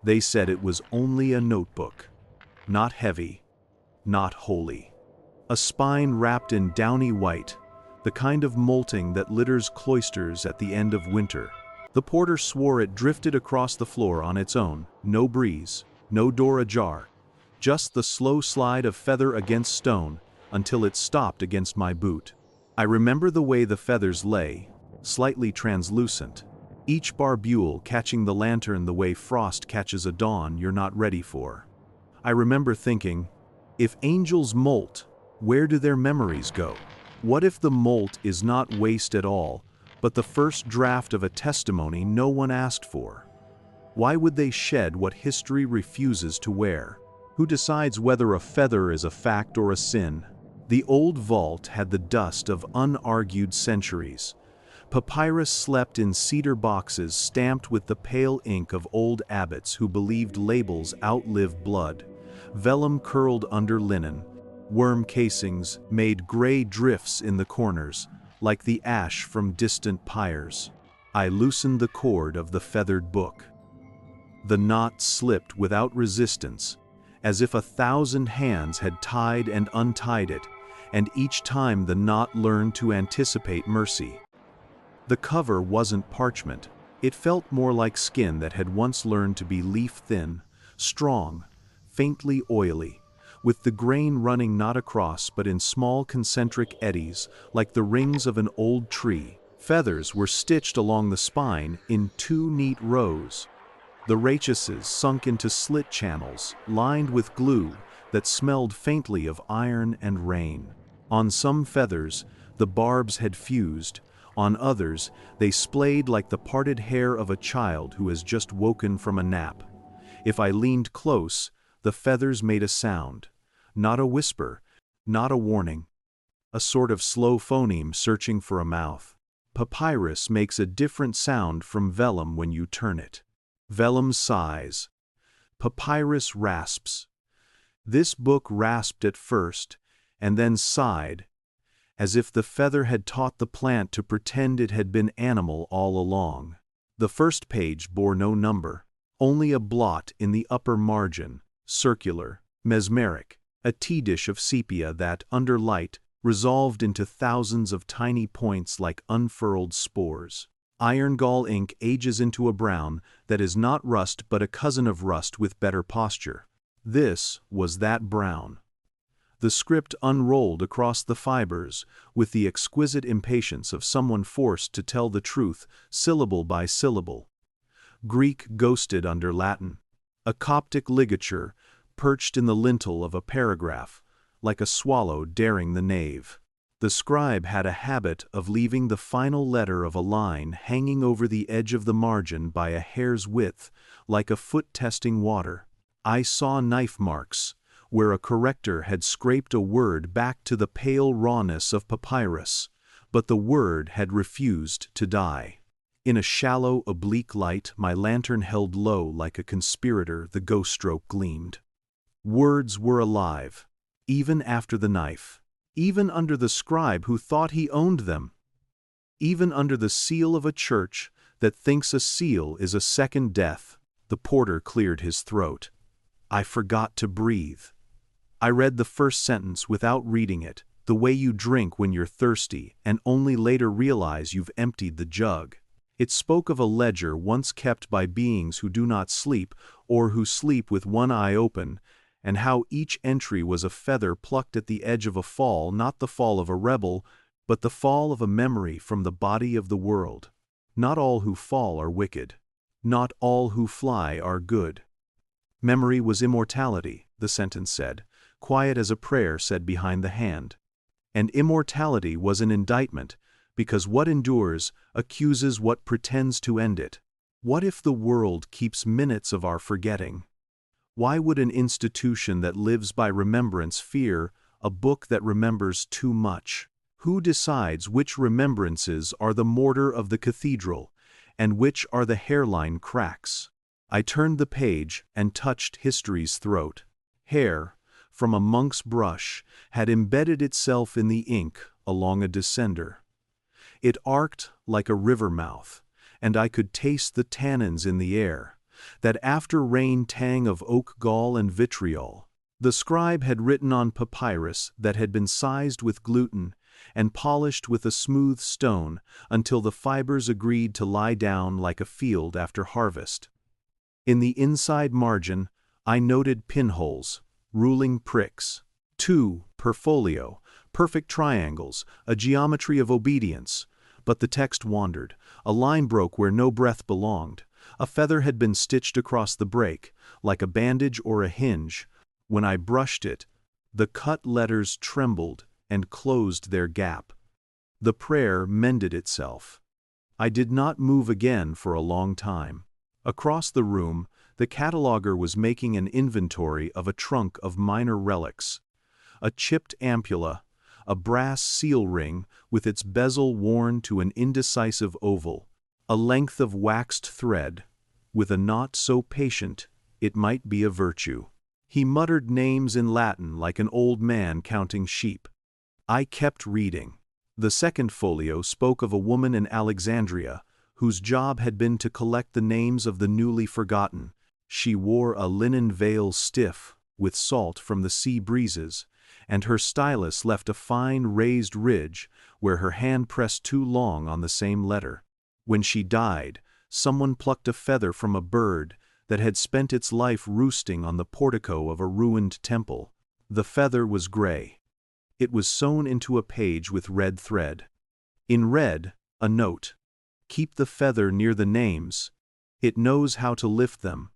They said it was only a notebook. Not heavy, not holy. A spine wrapped in downy white, the kind of molting that litters cloisters at the end of winter. The porter swore it drifted across the floor on its own, no breeze, no door ajar, just the slow slide of feather against stone until it stopped against my boot. I remember the way the feathers lay, slightly translucent, each barbule catching the lantern the way frost catches a dawn you're not ready for. I remember thinking, if angels molt, where do their memories go? What if the molt is not waste at all, but the first draft of a testimony no one asked for? Why would they shed what history refuses to wear? Who decides whether a feather is a fact or a sin? The old vault had the dust of unargued centuries. Papyrus slept in cedar boxes stamped with the pale ink of old abbots who believed labels outlive blood. Vellum curled under linen. Worm casings made gray drifts in the corners, like the ash from distant pyres. I loosened the cord of the feathered book. The knot slipped without resistance, as if 1,000 hands had tied and untied it, and each time the knot learned to anticipate mercy. The cover wasn't parchment. It felt more like skin that had once learned to be leaf-thin, strong, faintly oily, with the grain running not across but in small concentric eddies like the rings of an old tree. Feathers were stitched along the spine in 2 neat rows. The rachises sunk into slit channels lined with glue that smelled faintly of iron and rain. On some feathers, the barbs had fused. On others, they splayed like the parted hair of a child who has just woken from a nap. If I leaned close, the feathers made a sound. Not a whisper, not a warning. A sort of slow phoneme searching for a mouth. Papyrus makes a different sound from vellum when you turn it. Vellum sighs. Papyrus rasps. This book rasped at first, and then sighed, as if the feather had taught the plant to pretend it had been animal all along. The first page bore no number, only a blot in the upper margin, circular, mesmeric, a tea dish of sepia that, under light, resolved into thousands of tiny points like unfurled spores. Iron gall ink ages into a brown that is not rust but a cousin of rust with better posture. This was that brown. The script unrolled across the fibers with the exquisite impatience of someone forced to tell the truth syllable by syllable. Greek ghosted under Latin. A Coptic ligature perched in the lintel of a paragraph, like a swallow daring the nave. The scribe had a habit of leaving the final letter of a line hanging over the edge of the margin by a hair's width, like a foot testing water. I saw knife marks, where a corrector had scraped a word back to the pale rawness of papyrus, but the word had refused to die. In a shallow, oblique light, my lantern held low like a conspirator, the ghost stroke gleamed. Words were alive, even after the knife, even under the scribe who thought he owned them, even under the seal of a church that thinks a seal is a second death. The porter cleared his throat. I forgot to breathe. I read the first sentence without reading it, the way you drink when you're thirsty and only later realize you've emptied the jug. It spoke of a ledger once kept by beings who do not sleep or who sleep with one eye open, and how each entry was a feather plucked at the edge of a fall, not the fall of a rebel, but the fall of a memory from the body of the world. Not all who fall are wicked. Not all who fly are good. Memory was immortality, the sentence said, quiet as a prayer said behind the hand. And immortality was an indictment, because what endures accuses what pretends to end it. What if the world keeps minutes of our forgetting? Why would an institution that lives by remembrance fear a book that remembers too much? Who decides which remembrances are the mortar of the cathedral, and which are the hairline cracks? I turned the page and touched history's throat. Hair, from a monk's brush, had embedded itself in the ink along a descender. It arced like a river mouth, and I could taste the tannins in the air, that after-rain tang of oak gall and vitriol. The scribe had written on papyrus that had been sized with gluten and polished with a smooth stone until the fibers agreed to lie down like a field after harvest. In the inside margin, I noted pinholes, ruling pricks, 2 per folio, perfect triangles, a geometry of obedience. But the text wandered. A line broke where no breath belonged. A feather had been stitched across the break, like a bandage or a hinge. When I brushed it, the cut letters trembled and closed their gap. The prayer mended itself. I did not move again for a long time. Across the room, the cataloger was making an inventory of a trunk of minor relics. A chipped ampulla, a brass seal ring with its bezel worn to an indecisive oval, a length of waxed thread, with a knot so patient it might be a virtue. He muttered names in Latin like an old man counting sheep. I kept reading. The second folio spoke of a woman in Alexandria whose job had been to collect the names of the newly forgotten. She wore a linen veil stiff with salt from the sea breezes, and her stylus left a fine raised ridge where her hand pressed too long on the same letter. When she died, someone plucked a feather from a bird that had spent its life roosting on the portico of a ruined temple. The feather was gray. It was sewn into a page with red thread. In red, a note. Keep the feather near the names. It knows how to lift them.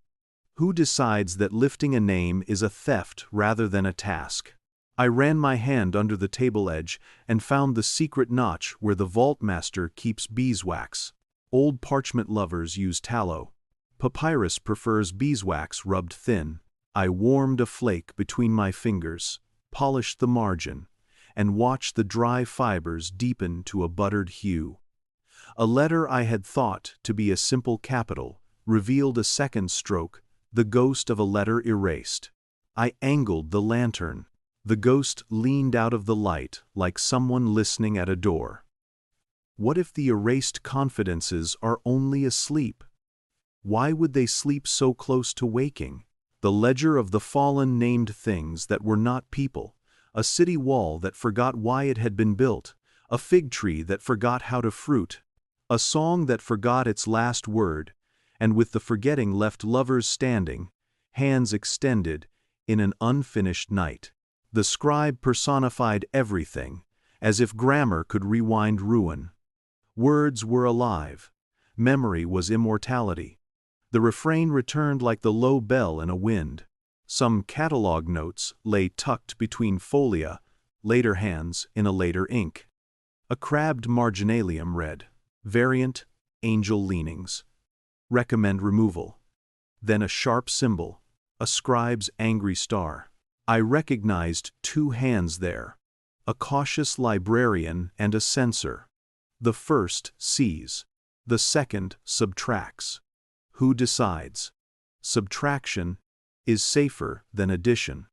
Who decides that lifting a name is a theft rather than a task? I ran my hand under the table edge and found the secret notch where the vault master keeps beeswax. Old parchment lovers use tallow. Papyrus prefers beeswax rubbed thin. I warmed a flake between my fingers, polished the margin, and watched the dry fibers deepen to a buttered hue. A letter I had thought to be a simple capital revealed a second stroke, the ghost of a letter erased. I angled the lantern. The ghost leaned out of the light like someone listening at a door. What if the erased confidences are only asleep? Why would they sleep so close to waking? The ledger of the fallen named things that were not people, a city wall that forgot why it had been built, a fig tree that forgot how to fruit, a song that forgot its last word, and with the forgetting left lovers standing, hands extended, in an unfinished night. The scribe personified everything, as if grammar could rewind ruin. Words were alive. Memory was immortality. The refrain returned like the low bell in a wind. Some catalog notes lay tucked between folia, later hands in a later ink. A crabbed marginalium read, variant, angel leanings. Recommend removal. Then a sharp symbol, a scribe's angry star. I recognized 2 hands there, a cautious librarian and a censor. The first sees, the second subtracts. Who decides? Subtraction is safer than addition.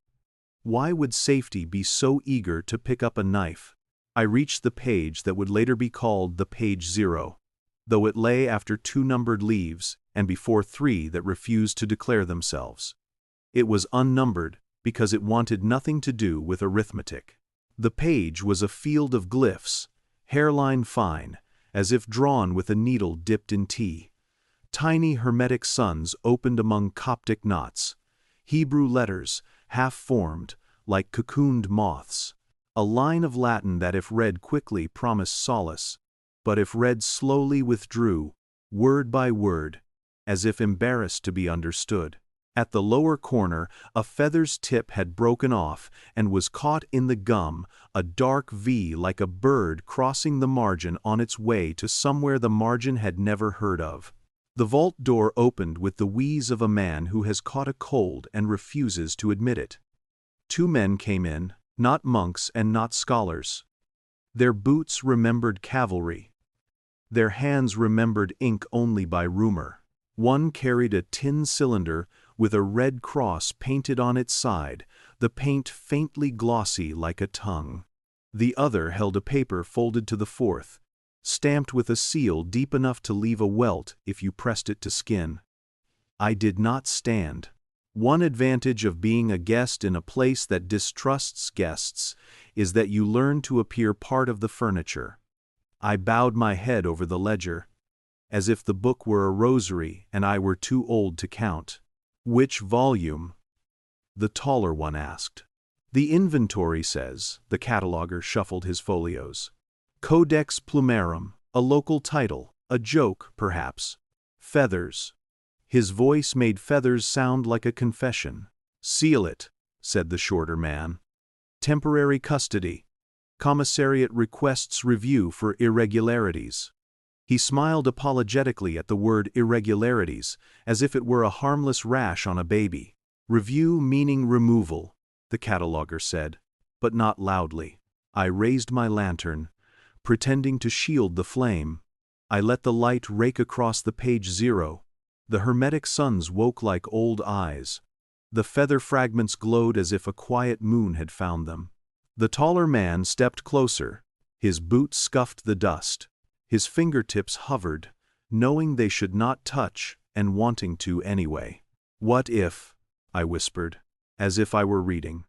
Why would safety be so eager to pick up a knife? I reached the page that would later be called the page 0, though it lay after 2 numbered leaves and before 3 that refused to declare themselves. It was unnumbered because it wanted nothing to do with arithmetic. The page was a field of glyphs, hairline fine, as if drawn with a needle dipped in tea. Tiny hermetic suns opened among Coptic knots. Hebrew letters, half-formed, like cocooned moths. A line of Latin that if read quickly promised solace, but if read slowly withdrew, word by word, as if embarrassed to be understood. At the lower corner, a feather's tip had broken off and was caught in the gum, a dark V like a bird crossing the margin on its way to somewhere the margin had never heard of. The vault door opened with the wheeze of a man who has caught a cold and refuses to admit it. 2 men came in, not monks and not scholars. Their boots remembered cavalry. Their hands remembered ink only by rumor. One carried a tin cylinder with a red cross painted on its side, the paint faintly glossy like a tongue. The other held a paper folded to the fourth, stamped with a seal deep enough to leave a welt if you pressed it to skin. I did not stand. One advantage of being a guest in a place that distrusts guests is that you learn to appear part of the furniture. I bowed my head over the ledger, as if the book were a rosary and I were too old to count. "Which volume?" the taller one asked. "The inventory says," the cataloger shuffled his folios. "Codex Plumerum, a local title, a joke, perhaps. Feathers." His voice made feathers sound like a confession. "Seal it," said the shorter man. "Temporary custody. Commissariat requests review for irregularities." He smiled apologetically at the word irregularities, as if it were a harmless rash on a baby. "Review meaning removal," the cataloger said, but not loudly. I raised my lantern, pretending to shield the flame. I let the light rake across the page 0. The hermetic suns woke like old eyes. The feather fragments glowed as if a quiet moon had found them. The taller man stepped closer. His boots scuffed the dust. His fingertips hovered, knowing they should not touch and wanting to anyway. "What if," I whispered, as if I were reading,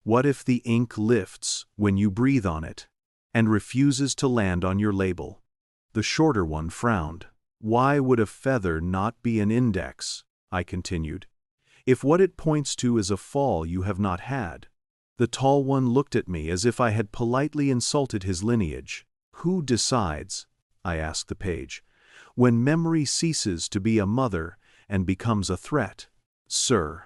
"what if the ink lifts when you breathe on it and refuses to land on your label?" The shorter one frowned. "Why would a feather not be an index?" I continued. "If what it points to is a fall you have not had." The tall one looked at me as if I had politely insulted his lineage. "Who decides," I asked the page, "when memory ceases to be a mother and becomes a threat?" "Sir,"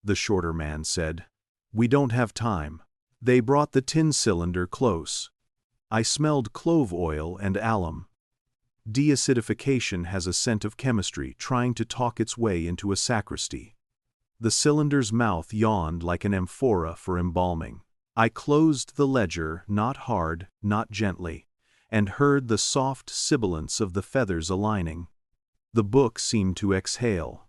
the shorter man said, "we don't have time." They brought the tin cylinder close. I smelled clove oil and alum. Deacidification has a scent of chemistry trying to talk its way into a sacristy. The cylinder's mouth yawned like an amphora for embalming. I closed the ledger, not hard, not gently, and heard the soft sibilance of the feathers aligning. The book seemed to exhale.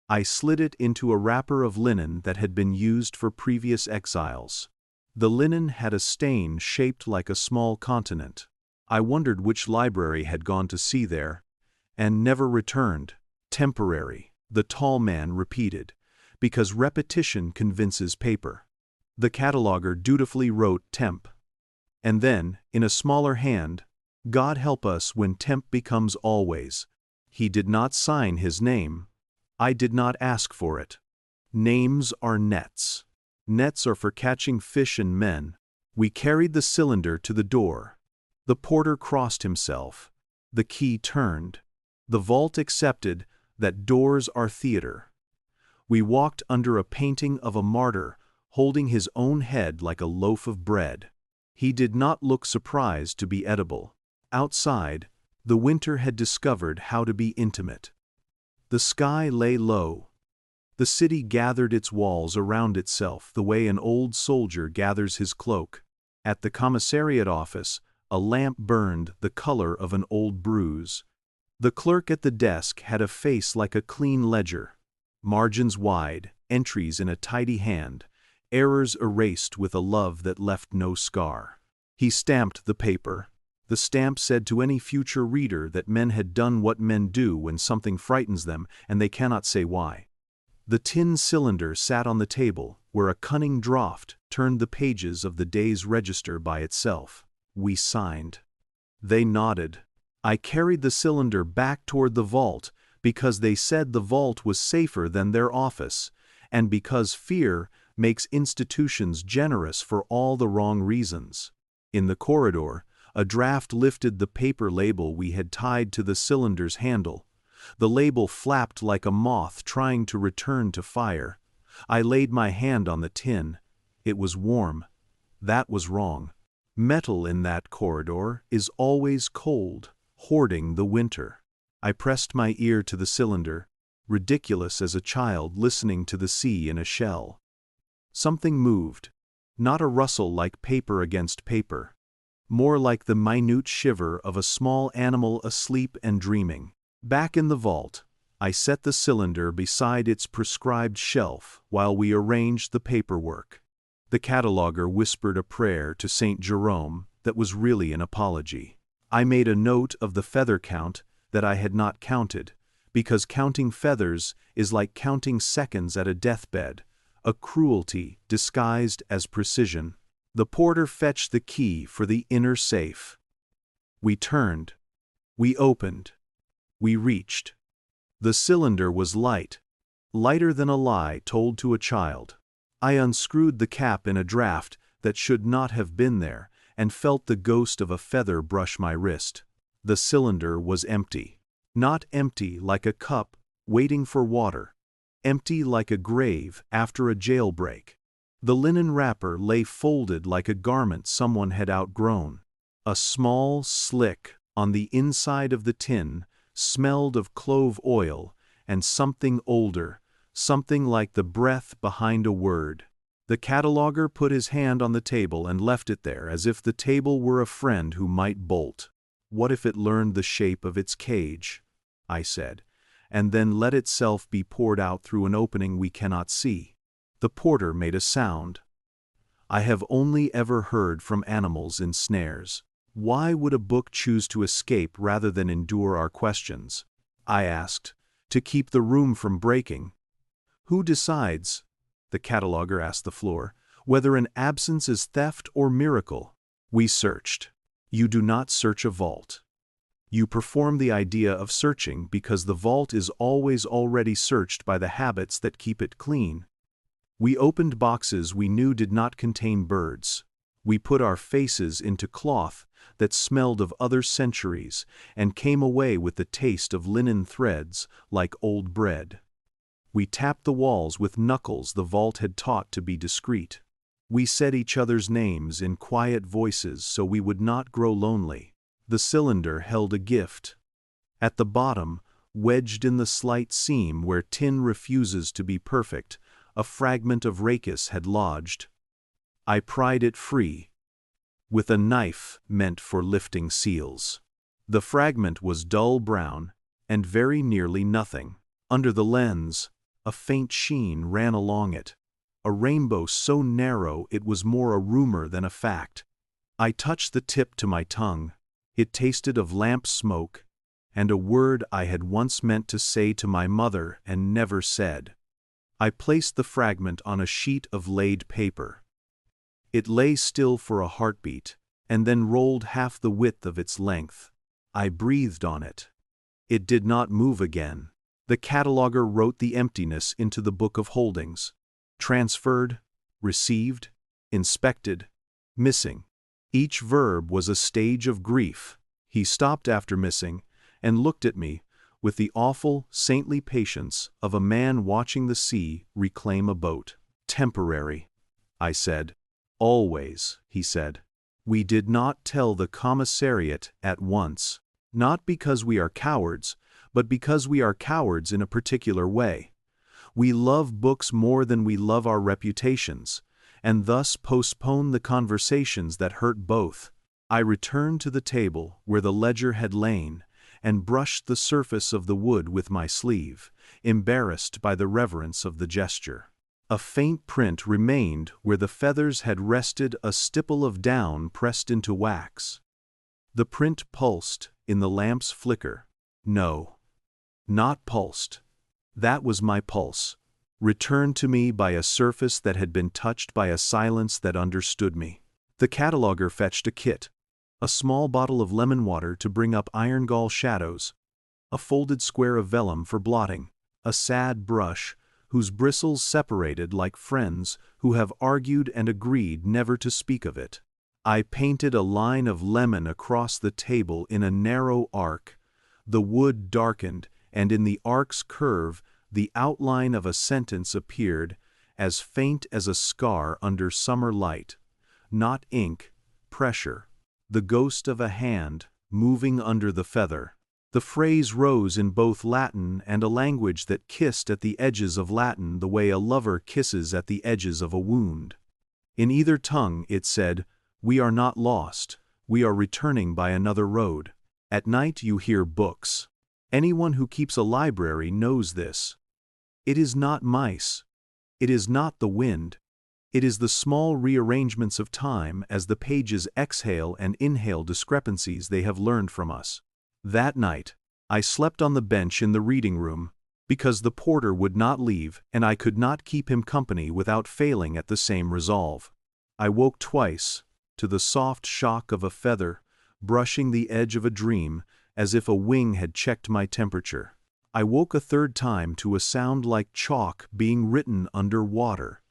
I slid it into a wrapper of linen that had been used for previous exiles. The linen had a stain shaped like a small continent. I wondered which library had gone to see there, and never returned. "Temporary," the tall man repeated, "because repetition convinces paper." The cataloger dutifully wrote temp. And then, in a smaller hand, "God help us when temp becomes always." He did not sign his name. I did not ask for it. Names are nets. Nets are for catching fish and men. We carried the cylinder to the door. The porter crossed himself. The key turned. The vault accepted that doors are theater. We walked under a painting of a martyr holding his own head like a loaf of bread. He did not look surprised to be edible. Outside, the winter had discovered how to be intimate. The sky lay low. The city gathered its walls around itself the way an old soldier gathers his cloak. At the commissariat office, a lamp burned the color of an old bruise. The clerk at the desk had a face like a clean ledger. Margins wide, entries in a tidy hand, errors erased with a love that left no scar. He stamped the paper. The stamp said to any future reader that men had done what men do when something frightens them and they cannot say why. The tin cylinder sat on the table, where a cunning draught turned the pages of the day's register by itself. We signed. They nodded. I carried the cylinder back toward the vault because they said the vault was safer than their office, and because fear makes institutions generous for all the wrong reasons. In the corridor, a draft lifted the paper label we had tied to the cylinder's handle. The label flapped like a moth trying to return to fire. I laid my hand on the tin. It was warm. That was wrong. Metal in that corridor is always cold, hoarding the winter. I pressed my ear to the cylinder, ridiculous as a child listening to the sea in a shell. Something moved, not a rustle like paper against paper, more like the minute shiver of a small animal asleep and dreaming. Back in the vault, I set the cylinder beside its prescribed shelf while we arranged the paperwork. The cataloger whispered a prayer to St. Jerome that was really an apology. I made a note of the feather count that I had not counted, because counting feathers is like counting seconds at a deathbed, a cruelty disguised as precision. The porter fetched the key for the inner safe. We turned. We opened. We reached. The cylinder was light, lighter than a lie told to a child. I unscrewed the cap in a draught that should not have been there, and felt the ghost of a feather brush my wrist. The cylinder was empty. Not empty like a cup waiting for water. Empty like a grave after a jailbreak. The linen wrapper lay folded like a garment someone had outgrown. A small slick on the inside of the tin smelled of clove oil and something older, something like the breath behind a word. The cataloger put his hand on the table and left it there as if the table were a friend who might bolt. What if it learned the shape of its cage? I said, and then let itself be poured out through an opening we cannot see. The porter made a sound. I have only ever heard from animals in snares. Why would a book choose to escape rather than endure our questions? I asked, to keep the room from breaking. Who decides, the cataloger asked the floor, whether an absence is theft or miracle? We searched. You do not search a vault. You perform the idea of searching because the vault is always already searched by the habits that keep it clean. We opened boxes we knew did not contain birds. We put our faces into cloth that smelled of other centuries and came away with the taste of linen threads like old bread. We tapped the walls with knuckles the vault had taught to be discreet. We said each other's names in quiet voices so we would not grow lonely. The cylinder held a gift. At the bottom, wedged in the slight seam where tin refuses to be perfect, a fragment of rachis had lodged. I pried it free, with a knife meant for lifting seals. The fragment was dull brown, and very nearly nothing. Under the lens, a faint sheen ran along it, a rainbow so narrow it was more a rumor than a fact. I touched the tip to my tongue. It tasted of lamp smoke, and a word I had once meant to say to my mother and never said. I placed the fragment on a sheet of laid paper. It lay still for a heartbeat, and then rolled half the width of its length. I breathed on it. It did not move again. The cataloger wrote the emptiness into the book of holdings. Transferred, received, inspected, missing. Each verb was a stage of grief. He stopped after missing, and looked at me with the awful, saintly patience of a man watching the sea reclaim a boat. Temporary, I said. Always, he said. We did not tell the commissariat at once, not because we are cowards, but because we are cowards in a particular way. We love books more than we love our reputations, and thus postpone the conversations that hurt both. I returned to the table where the ledger had lain, and brushed the surface of the wood with my sleeve, embarrassed by the reverence of the gesture. A faint print remained where the feathers had rested, a stipple of down pressed into wax. The print pulsed in the lamp's flicker. No, not pulsed. That was my pulse, returned to me by a surface that had been touched by a silence that understood me. The cataloger fetched a kit, a small bottle of lemon water to bring up iron gall shadows, a folded square of vellum for blotting, a sad brush whose bristles separated like friends who have argued and agreed never to speak of it. I painted a line of lemon across the table in a narrow arc. The wood darkened, and in the arc's curve the outline of a sentence appeared, as faint as a scar under summer light. Not ink, pressure. The ghost of a hand moving under the feather. The phrase rose in both Latin and a language that kissed at the edges of Latin the way a lover kisses at the edges of a wound. In either tongue it said, "We are not lost, we are returning by another road." At night you hear books. Anyone who keeps a library knows this. It is not mice. It is not the wind. It is the small rearrangements of time as the pages exhale and inhale discrepancies they have learned from us. That night, I slept on the bench in the reading room, because the porter would not leave and I could not keep him company without failing at the same resolve. I woke twice, to the soft shock of a feather brushing the edge of a dream, as if a wing had checked my temperature. I woke a third time to a sound like chalk being written under water.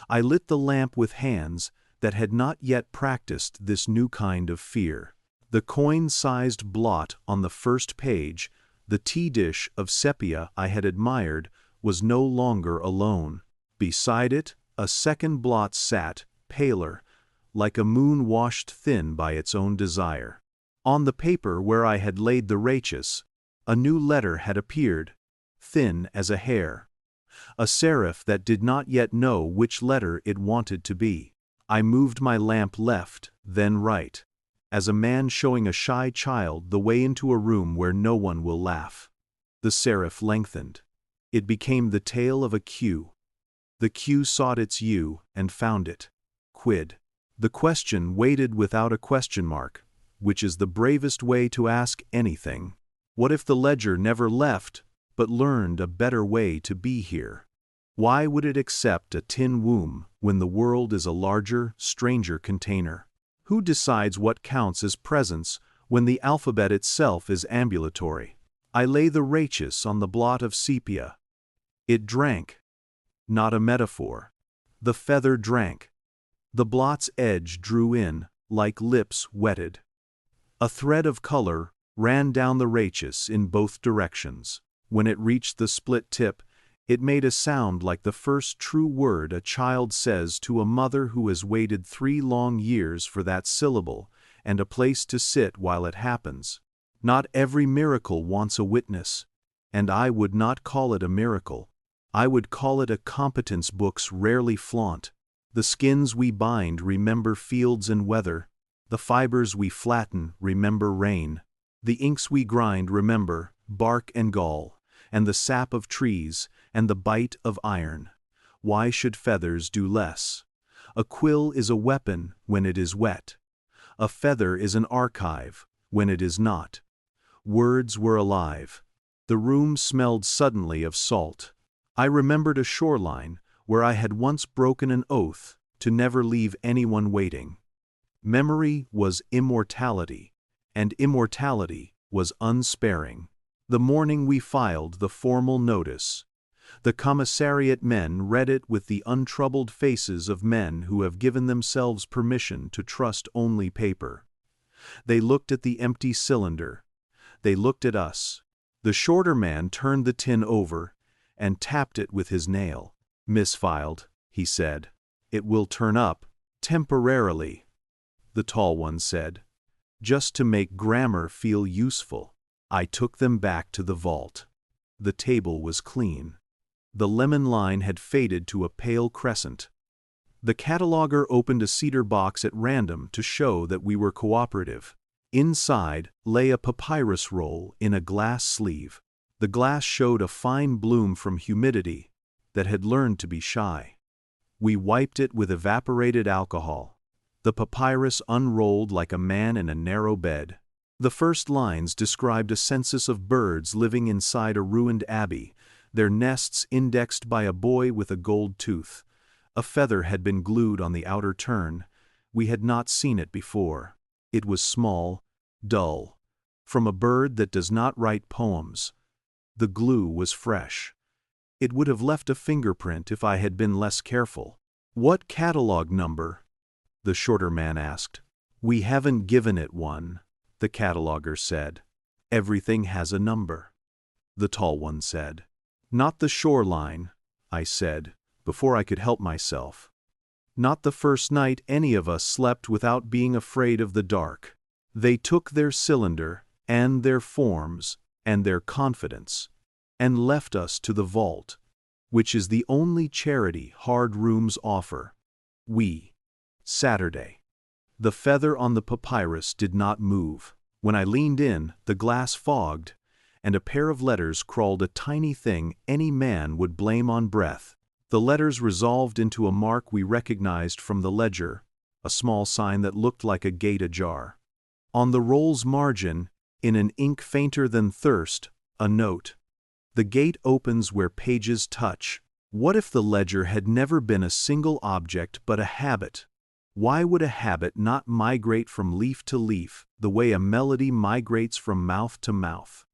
I lit the lamp with hands that had not yet practiced this new kind of fear. The coin-sized blot on the first page, the tea dish of sepia I had admired, was no longer alone. Beside it, a second blot sat, paler, like a moon washed thin by its own desire. On the paper where I had laid the rachis, a new letter had appeared, thin as a hair. A serif that did not yet know which letter it wanted to be. I moved my lamp left, then right, as a man showing a shy child the way into a room where no one will laugh. The serif lengthened. It became the tail of a Q. The Q sought its U and found it. Quid. The question waited without a question mark, which is the bravest way to ask anything. What if the ledger never left, but learned a better way to be here? Why would it accept a tin womb when the world is a larger, stranger container? Who decides what counts as presence when the alphabet itself is ambulatory? I lay the rachis on the blot of sepia. It drank. Not a metaphor. The feather drank. The blot's edge drew in, like lips wetted. A thread of color ran down the rachis in both directions. When it reached the split tip, it made a sound like the first true word a child says to a mother who has waited 3 long years for that syllable and a place to sit while it happens. Not every miracle wants a witness, and I would not call it a miracle. I would call it a competence books rarely flaunt. The skins we bind remember fields and weather. The fibers we flatten remember rain. The inks we grind remember bark and gall, and the sap of trees, and the bite of iron. Why should feathers do less? A quill is a weapon when it is wet. A feather is an archive when it is not. Words were alive. The room smelled suddenly of salt. I remembered a shoreline where I had once broken an oath to never leave anyone waiting. Memory was immortality, and immortality was unsparing. The morning we filed the formal notice, the commissariat men read it with the untroubled faces of men who have given themselves permission to trust only paper. They looked at the empty cylinder. They looked at us. The shorter man turned the tin over and tapped it with his nail. "Misfiled," he said. "It will turn up, temporarily." The tall one said, "Just to make grammar feel useful." I took them back to the vault. The table was clean. The lemon line had faded to a pale crescent. The cataloger opened a cedar box at random to show that we were cooperative. Inside lay a papyrus roll in a glass sleeve. The glass showed a fine bloom from humidity that had learned to be shy. We wiped it with evaporated alcohol. The papyrus unrolled like a man in a narrow bed. The first lines described a census of birds living inside a ruined abbey, their nests indexed by a boy with a gold tooth. A feather had been glued on the outer turn. We had not seen it before. It was small, dull. From a bird that does not write poems. The glue was fresh. It would have left a fingerprint if I had been less careful. "What catalog number?" the shorter man asked. "We haven't given it one," the cataloger said. "Everything has a number," the tall one said. "Not the shoreline," I said, before I could help myself. "Not the first night any of us slept without being afraid of the dark. They took their cylinder, and their forms, and their confidence, and left us to the vault, which is the only charity hard rooms offer. Saturday. The feather on the papyrus did not move. When I leaned in, the glass fogged, and a pair of letters crawled, a tiny thing any man would blame on breath. The letters resolved into a mark we recognized from the ledger, a small sign that looked like a gate ajar. On the roll's margin, In an ink fainter than thirst, a note. The gate opens where pages touch. What if the ledger had never been a single object but a habit? Why would a habit not migrate from leaf to leaf, the way a melody migrates from mouth to mouth?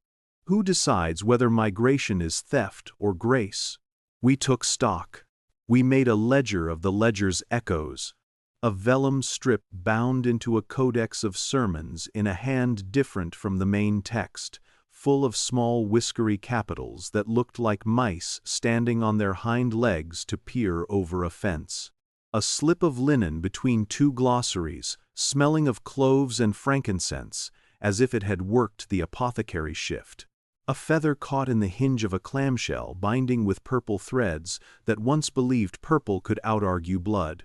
Who decides whether migration is theft or grace? We took stock. We made a ledger of the ledger's echoes, a vellum strip bound into a codex of sermons in a hand different from the main text, full of small whiskery capitals that looked like mice standing on their hind legs to peer over a fence. A slip of linen between two glossaries, smelling of cloves and frankincense, as if it had worked the apothecary shift. A feather caught in the hinge of a clamshell binding with purple threads that once believed purple could out-argue blood.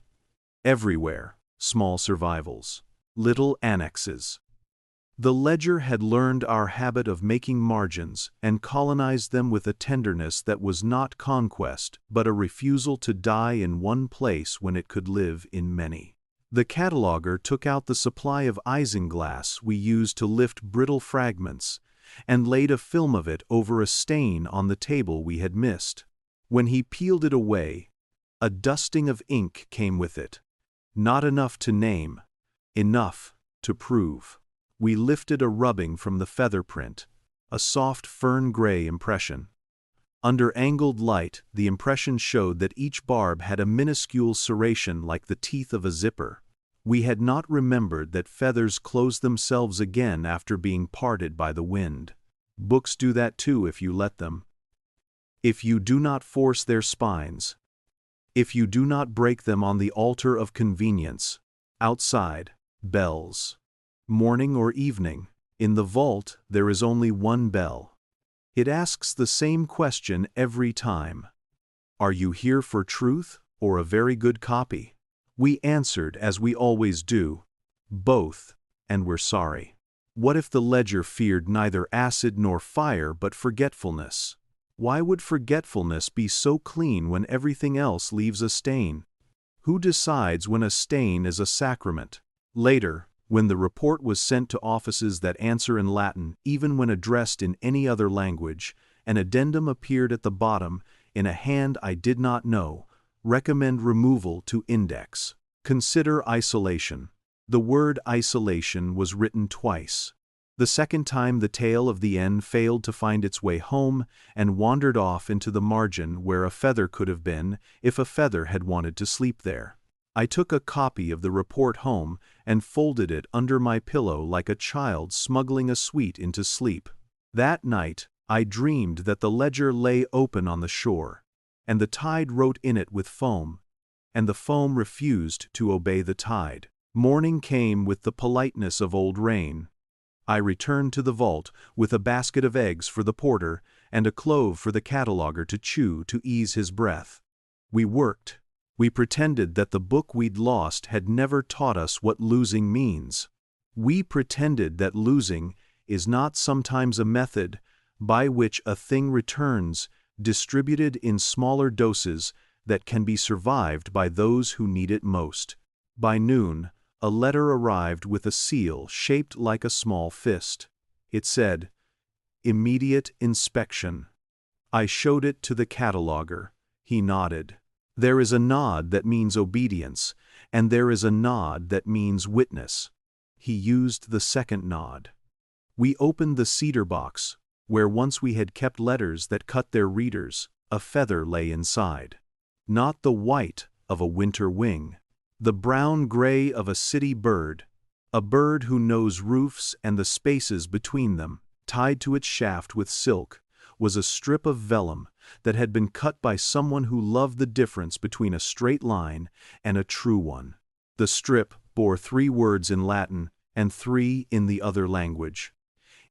Everywhere, small survivals, little annexes. The ledger had learned our habit of making margins and colonized them with a tenderness that was not conquest but a refusal to die in one place when it could live in many. The cataloger took out the supply of isinglass we used to lift brittle fragments and laid a film of it over a stain on the table we had missed. When he peeled it away, a dusting of ink came with it. Not enough to name, enough to prove. We lifted a rubbing from the feather print, a soft fern-gray impression. Under angled light, the impression showed that each barb had a minuscule serration like the teeth of a zipper. We had not remembered that feathers close themselves again after being parted by the wind. Books do that too if you let them. If you do not force their spines. If you do not break them on the altar of convenience. Outside, bells. Morning or evening, in the vault there is only one bell. It asks the same question every time. Are you here for truth or a very good copy? We answered as we always do, both, and we're sorry. What if the ledger feared neither acid nor fire but forgetfulness? Why would forgetfulness be so clean when everything else leaves a stain? Who decides when a stain is a sacrament? Later, when the report was sent to offices that answer in Latin even when addressed in any other language, an addendum appeared at the bottom in a hand I did not know. Recommend removal to index. Consider isolation. The word isolation was written twice. The second time the tail of the N failed to find its way home and wandered off into the margin where a feather could have been if a feather had wanted to sleep there. I took a copy of the report home and folded it under my pillow like a child smuggling a sweet into sleep. That night, I dreamed that the ledger lay open on the shore, and the tide wrote in it with foam, and the foam refused to obey the tide. Morning came with the politeness of old rain. I returned to the vault with a basket of eggs for the porter and a clove for the cataloger to chew to ease his breath. We worked. We pretended that the book we'd lost had never taught us what losing means. We pretended that losing is not sometimes a method by which a thing returns, distributed in smaller doses that can be survived by those who need it most. By noon, a letter arrived with a seal shaped like a small fist. It said, "Immediate inspection." I showed it to the cataloger. He nodded. There is a nod that means obedience, and there is a nod that means witness. He used the second nod. We opened the cedar box, where once we had kept letters that cut their readers. A feather lay inside. Not the white of a winter wing. The brown-gray of a city bird. A bird who knows roofs and the spaces between them. Tied to its shaft with silk was a strip of vellum that had been cut by someone who loved the difference between a straight line and a true one. The strip bore 3 words in Latin and 3 in the other language.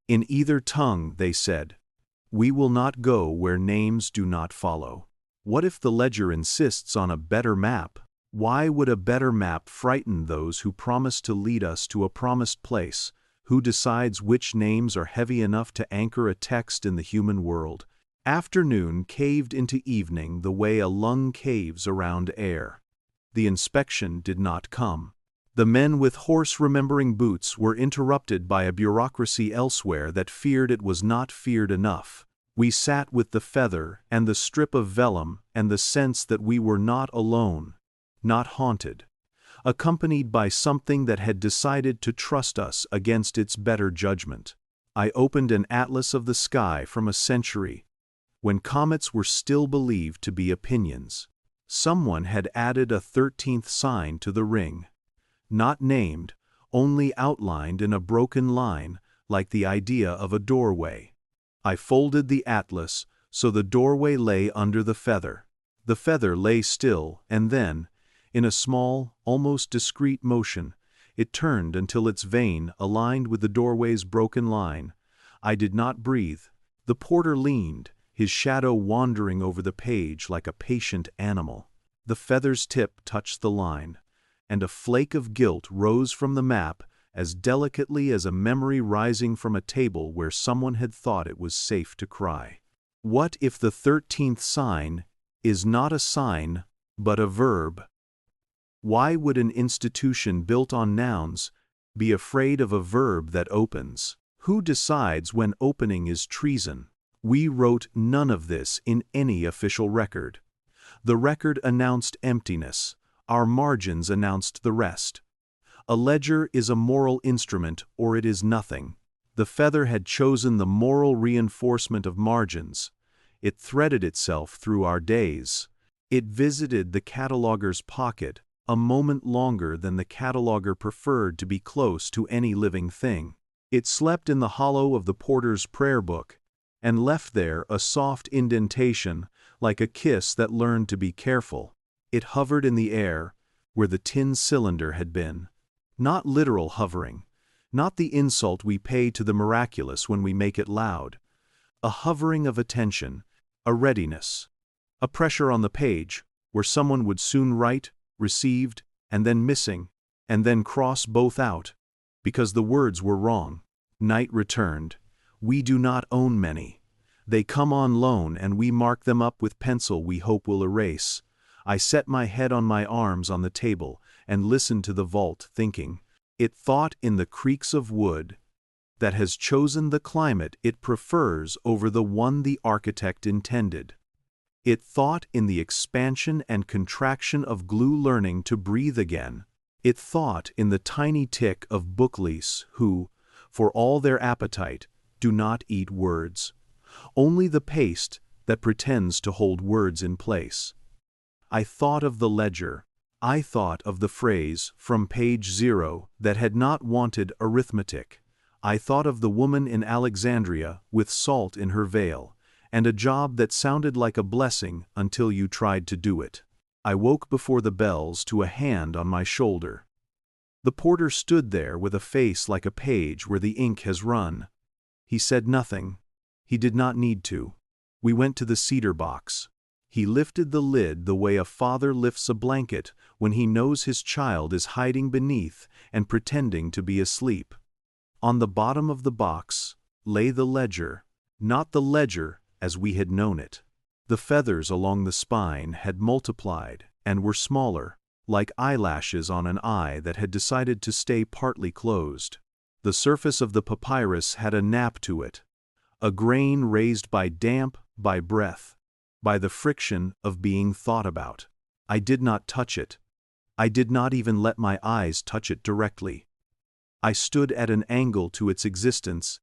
In either tongue they said, "We will not go where names do not follow." What if the ledger insists on a better map? Why would a better map frighten those who promise to lead us to a promised place? Who decides which names are heavy enough to anchor a text in the human world? Afternoon caved into evening the way a lung caves around air. The inspection did not come. The men with horse-remembering boots were interrupted by a bureaucracy elsewhere that feared it was not feared enough. We sat with the feather and the strip of vellum and the sense that we were not alone, not haunted, accompanied by something that had decided to trust us against its better judgment. I opened an atlas of the sky from a century when comets were still believed to be opinions. Someone had added a 13th sign to the ring. Not named, only outlined in a broken line, like the idea of a doorway. I folded the atlas so the doorway lay under the feather. The feather lay still, and then, in a small, almost discreet motion, it turned until its vane aligned with the doorway's broken line. I did not breathe. The porter leaned, his shadow wandering over the page like a patient animal. The feather's tip touched the line, and a flake of gilt rose from the map as delicately as a memory rising from a table where someone had thought it was safe to cry. What if the 13th sign is not a sign, but a verb? Why would an institution built on nouns be afraid of a verb that opens? Who decides when opening is treason? We wrote none of this in any official record. The record announced emptiness. Our margins announced the rest. A ledger is a moral instrument or it is nothing. The feather had chosen the moral reinforcement of margins. It threaded itself through our days. It visited the cataloger's pocket a moment longer than the cataloger preferred to be close to any living thing. It slept in the hollow of the porter's prayer book, and left there a soft indentation like a kiss that learned to be careful. It hovered in the air, where the tin cylinder had been. Not literal hovering, not the insult we pay to the miraculous when we make it loud. A hovering of attention, a readiness, a pressure on the page, where someone would soon write, received, and then missing, and then cross both out, because the words were wrong. Night returned. We do not own many. They come on loan and we mark them up with pencil we hope will erase. I set my head on my arms on the table and listened to the vault, thinking. It thought in the creaks of wood that has chosen the climate it prefers over the one the architect intended. It thought in the expansion and contraction of glue learning to breathe again. It thought in the tiny tick of booklease who, for all their appetite, do not eat words. Only the paste that pretends to hold words in place. I thought of the ledger. I thought of the phrase from page 0 that had not wanted arithmetic. I thought of the woman in Alexandria with salt in her veil, and a job that sounded like a blessing until you tried to do it. I woke before the bells to a hand on my shoulder. The porter stood there with a face like a page where the ink has run. He said nothing. He did not need to. We went to the cedar box. He lifted the lid the way a father lifts a blanket when he knows his child is hiding beneath and pretending to be asleep. On the bottom of the box lay the ledger, not the ledger as we had known it. The feathers along the spine had multiplied and were smaller, like eyelashes on an eye that had decided to stay partly closed. The surface of the papyrus had a nap to it, a grain raised by damp, by breath, by the friction of being thought about. I did not touch it. I did not even let my eyes touch it directly. I stood at an angle to its existence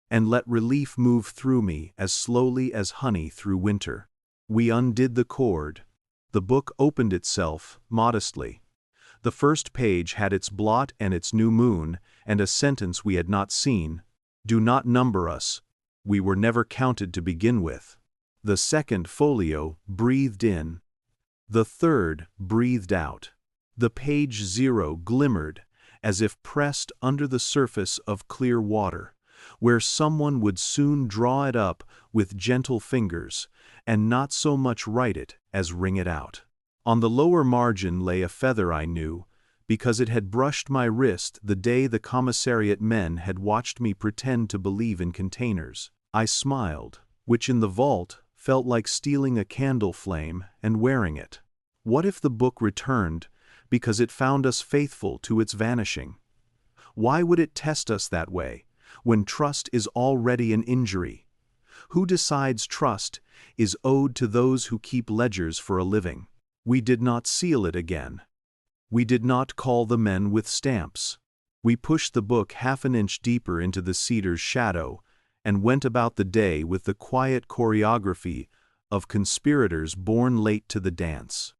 and let relief move through me as slowly as honey through winter. We undid the cord. The book opened itself, modestly. The first page had its blot and its new moon, and a sentence we had not seen. Do not number us. We were never counted to begin with. The second folio breathed in. The third breathed out. The page 0 glimmered, as if pressed under the surface of clear water, where someone would soon draw it up with gentle fingers, and not so much write it as wring it out. On the lower margin lay a feather I knew, because it had brushed my wrist the day the commissariat men had watched me pretend to believe in containers. I smiled, which in the vault felt like stealing a candle flame and wearing it. What if the book returned, because it found us faithful to its vanishing. Why would it test us that way, when trust is already an injury? Who decides trust is owed to those who keep ledgers for a living? We did not seal it again. We did not call the men with stamps. We pushed the book half an inch deeper into the cedar's shadow and went about the day with the quiet choreography of conspirators born late to the dance.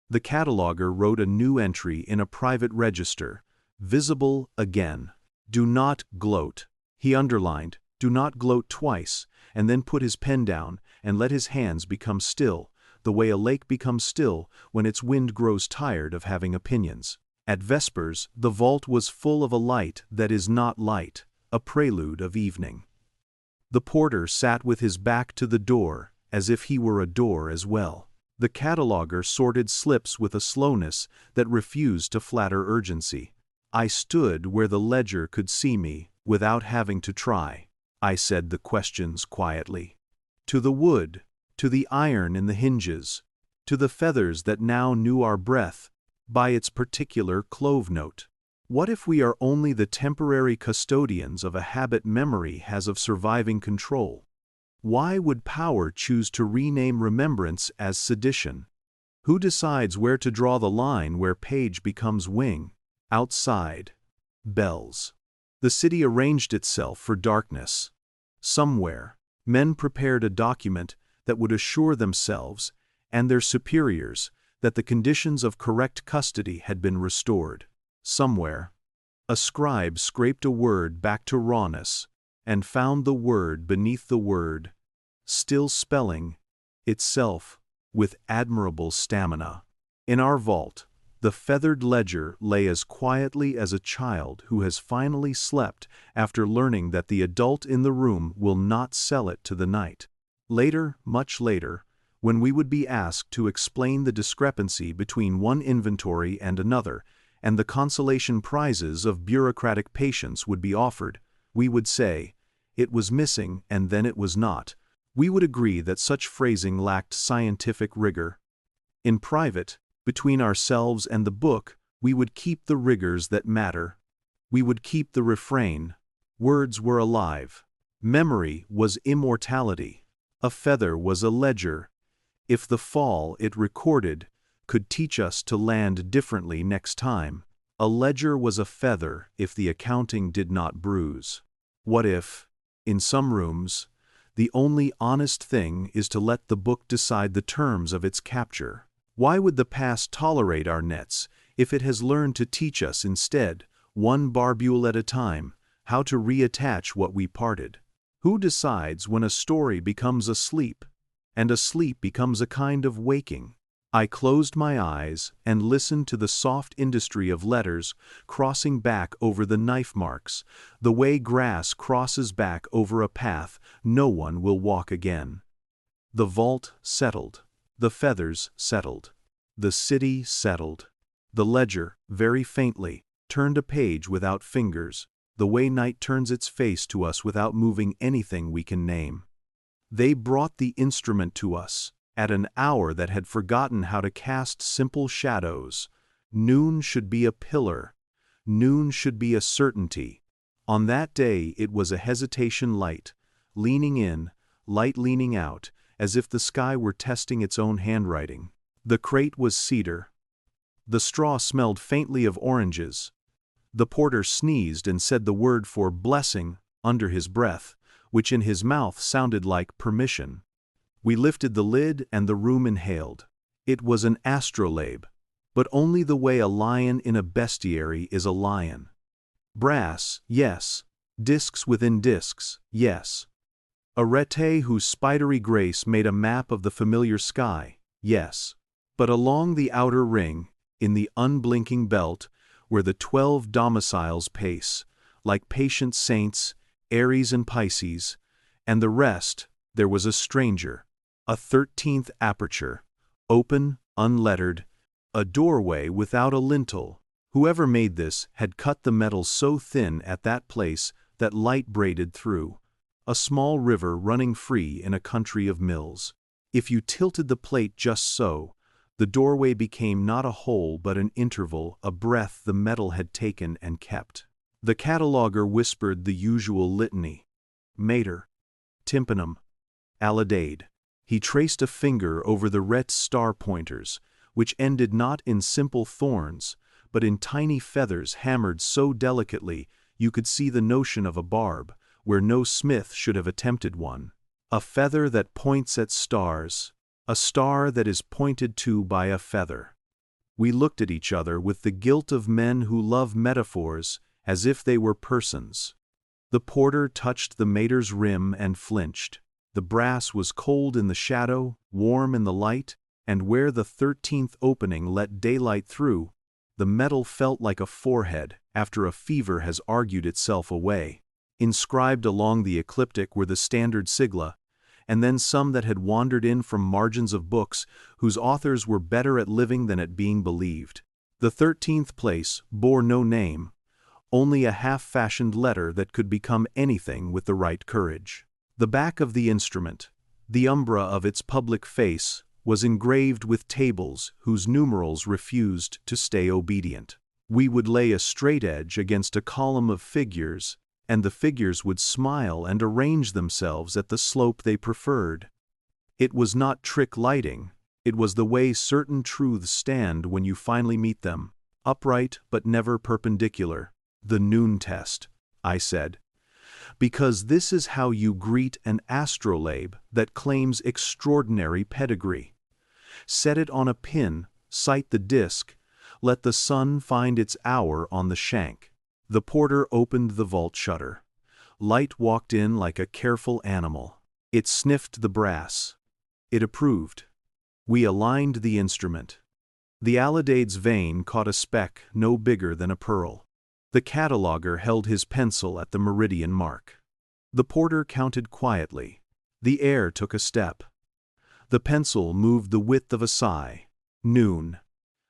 The cataloger wrote a new entry in a private register, visible again. Do not gloat. He underlined, do not gloat twice, and then put his pen down and let his hands become still, the way a lake becomes still when its wind grows tired of having opinions. At vespers, the vault was full of a light that is not light, a prelude of evening. The porter sat with his back to the door, as if he were a door as well. The cataloger sorted slips with a slowness that refused to flatter urgency. I stood where the ledger could see me, without having to try. I said the questions quietly. To the wood, to the iron in the hinges, to the feathers that now knew our breath, by its particular clove note. What if we are only the temporary custodians of a habit memory has of surviving control? Why would power choose to rename remembrance as sedition? Who decides where to draw the line where page becomes wing? Outside, bells. The city arranged itself for darkness. Somewhere, men prepared a document that would assure themselves and their superiors that the conditions of correct custody had been restored. Somewhere, a scribe scraped a word back to rawness and found the word beneath the word, still spelling itself with admirable stamina. In our vault, the feathered ledger lay as quietly as a child who has finally slept after learning that the adult in the room will not sell it to the night. Later, much later, when we would be asked to explain the discrepancy between one inventory and another, and the consolation prizes of bureaucratic patience would be offered, we would say, it was missing and then it was not. We would agree that such phrasing lacked scientific rigor. In private, between ourselves and the book, we would keep the rigors that matter. We would keep the refrain. Words were alive. Memory was immortality. A feather was a ledger. If the fall it recorded could teach us to land differently next time, a ledger was a feather if the accounting did not bruise. What if, in some rooms, the only honest thing is to let the book decide the terms of its capture? Why would the past tolerate our nets if it has learned to teach us instead, one barbule at a time, how to reattach what we parted? Who decides when a story becomes a sleep, and a sleep becomes a kind of waking? I closed my eyes and listened to the soft industry of letters crossing back over the knife marks, the way grass crosses back over a path no one will walk again. The vault settled. The feathers settled. The city settled. The ledger, very faintly, turned a page without fingers, the way night turns its face to us without moving anything we can name. They brought the instrument to us, at an hour that had forgotten how to cast simple shadows. Noon should be a pillar. Noon should be a certainty. On that day it was a hesitation light, leaning in, light leaning out, as if the sky were testing its own handwriting. The crate was cedar. The straw smelled faintly of oranges. The porter sneezed and said the word for blessing under his breath, which in his mouth sounded like permission. We lifted the lid and the room inhaled. It was an astrolabe, but only the way a lion in a bestiary is a lion. Brass, yes. Discs within discs, yes. A rete whose spidery grace made a map of the familiar sky, yes. But along the outer ring, in the unblinking belt, where the 12 domiciles pace, like patient saints, Aries and Pisces, and the rest, there was a stranger, a 13th aperture, open, unlettered, a doorway without a lintel. Whoever made this had cut the metal so thin at that place that light braided through. A small river running free in a country of mills. If you tilted the plate just so, The doorway became not a hole but an interval, a breath the metal had taken and kept. The cataloguer whispered the usual litany. Mater, tympanum, alidade. He traced a finger over the ret star pointers, which ended not in simple thorns, but in tiny feathers hammered so delicately you could see the notion of a barb, where no smith should have attempted one. A feather that points at stars, a star that is pointed to by a feather. We looked at each other with the guilt of men who love metaphors as if they were persons. The porter touched the mater's rim and flinched. The brass was cold in the shadow, warm in the light, and where the 13th opening let daylight through, the metal felt like a forehead after a fever has argued itself away. Inscribed along the ecliptic were the standard sigla, and then some that had wandered in from margins of books whose authors were better at living than at being believed. The 13th place bore no name, only a half-fashioned letter that could become anything with the right courage. The back of the instrument, the umbra of its public face, was engraved with tables whose numerals refused to stay obedient. We would lay a straight edge against a column of figures, and the figures would smile and arrange themselves at the slope they preferred. It was not trick lighting, it was the way certain truths stand when you finally meet them, upright but never perpendicular. The noon test, I said, because this is how you greet an astrolabe that claims extraordinary pedigree. Set it on a pin, sight the disc, let the sun find its hour on the shank. The porter opened the vault shutter. Light walked in like a careful animal. It sniffed the brass. It approved. We aligned the instrument. The alidade's vein caught a speck no bigger than a pearl. The cataloguer held his pencil at the meridian mark. The porter counted quietly. The air took a step. The pencil moved the width of a sigh. Noon.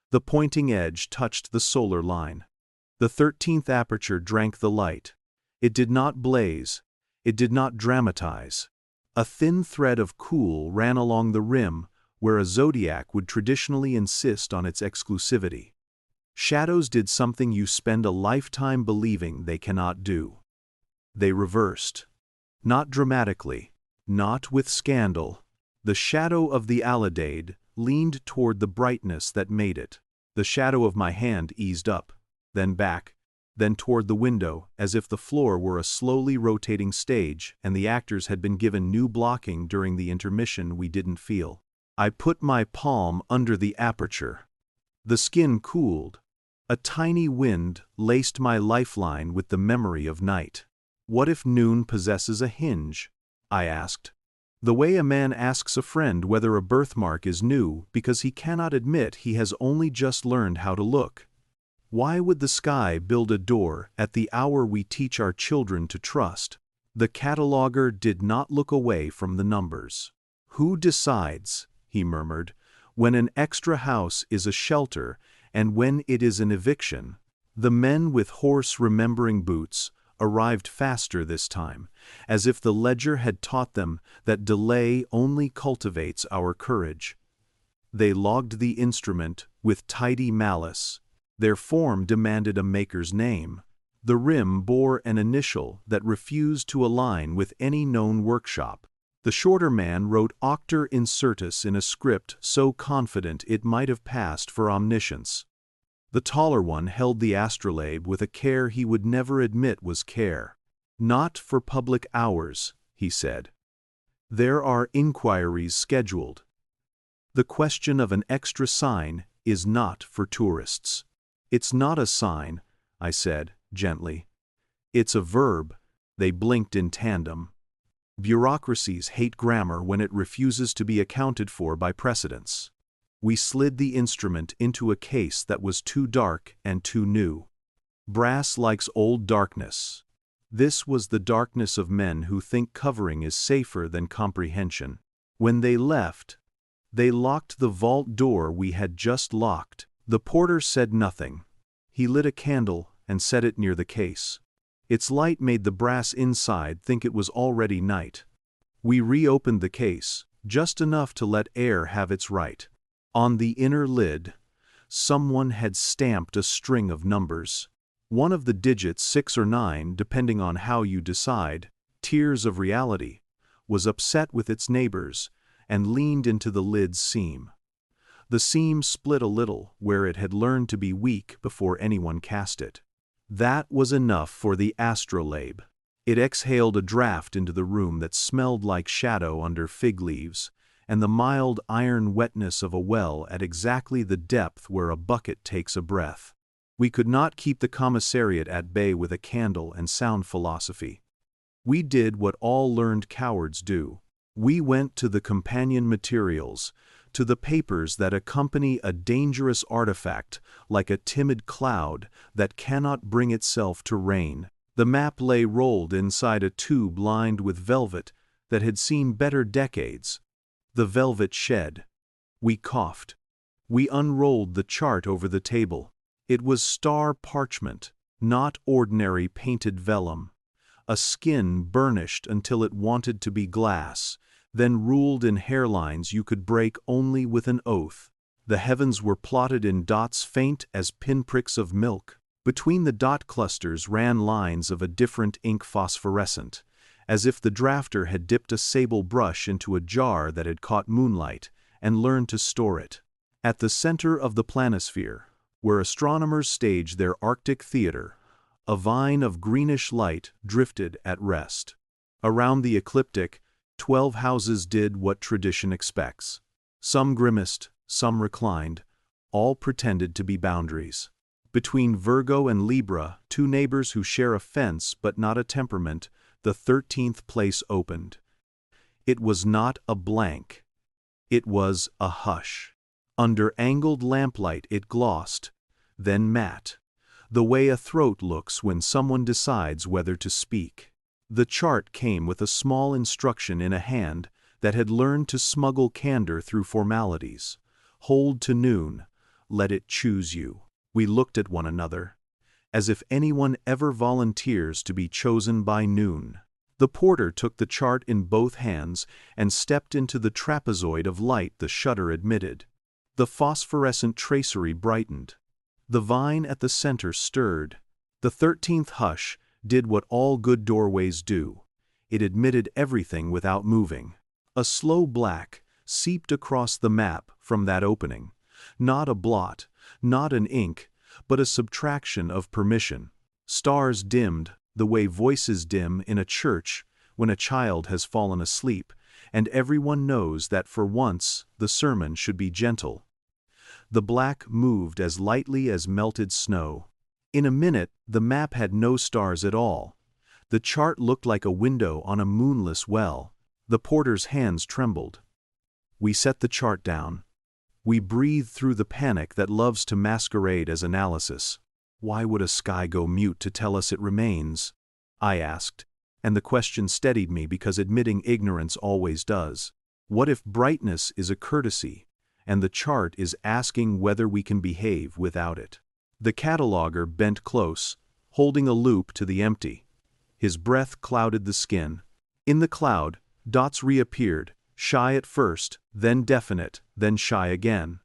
The pointing edge touched the solar line. The 13th aperture drank the light. It did not blaze. It did not dramatize. A thin thread of cool ran along the rim where a zodiac would traditionally insist on its exclusivity. Shadows did something you spend a lifetime believing they cannot do. They reversed. Not dramatically, not with scandal. The shadow of the alidade leaned toward the brightness that made it. The shadow of my hand eased up, then back, then toward the window, as if the floor were a slowly rotating stage and the actors had been given new blocking during the intermission we didn't feel. I put my palm under the aperture. The skin cooled. A tiny wind laced my lifeline with the memory of night. What if noon possesses a hinge? I asked. The way a man asks a friend whether a birthmark is new because he cannot admit he has only just learned how to look. Why would the sky build a door at the hour we teach our children to trust? The cataloguer did not look away from the numbers. Who decides, he murmured, when an extra house is a shelter and when it is an eviction? The men with hoarse remembering boots arrived faster this time, as if the ledger had taught them that delay only cultivates our courage. They logged the instrument with tidy malice. Their form demanded a maker's name. The rim bore an initial that refused to align with any known workshop. The shorter man wrote Octer Incertus in a script so confident it might have passed for omniscience. The taller one held the astrolabe with a care he would never admit was care. Not for public hours, he said. There are inquiries scheduled. The question of an extra sign is not for tourists. It's not a sign, I said, gently. It's a verb. They blinked in tandem. Bureaucracies hate grammar when it refuses to be accounted for by precedents. We slid the instrument into a case that was too dark and too new. Brass likes old darkness. This was the darkness of men who think covering is safer than comprehension. When they left, they locked the vault door we had just locked. The porter said nothing. He lit a candle and set it near the case. Its light made the brass inside think it was already night. We reopened the case, just enough to let air have its right. On the inner lid, someone had stamped a string of numbers. One of the digits, 6 or 9, depending on how you decide, tears of reality, was upset with its neighbors and leaned into the lid's seam. The seam split a little where it had learned to be weak before anyone cast it. That was enough for the astrolabe. It exhaled a draft into the room that smelled like shadow under fig leaves, and the mild iron wetness of a well at exactly the depth where a bucket takes a breath. We could not keep the commissariat at bay with a candle and sound philosophy. We did what all learned cowards do. We went to the companion materials, to the papers that accompany a dangerous artifact like a timid cloud that cannot bring itself to rain. The map lay rolled inside a tube lined with velvet that had seen better decades. The velvet shed. We coughed. We unrolled the chart over the table. It was star parchment, not ordinary painted vellum. A skin burnished until it wanted to be glass, then ruled in hairlines you could break only with an oath. The heavens were plotted in dots faint as pinpricks of milk. Between the dot clusters ran lines of a different ink phosphorescent, as if the drafter had dipped a sable brush into a jar that had caught moonlight and learned to store it. At the center of the planisphere, where astronomers stage their Arctic theater, a vine of greenish light drifted at rest. Around the ecliptic, 12 houses did what tradition expects. Some grimaced, some reclined, all pretended to be boundaries. Between Virgo and Libra, 2 neighbors who share a fence but not a temperament, the 13th place opened. It was not a blank. It was a hush. Under angled lamplight it glossed, then matte, the way a throat looks when someone decides whether to speak. The chart came with a small instruction in a hand that had learned to smuggle candor through formalities. Hold to noon, let it choose you. We looked at one another, as if anyone ever volunteers to be chosen by noon. The porter took the chart in both hands and stepped into the trapezoid of light the shutter admitted. The phosphorescent tracery brightened. The vine at the center stirred. The 13th hush did what all good doorways do. It admitted everything without moving. A slow black seeped across the map from that opening. Not a blot, not an ink, but a subtraction of permission. Stars dimmed the way voices dim in a church when a child has fallen asleep, and everyone knows that for once the sermon should be gentle. The black moved as lightly as melted snow. In a minute, the map had no stars at all. The chart looked like a window on a moonless well. The porter's hands trembled. We set the chart down. We breathed through the panic that loves to masquerade as analysis. Why would a sky go mute to tell us it remains? I asked, and the question steadied me because admitting ignorance always does. What if brightness is a courtesy, and the chart is asking whether we can behave without it? The cataloger bent close, holding a loop to the empty. His breath clouded the skin. In the cloud, dots reappeared, shy at first, then definite, then shy again.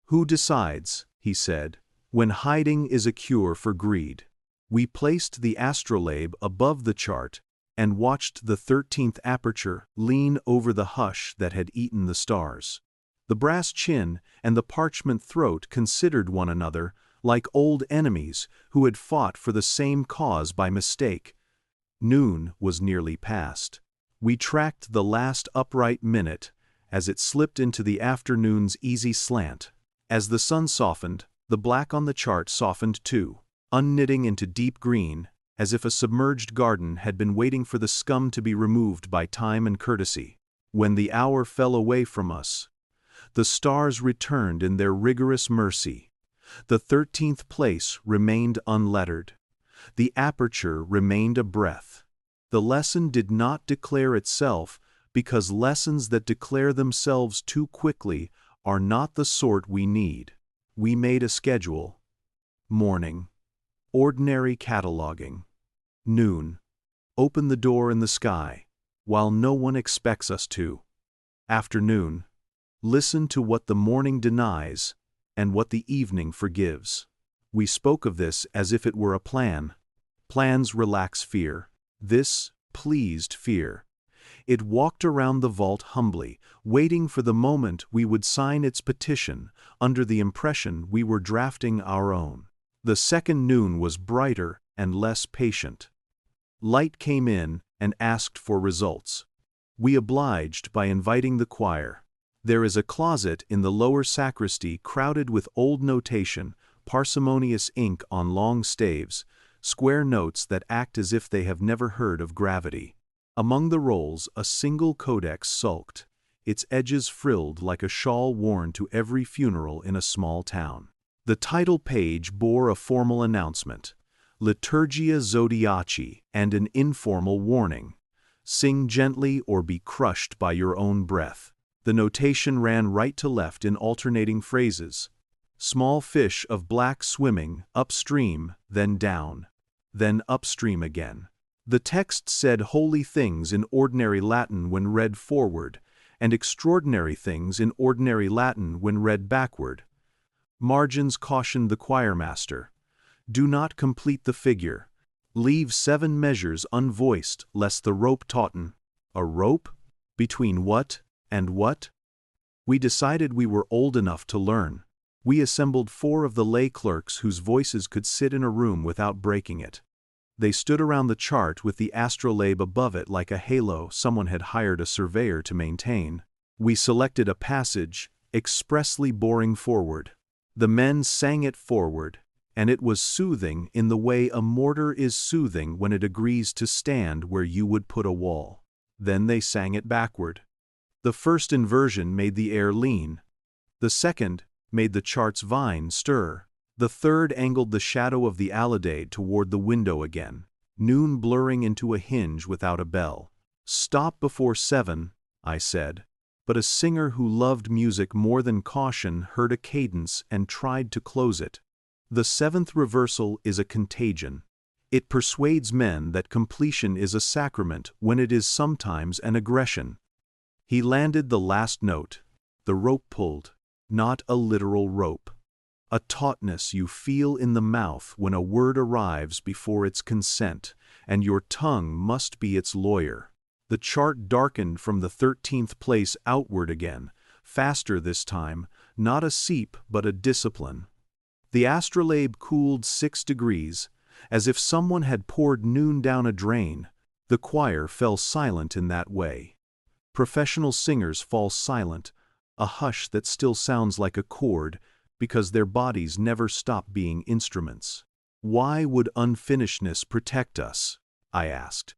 Who decides, he said, when hiding is a cure for greed? We placed the astrolabe above the chart and watched the 13th aperture lean over the hush that had eaten the stars. The brass chin and the parchment throat considered one another like old enemies who had fought for the same cause by mistake. Noon was nearly past. We tracked the last upright minute as it slipped into the afternoon's easy slant. As the sun softened, the black on the chart softened too, unknitting into deep green, as if a submerged garden had been waiting for the scum to be removed by time and courtesy. When the hour fell away from us, the stars returned in their rigorous mercy. The 13th place remained unlettered. The aperture remained a breath. The lesson did not declare itself because lessons that declare themselves too quickly are not the sort we need. We made a schedule. Morning. Ordinary cataloging. Noon. Open the door in the sky, while no one expects us to. Afternoon. Listen to what the morning denies, and what the evening forgives. We spoke of this as if it were a plan. Plans relax fear. This pleased fear. It walked around the vault humbly, waiting for the moment we would sign its petition, under the impression we were drafting our own. The second noon was brighter and less patient. Light came in and asked for results. We obliged by inviting the choir. There is a closet in the lower sacristy crowded with old notation, parsimonious ink on long staves, square notes that act as if they have never heard of gravity. Among the rolls a single codex sulked, its edges frilled like a shawl worn to every funeral in a small town. The title page bore a formal announcement, Liturgia Zodiaci, and an informal warning, sing gently or be crushed by your own breath. The notation ran right to left in alternating phrases. Small fish of black swimming, upstream, then down, then upstream again. The text said holy things in ordinary Latin when read forward, and extraordinary things in ordinary Latin when read backward. Margins cautioned the choirmaster. Do not complete the figure. Leave 7 measures unvoiced, lest the rope tauten. A rope? Between what and what? We decided we were old enough to learn. We assembled 4 of the lay clerks whose voices could sit in a room without breaking it. They stood around the chart with the astrolabe above it like a halo someone had hired a surveyor to maintain. We selected a passage, expressly boring forward. The men sang it forward, and it was soothing in the way a mortar is soothing when it agrees to stand where you would put a wall. Then they sang it backward. The first inversion made the air lean. The second made the chart's vine stir. The third angled the shadow of the alidade toward the window again, noon blurring into a hinge without a bell. Stop before 7, I said, but a singer who loved music more than caution heard a cadence and tried to close it. The 7th reversal is a contagion. It persuades men that completion is a sacrament when it is sometimes an aggression. He landed the last note. The rope pulled, not a literal rope. A tautness you feel in the mouth when a word arrives before its consent, and your tongue must be its lawyer. The chart darkened from the 13th place outward again, faster this time, not a seep but a discipline. The astrolabe cooled 6 degrees, as if someone had poured noon down a drain. The choir fell silent in that way. Professional singers fall silent, a hush that still sounds like a chord, because their bodies never stop being instruments. Why would unfinishedness protect us? I asked.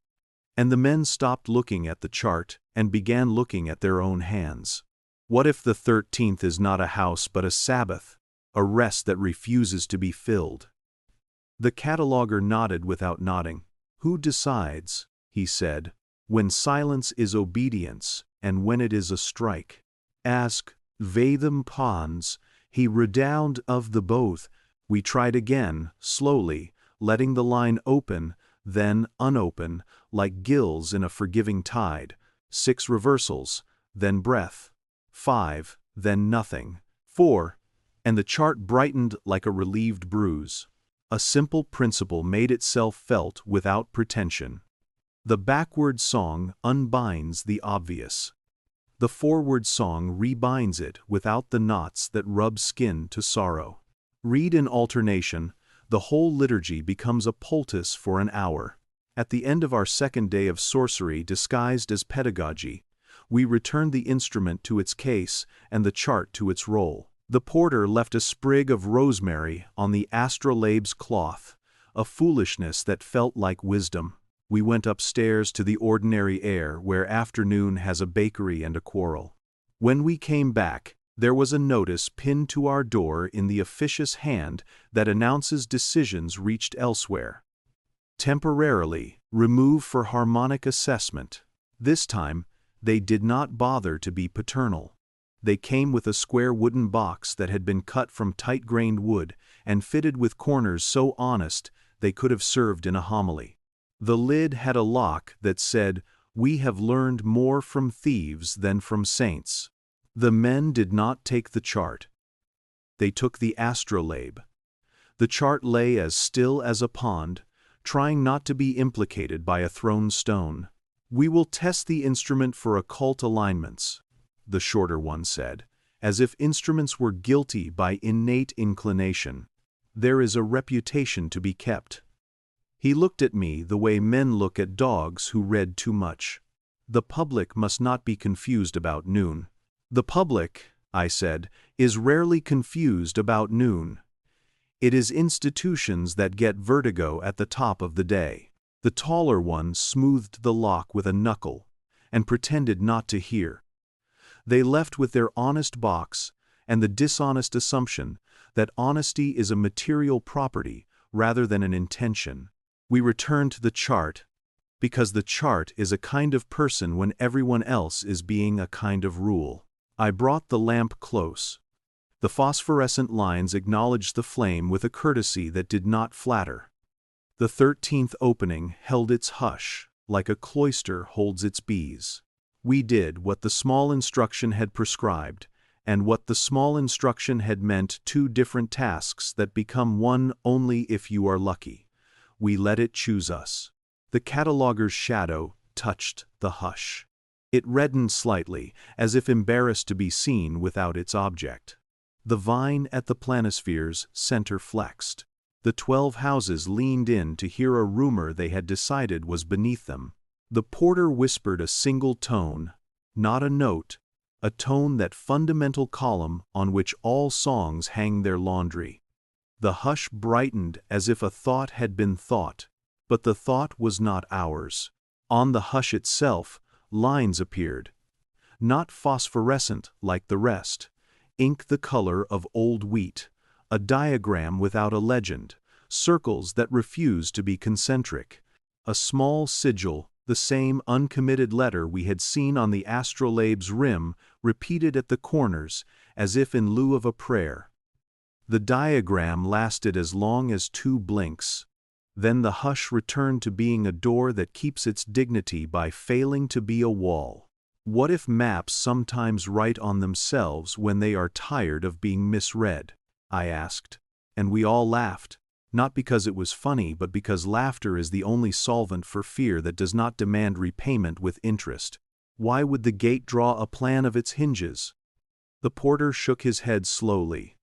And the men stopped looking at the chart and began looking at their own hands. What if the 13th is not a house but a Sabbath, a rest that refuses to be filled? The cataloger nodded without nodding. Who decides, he said, when silence is obedience and when it is a strike? Ask Vatham Pons. He redound of the both. We tried again, slowly, letting the line open, then unopen, like gills in a forgiving tide. 6 reversals, then breath. 5, then nothing. 4, and the chart brightened like a relieved bruise. A simple principle made itself felt without pretension. The backward song unbinds the obvious. The forward song rebinds it without the knots that rub skin to sorrow. Read in alternation, the whole liturgy becomes a poultice for an hour. At the end of our second day of sorcery disguised as pedagogy, we returned the instrument to its case and the chart to its roll. The porter left a sprig of rosemary on the astrolabe's cloth, a foolishness that felt like wisdom. We went upstairs to the ordinary air where afternoon has a bakery and a quarrel. When we came back, there was a notice pinned to our door in the officious hand that announces decisions reached elsewhere. Temporarily, remove for harmonic assessment. This time, they did not bother to be paternal. They came with a square wooden box that had been cut from tight-grained wood and fitted with corners so honest they could have served in a homily. The lid had a lock that said, "We have learned more from thieves than from saints." The men did not take the chart. They took the astrolabe. The chart lay as still as a pond, trying not to be implicated by a thrown stone. "We will test the instrument for occult alignments," the shorter one said, as if instruments were guilty by innate inclination. "There is a reputation to be kept." He looked at me the way men look at dogs who read too much. "The public must not be confused about noon." "The public," I said, "is rarely confused about noon. It is institutions that get vertigo at the top of the day." The taller one smoothed the lock with a knuckle and pretended not to hear. They left with their honest box and the dishonest assumption that honesty is a material property rather than an intention. We returned to the chart, because the chart is a kind of person when everyone else is being a kind of rule. I brought the lamp close. The phosphorescent lines acknowledged the flame with a courtesy that did not flatter. The 13th opening held its hush, like a cloister holds its bees. We did what the small instruction had prescribed, and what the small instruction had meant, two different tasks that become one only if you are lucky. We let it choose us. The cataloger's shadow touched the hush. It reddened slightly, as if embarrassed to be seen without its object. The vine at the planisphere's center flexed. The 12 houses leaned in to hear a rumor they had decided was beneath them. The porter whispered a single tone, not a note, a tone, that fundamental column on which all songs hang their laundry. The hush brightened as if a thought had been thought, but the thought was not ours. On the hush itself, lines appeared. Not phosphorescent like the rest, ink the color of old wheat, a diagram without a legend, circles that refused to be concentric, a small sigil, the same uncommitted letter we had seen on the astrolabe's rim, repeated at the corners, as if in lieu of a prayer. The diagram lasted as long as 2 blinks. Then the hush returned to being a door that keeps its dignity by failing to be a wall. What if maps sometimes write on themselves when they are tired of being misread? I asked, and we all laughed, not because it was funny but because laughter is the only solvent for fear that does not demand repayment with interest. Why would the gate draw a plan of its hinges? The porter shook his head slowly.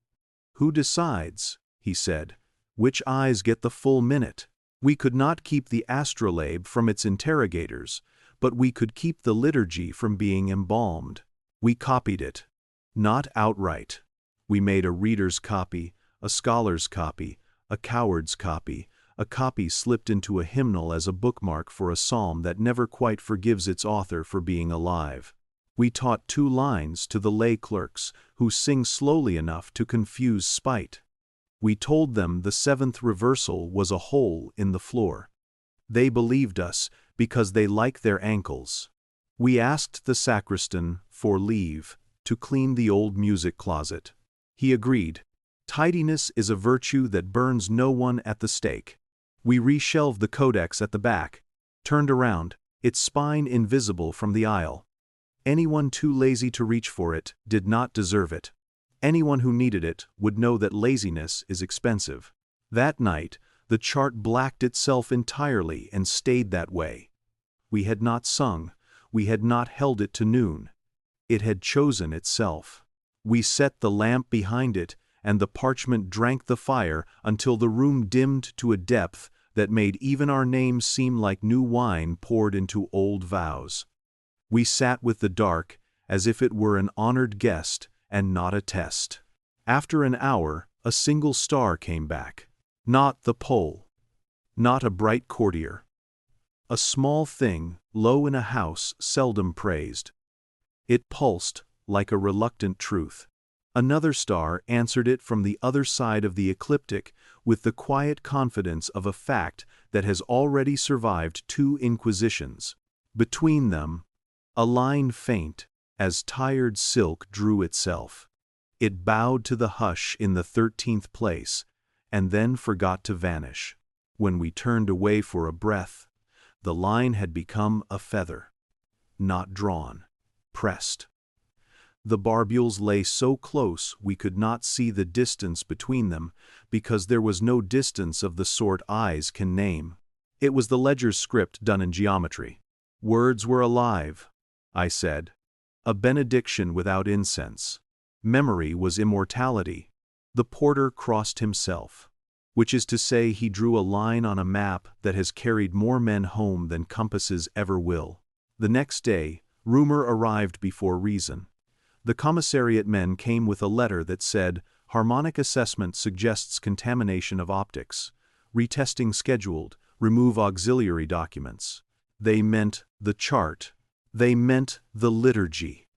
"Who decides?" he said. "Which eyes get the full minute?" We could not keep the astrolabe from its interrogators, but we could keep the liturgy from being embalmed. We copied it. Not outright. We made a reader's copy, a scholar's copy, a coward's copy, a copy slipped into a hymnal as a bookmark for a psalm that never quite forgives its author for being alive. We taught 2 lines to the lay clerks, who sing slowly enough to confuse spite. We told them the 7th reversal was a hole in the floor. They believed us because they like their ankles. We asked the sacristan for leave to clean the old music closet. He agreed. Tidiness is a virtue that burns no one at the stake. We reshelved the codex at the back, turned around, its spine invisible from the aisle. Anyone too lazy to reach for it did not deserve it. Anyone who needed it would know that laziness is expensive. That night, the chart blacked itself entirely and stayed that way. We had not sung, we had not held it to noon. It had chosen itself. We set the lamp behind it, and the parchment drank the fire until the room dimmed to a depth that made even our names seem like new wine poured into old vows. We sat with the dark as if it were an honored guest and not a test. After an hour, a single star came back. Not the pole. Not a bright courtier. A small thing, low in a house seldom praised. It pulsed like a reluctant truth. Another star answered it from the other side of the ecliptic with the quiet confidence of a fact that has already survived 2 inquisitions. Between them, a line faint, as tired silk drew itself. It bowed to the hush in the 13th place, and then forgot to vanish. When we turned away for a breath, the line had become a feather. Not drawn. Pressed. The barbules lay so close we could not see the distance between them, because there was no distance of the sort eyes can name. It was the ledger's script done in geometry. Words were alive, I said. A benediction without incense. Memory was immortality. The porter crossed himself, which is to say he drew a line on a map that has carried more men home than compasses ever will. The next day, rumor arrived before reason. The commissariat men came with a letter that said, harmonic assessment suggests contamination of optics. Retesting scheduled, remove auxiliary documents. They meant the chart. They meant the liturgy.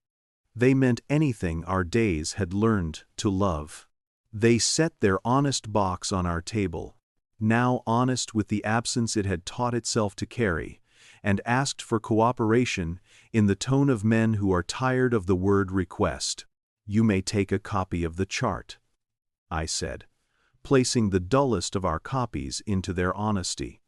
They meant anything our days had learned to love. They set their honest box on our table, now honest with the absence it had taught itself to carry, and asked for cooperation in the tone of men who are tired of the word request. You may take a copy of the chart, I said, placing the dullest of our copies into their honesty.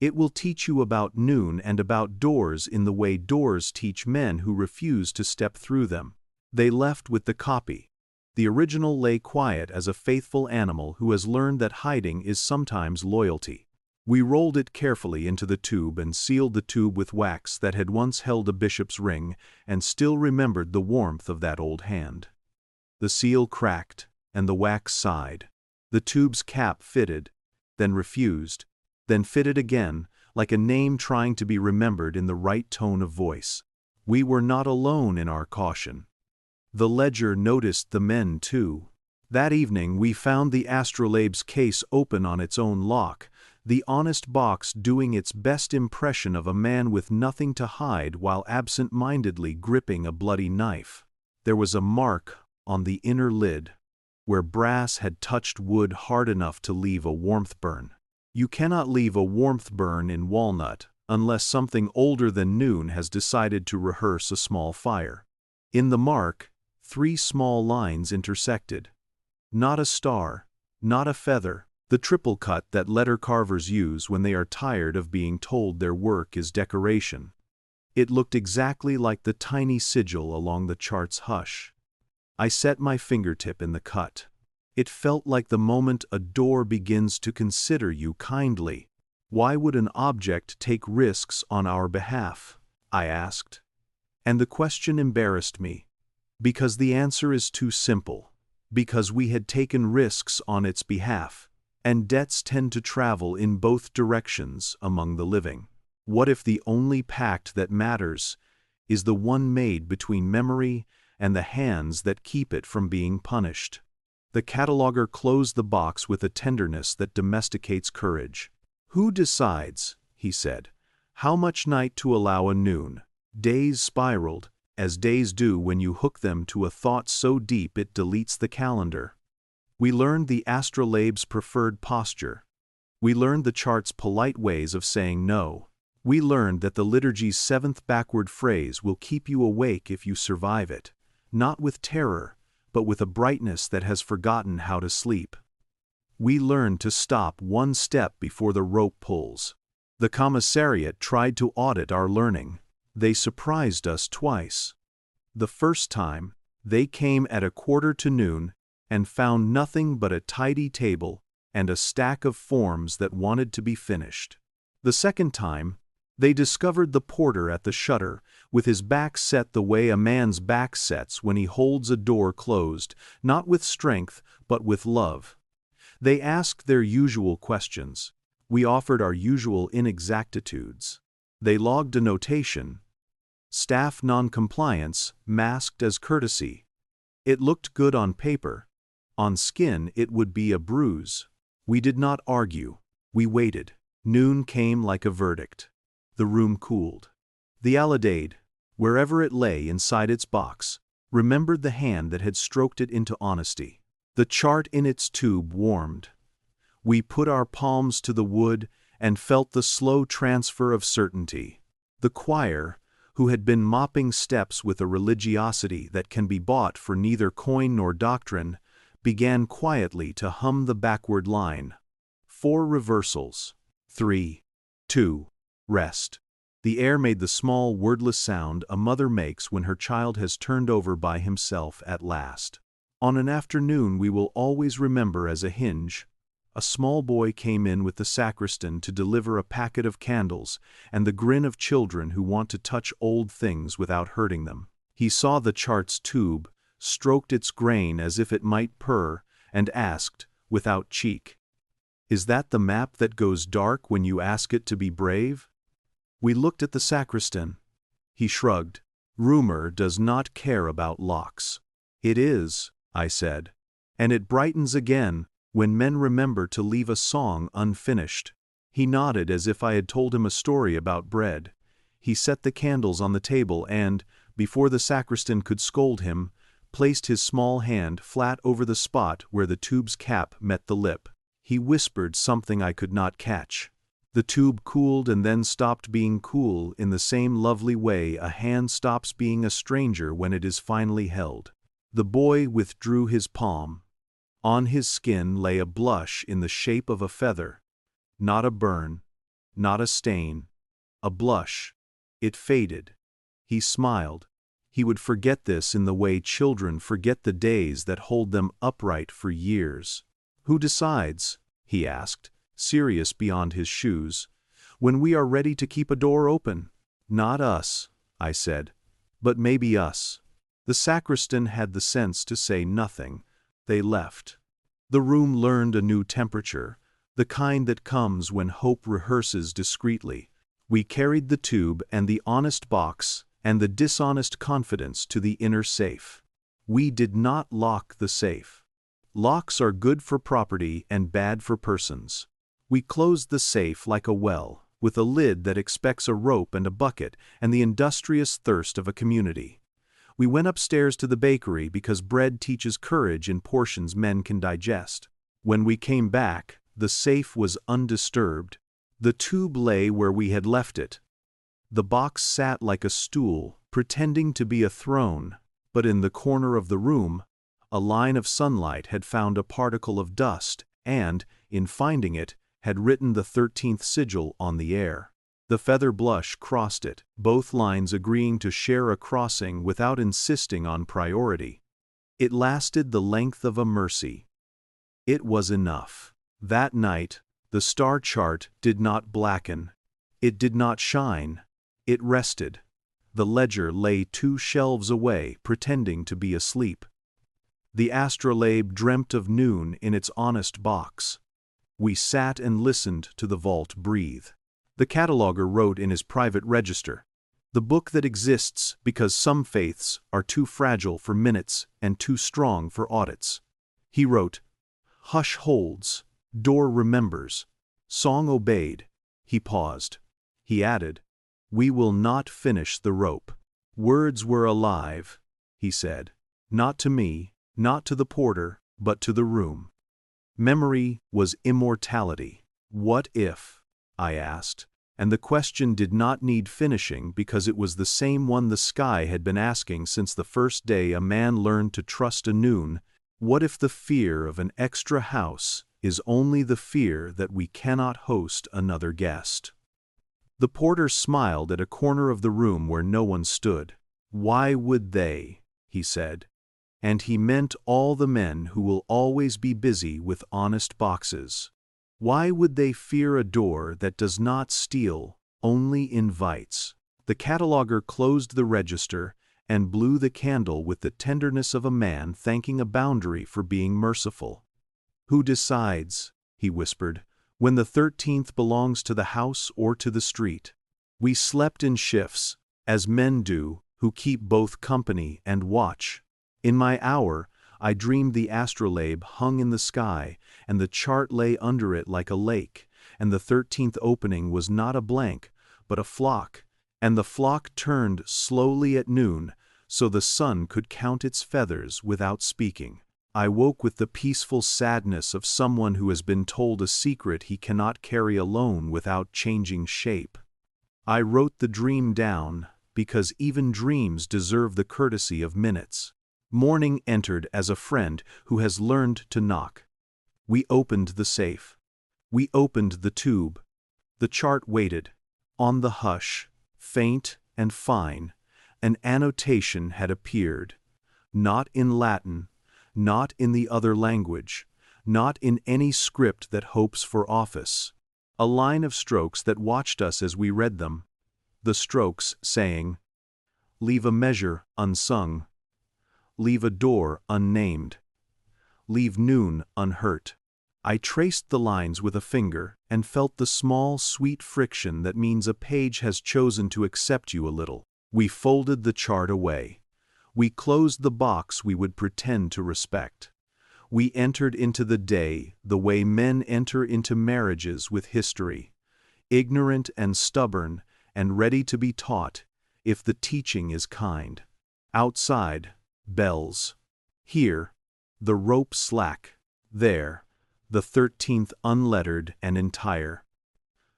It will teach you about noon and about doors in the way doors teach men who refuse to step through them. They left with the copy. The original lay quiet as a faithful animal who has learned that hiding is sometimes loyalty. We rolled it carefully into the tube and sealed the tube with wax that had once held a bishop's ring and still remembered the warmth of that old hand. The seal cracked, and the wax sighed. The tube's cap fitted, then refused, then fitted again, like a name trying to be remembered in the right tone of voice. We were not alone in our caution. The ledger noticed the men too. That evening we found the astrolabe's case open on its own lock, the honest box doing its best impression of a man with nothing to hide while absent-mindedly gripping a bloody knife. There was a mark on the inner lid, where brass had touched wood hard enough to leave a warmth burn. You cannot leave a warmth burn in walnut unless something older than noon has decided to rehearse a small fire. In the mark, 3 small lines intersected. Not a star, not a feather, the triple cut that letter carvers use when they are tired of being told their work is decoration. It looked exactly like the tiny sigil along the chart's hush. I set my fingertip in the cut. It felt like the moment a door begins to consider you kindly. Why would an object take risks on our behalf? I asked. And the question embarrassed me. Because the answer is too simple. Because we had taken risks on its behalf, and debts tend to travel in both directions among the living. What if the only pact that matters is the one made between memory and the hands that keep it from being punished? The cataloger closed the box with a tenderness that domesticates courage. Who decides, he said, how much night to allow a noon? Days spiraled, as days do when you hook them to a thought so deep it deletes the calendar. We learned the astrolabe's preferred posture. We learned the chart's polite ways of saying no. We learned that the liturgy's 7th backward phrase will keep you awake if you survive it, not with terror, but with a brightness that has forgotten how to sleep. We learned to stop one step before the rope pulls. The commissariat tried to audit our learning. They surprised us twice. The first time, they came at 1:45 and found nothing but a tidy table and a stack of forms that wanted to be finished. The second time, they discovered the porter at the shutter, with his back set the way a man's back sets when he holds a door closed, not with strength, but with love. They asked their usual questions. We offered our usual inexactitudes. They logged a notation. Staff non-compliance, masked as courtesy. It looked good on paper. On skin it would be a bruise. We did not argue. We waited. Noon came like a verdict. The room cooled. The alidade, wherever it lay inside its box, remembered the hand that had stroked it into honesty. The chart in its tube warmed. We put our palms to the wood and felt the slow transfer of certainty. The choir, who had been mopping steps with a religiosity that can be bought for neither coin nor doctrine, began quietly to hum the backward line. 4 reversals. 3, 2, rest. The air made the small, wordless sound a mother makes when her child has turned over by himself at last. On an afternoon we will always remember as a hinge, a small boy came in with the sacristan to deliver a packet of candles and the grin of children who want to touch old things without hurting them. He saw the chart's tube, stroked its grain as if it might purr, and asked, without cheek, "Is that the map that goes dark when you ask it to be brave?" We looked at the sacristan. He shrugged. Rumor does not care about locks. "It is," I said, "and it brightens again when men remember to leave a song unfinished." He nodded as if I had told him a story about bread. He set the candles on the table and, before the sacristan could scold him, placed his small hand flat over the spot where the tube's cap met the lip. He whispered something I could not catch. The tube cooled and then stopped being cool in the same lovely way a hand stops being a stranger when it is finally held. The boy withdrew his palm. On his skin lay a blush in the shape of a feather. Not a burn, not a stain, a blush. It faded. He smiled. He would forget this in the way children forget the days that hold them upright for years. "Who decides?" he asked, serious beyond his shoes, "when we are ready to keep a door open?" "Not us," I said, "but maybe us." The sacristan had the sense to say nothing. They left. The room learned a new temperature, the kind that comes when hope rehearses discreetly. We carried the tube and the honest box and the dishonest confidence to the inner safe. We did not lock the safe. Locks are good for property and bad for persons. We closed the safe like a well, with a lid that expects a rope and a bucket and the industrious thirst of a community. We went upstairs to the bakery because bread teaches courage in portions men can digest. When we came back, the safe was undisturbed. The tube lay where we had left it. The box sat like a stool, pretending to be a throne, but in the corner of the room, a line of sunlight had found a particle of dust and, in finding it, had written the 13th sigil on the air. The feather blush crossed it, both lines agreeing to share a crossing without insisting on priority. It lasted the length of a mercy. It was enough. That night, the star chart did not blacken. It did not shine. It rested. The ledger lay 2 shelves away, pretending to be asleep. The astrolabe dreamt of noon in its honest box. We sat and listened to the vault breathe. The cataloger wrote in his private register, "The book that exists because some faiths are too fragile for minutes and too strong for audits." He wrote, "Hush holds, door remembers, song obeyed." He paused. He added, "We will not finish the rope." Words were alive, he said, not to me, not to the porter, but to the room. Memory was immortality. What if? I asked, and the question did not need finishing because it was the same one the sky had been asking since the first day a man learned to trust a noon. What if the fear of an extra house is only the fear that we cannot host another guest? The porter smiled at a corner of the room where no one stood. "Why would they?" he said. And he meant all the men who will always be busy with honest boxes. Why would they fear a door that does not steal, only invites? The cataloger closed the register and blew the candle with the tenderness of a man thanking a boundary for being merciful. "Who decides," he whispered, "when the 13th belongs to the house or to the street?" We slept in shifts, as men do who keep both company and watch. In my hour, I dreamed the astrolabe hung in the sky, and the chart lay under it like a lake, and the 13th opening was not a blank, but a flock, and the flock turned slowly at noon, so the sun could count its feathers without speaking. I woke with the peaceful sadness of someone who has been told a secret he cannot carry alone without changing shape. I wrote the dream down, because even dreams deserve the courtesy of minutes. Morning entered as a friend who has learned to knock. We opened the safe. We opened the tube. The chart waited. On the hush, faint and fine, an annotation had appeared, not in Latin, not in the other language, not in any script that hopes for office. A line of strokes that watched us as we read them, the strokes saying, "Leave a measure unsung, leave a door unnamed, leave noon unhurt." I traced the lines with a finger and felt the small, sweet friction that means a page has chosen to accept you a little. We folded the chart away. We closed the box we would pretend to respect. We entered into the day the way men enter into marriages with history, ignorant and stubborn and ready to be taught, if the teaching is kind. Outside, bells. Here, the rope slack. There, the 13th unlettered and entire.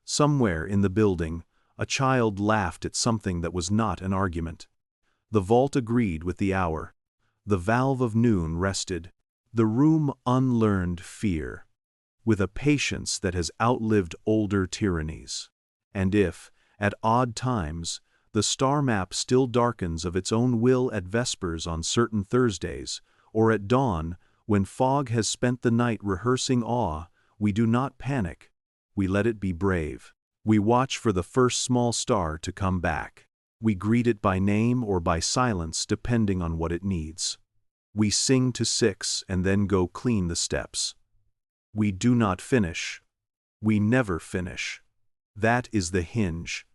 Somewhere in the building, a child laughed at something that was not an argument. The vault agreed with the hour. The valve of noon rested. The room unlearned fear, with a patience that has outlived older tyrannies. And if, at odd times, the star map still darkens of its own will at vespers on certain Thursdays, or at dawn, when fog has spent the night rehearsing awe, we do not panic. We let it be brave. We watch for the first small star to come back. We greet it by name or by silence depending on what it needs. We sing to 6 and then go clean the steps. We do not finish. We never finish. That is the hinge.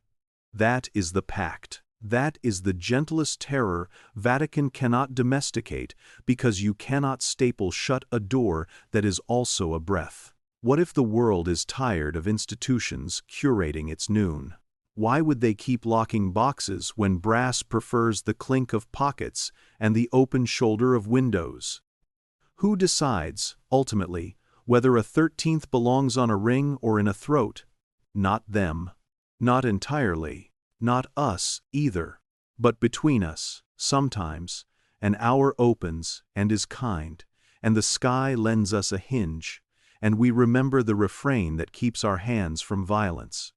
That is the pact. That is the gentlest terror Vatican cannot domesticate, because you cannot staple shut a door that is also a breath. What if the world is tired of institutions curating its noon? Why would they keep locking boxes when brass prefers the clink of pockets and the open shoulder of windows? Who decides, ultimately, whether a 13th belongs on a ring or in a throat? Not them. Not entirely. Not us, either. But between us, sometimes, an hour opens and is kind, and the sky lends us a hinge, and we remember the refrain that keeps our hands from violence.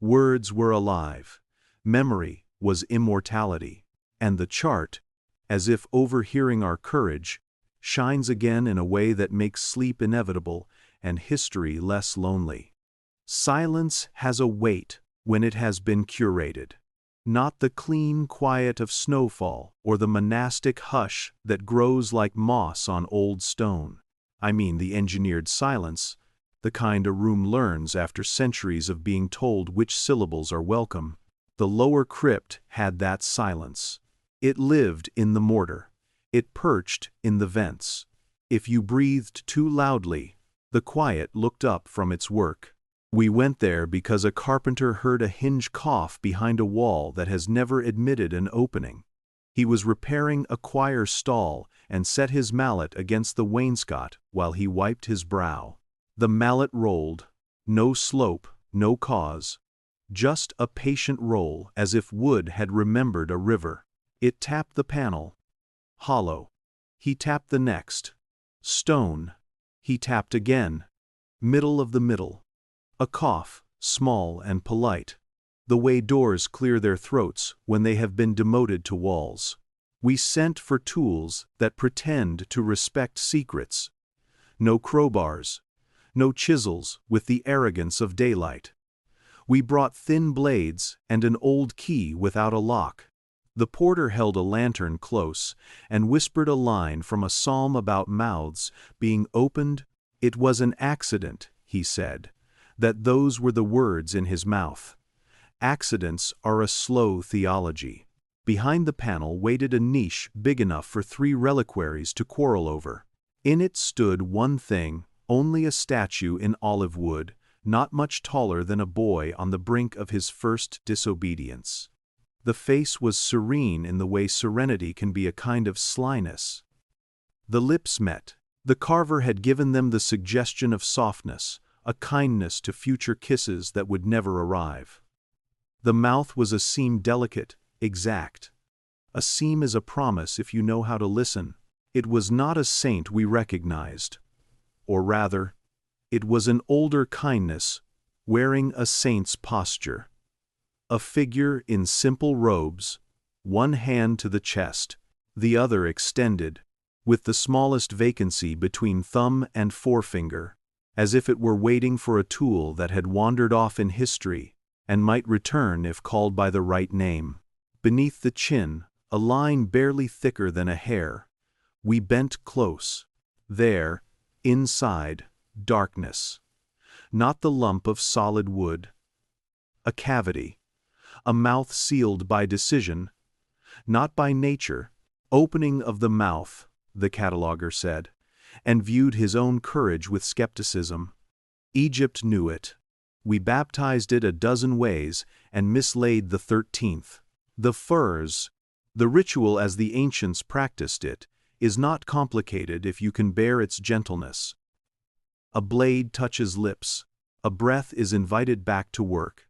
Words were alive. Memory was immortality. And the chart, as if overhearing our courage, shines again in a way that makes sleep inevitable and history less lonely. Silence has a weight when it has been curated. Not the clean quiet of snowfall or the monastic hush that grows like moss on old stone. I mean the engineered silence, the kind a room learns after centuries of being told which syllables are welcome. The lower crypt had that silence. It lived in the mortar. It perched in the vents. If you breathed too loudly, the quiet looked up from its work. We went there because a carpenter heard a hinge cough behind a wall that has never admitted an opening. He was repairing a choir stall and set his mallet against the wainscot while he wiped his brow. The mallet rolled. No slope, no cause. Just a patient roll, as if wood had remembered a river. It tapped the panel. Hollow. He tapped the next. Stone. He tapped again. Middle of the middle. A cough, small and polite. The way doors clear their throats when they have been demoted to walls. We sent for tools that pretend to respect secrets. No crowbars. No chisels with the arrogance of daylight. We brought thin blades and an old key without a lock. The porter held a lantern close and whispered a line from a psalm about mouths being opened. It was an accident, he said, that those were the words in his mouth. Accidents are a slow theology. Behind the panel waited a niche big enough for 3 reliquaries to quarrel over. In it stood one thing, only a statue in olive wood, not much taller than a boy on the brink of his first disobedience. The face was serene in the way serenity can be a kind of slyness. The lips met. The carver had given them the suggestion of softness, a kindness to future kisses that would never arrive. The mouth was a seam delicate, exact. A seam is a promise if you know how to listen. It was not a saint we recognized. Or rather, it was an older kindness, wearing a saint's posture. A figure in simple robes, one hand to the chest, the other extended, with the smallest vacancy between thumb and forefinger, as if it were waiting for a tool that had wandered off in history and might return if called by the right name. Beneath the chin, a line barely thicker than a hair. We bent close. There, inside, darkness. Not the lump of solid wood. A cavity. A mouth sealed by decision, not by nature. Opening of the mouth, the cataloger said, and viewed his own courage with skepticism. Egypt knew it. We baptized it a dozen ways and mislaid the 13th. The furs, the ritual as the ancients practiced it, is not complicated if you can bear its gentleness. A blade touches lips. A breath is invited back to work.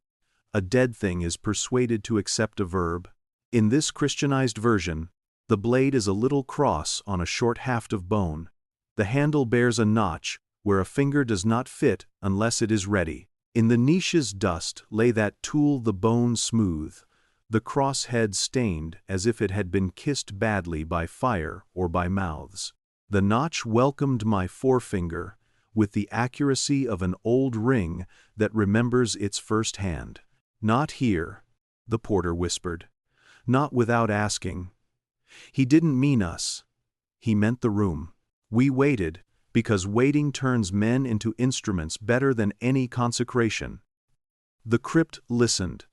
A dead thing is persuaded to accept a verb. In this Christianized version, the blade is a little cross on a short haft of bone. The handle bears a notch where a finger does not fit unless it is ready. In the niche's dust lay that tool, the bone smooth, the cross head stained as if it had been kissed badly by fire or by mouths. The notch welcomed my forefinger with the accuracy of an old ring that remembers its first hand. Not here, the porter whispered. Not without asking. He didn't mean us. He meant the room. We waited, because waiting turns men into instruments better than any consecration. The crypt listened.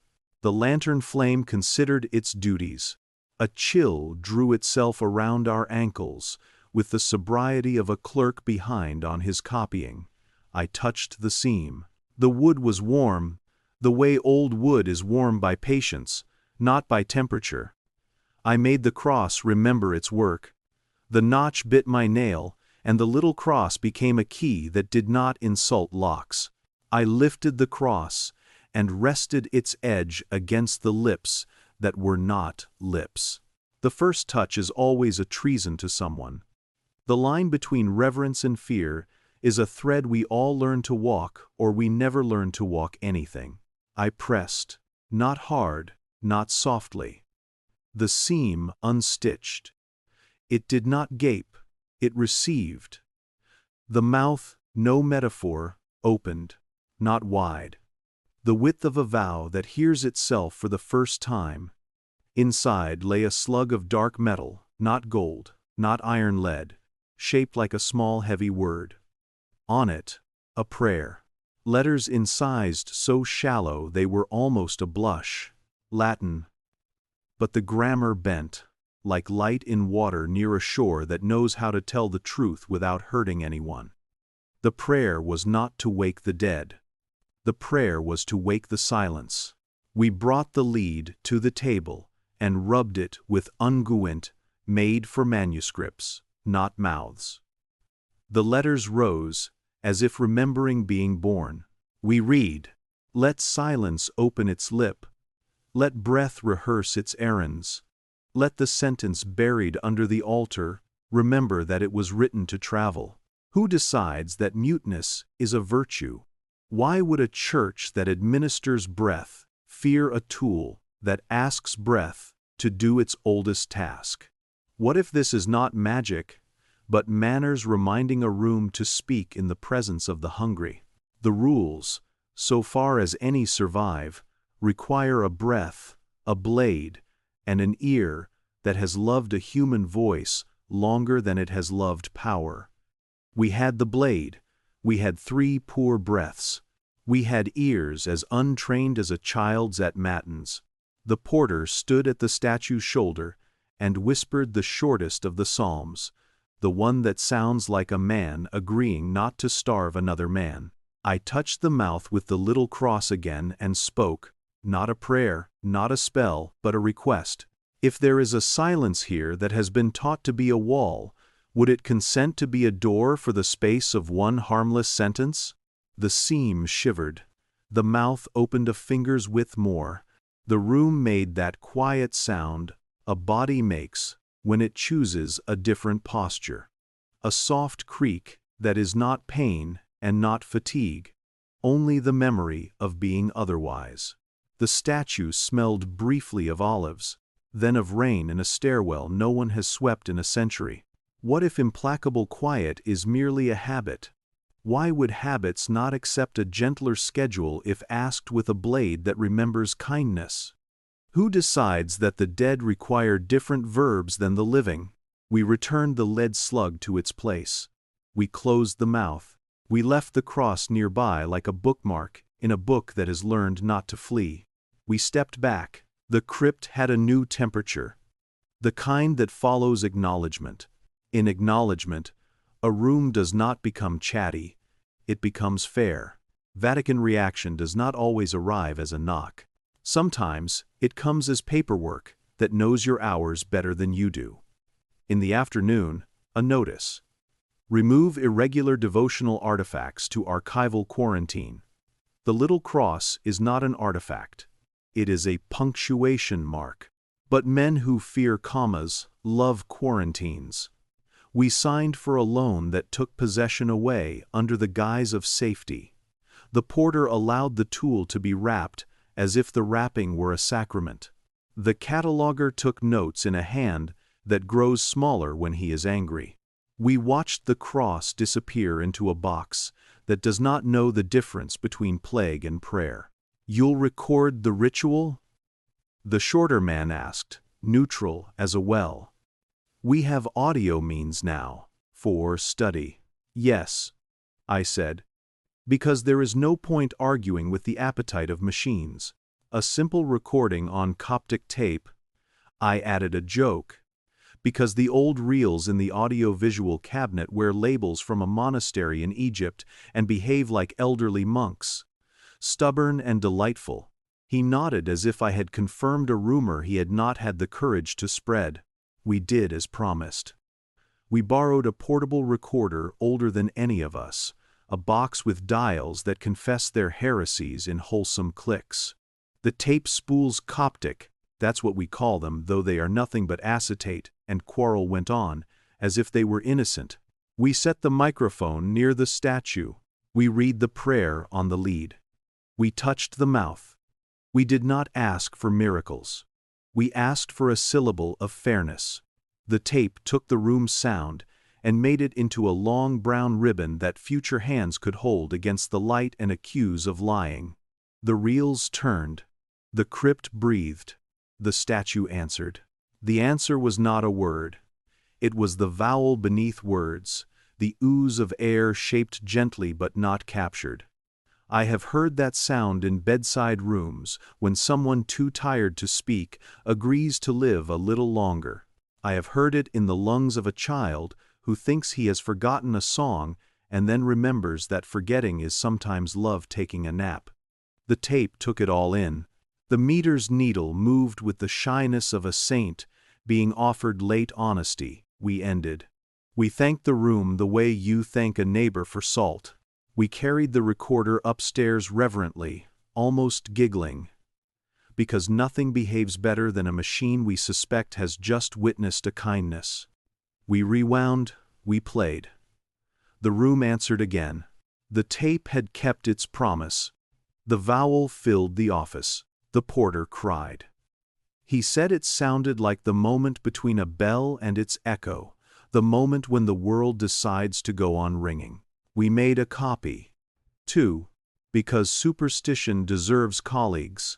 The lantern flame considered its duties. A chill drew itself around our ankles, with the sobriety of a clerk behind on his copying. I touched the seam. The wood was warm, the way old wood is warm by patience, not by temperature. I made the cross remember its work. The notch bit my nail, and the little cross became a key that did not insult locks. I lifted the cross and rested its edge against the lips that were not lips. The first touch is always a treason to someone. The line between reverence and fear is a thread we all learn to walk, or we never learn to walk anything. I pressed, not hard, not softly. The seam unstitched. It did not gape, it received. The mouth, no metaphor, opened, not wide. The width of a vow that hears itself for the first time. Inside lay a slug of dark metal, not gold, not iron lead, shaped like a small heavy word. On it, a prayer. Letters incised so shallow they were almost a blush. Latin. But the grammar bent, like light in water near a shore that knows how to tell the truth without hurting anyone. The prayer was not to wake the dead. The prayer was to wake the silence. We brought the lead to the table and rubbed it with unguent made for manuscripts, not mouths. The letters rose, as if remembering being born. We read, "Let silence open its lip. Let breath rehearse its errands. Let the sentence buried under the altar remember that it was written to travel." Who decides that muteness is a virtue? Why would a church that administers breath fear a tool that asks breath to do its oldest task? What if this is not magic, but manners reminding a room to speak in the presence of the hungry? The rules, so far as any survive, require a breath, a blade, and an ear that has loved a human voice longer than it has loved power. We had the blade. We had 3 poor breaths. We had ears as untrained as a child's at matins. The porter stood at the statue's shoulder and whispered the shortest of the psalms, the one that sounds like a man agreeing not to starve another man. I touched the mouth with the little cross again and spoke, not a prayer, not a spell, but a request. If there is a silence here that has been taught to be a wall, would it consent to be a door for the space of one harmless sentence? The seam shivered. The mouth opened a finger's width more. The room made that quiet sound a body makes when it chooses a different posture. A soft creak that is not pain and not fatigue, only the memory of being otherwise. The statue smelled briefly of olives, then of rain in a stairwell no one has swept in a century. What if implacable quiet is merely a habit? Why would habits not accept a gentler schedule if asked with a blade that remembers kindness? Who decides that the dead require different verbs than the living? We returned the lead slug to its place. We closed the mouth. We left the cross nearby like a bookmark in a book that has learned not to flee. We stepped back. The crypt had a new temperature, the kind that follows acknowledgement. In acknowledgement, a room does not become chatty, it becomes fair. Vatican reaction does not always arrive as a knock. Sometimes, it comes as paperwork that knows your hours better than you do. In the afternoon, a notice. Remove irregular devotional artifacts to archival quarantine. The little cross is not an artifact. It is a punctuation mark. But men who fear commas love quarantines. We signed for a loan that took possession away under the guise of safety. The porter allowed the tool to be wrapped as if the wrapping were a sacrament. The cataloger took notes in a hand that grows smaller when he is angry. We watched the cross disappear into a box that does not know the difference between plague and prayer. "You'll record the ritual?" The shorter man asked, neutral as a well. "We have audio means now, for study." "Yes," I said, "because there is no point arguing with the appetite of machines. A simple recording on Coptic tape." I added a joke, because the old reels in the audio-visual cabinet wear labels from a monastery in Egypt and behave like elderly monks. Stubborn and delightful. He nodded as if I had confirmed a rumor he had not had the courage to spread. We did as promised. We borrowed a portable recorder older than any of us, a box with dials that confess their heresies in wholesome clicks. The tape spools Coptic, that's what we call them, though they are nothing but acetate, and quarrel went on, as if they were innocent. We set the microphone near the statue. We read the prayer on the lead. We touched the mouth. We did not ask for miracles. We asked for a syllable of fairness. The tape took the room's sound and made it into a long brown ribbon that future hands could hold against the light and accuse of lying. The reels turned. The crypt breathed. The statue answered. The answer was not a word. It was the vowel beneath words, the ooze of air shaped gently but not captured. I have heard that sound in bedside rooms when someone too tired to speak agrees to live a little longer. I have heard it in the lungs of a child who thinks he has forgotten a song and then remembers that forgetting is sometimes love taking a nap. The tape took it all in. The meter's needle moved with the shyness of a saint being offered late honesty. We ended. We thanked the room the way you thank a neighbor for salt. We carried the recorder upstairs reverently, almost giggling, because nothing behaves better than a machine we suspect has just witnessed a kindness. We rewound, we played. The room answered again. The tape had kept its promise. The vowel filled the office. The porter cried. He said it sounded like the moment between a bell and its echo, the moment when the world decides to go on ringing. We made a copy. 2. Because superstition deserves colleagues.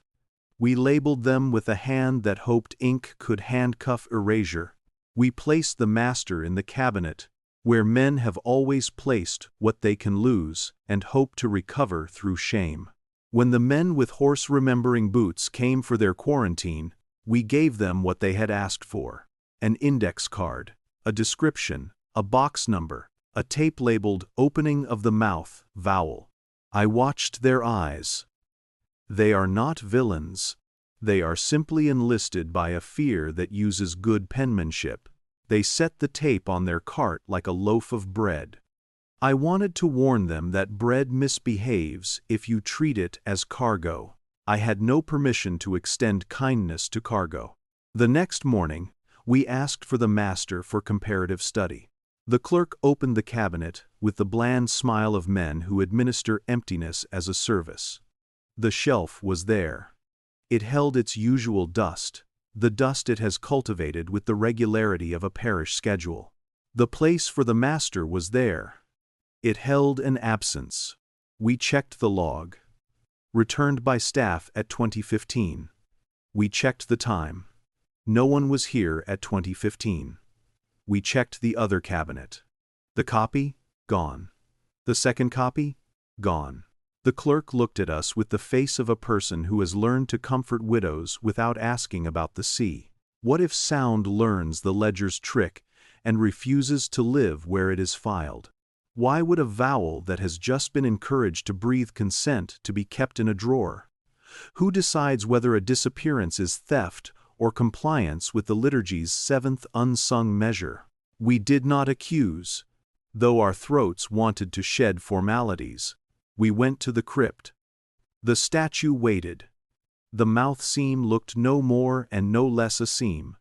We labeled them with a hand that hoped ink could handcuff erasure. We placed the master in the cabinet, where men have always placed what they can lose and hope to recover through shame. When the men with horse-remembering boots came for their quarantine, we gave them what they had asked for: an index card, a description, a box number, a tape labeled "Opening of the Mouth, Vowel." I watched their eyes. They are not villains. They are simply enlisted by a fear that uses good penmanship. They set the tape on their cart like a loaf of bread. I wanted to warn them that bread misbehaves if you treat it as cargo. I had no permission to extend kindness to cargo. The next morning, we asked for the master for comparative study. The clerk opened the cabinet with the bland smile of men who administer emptiness as a service. The shelf was there. It held its usual dust, the dust it has cultivated with the regularity of a parish schedule. The place for the master was there. It held an absence. We checked the log. Returned by staff at 20:15. We checked the time. No one was here at 20:15. We checked the other cabinet. The copy? Gone. The second copy? Gone. The clerk looked at us with the face of a person who has learned to comfort widows without asking about the sea. What if sound learns the ledger's trick and refuses to live where it is filed? Why would a vowel that has just been encouraged to breathe consent to be kept in a drawer? Who decides whether a disappearance is theft or compliance with the liturgy's seventh unsung measure? We did not accuse, though our throats wanted to shed formalities. We went to the crypt. The statue waited. The mouth seam looked no more and no less a seam.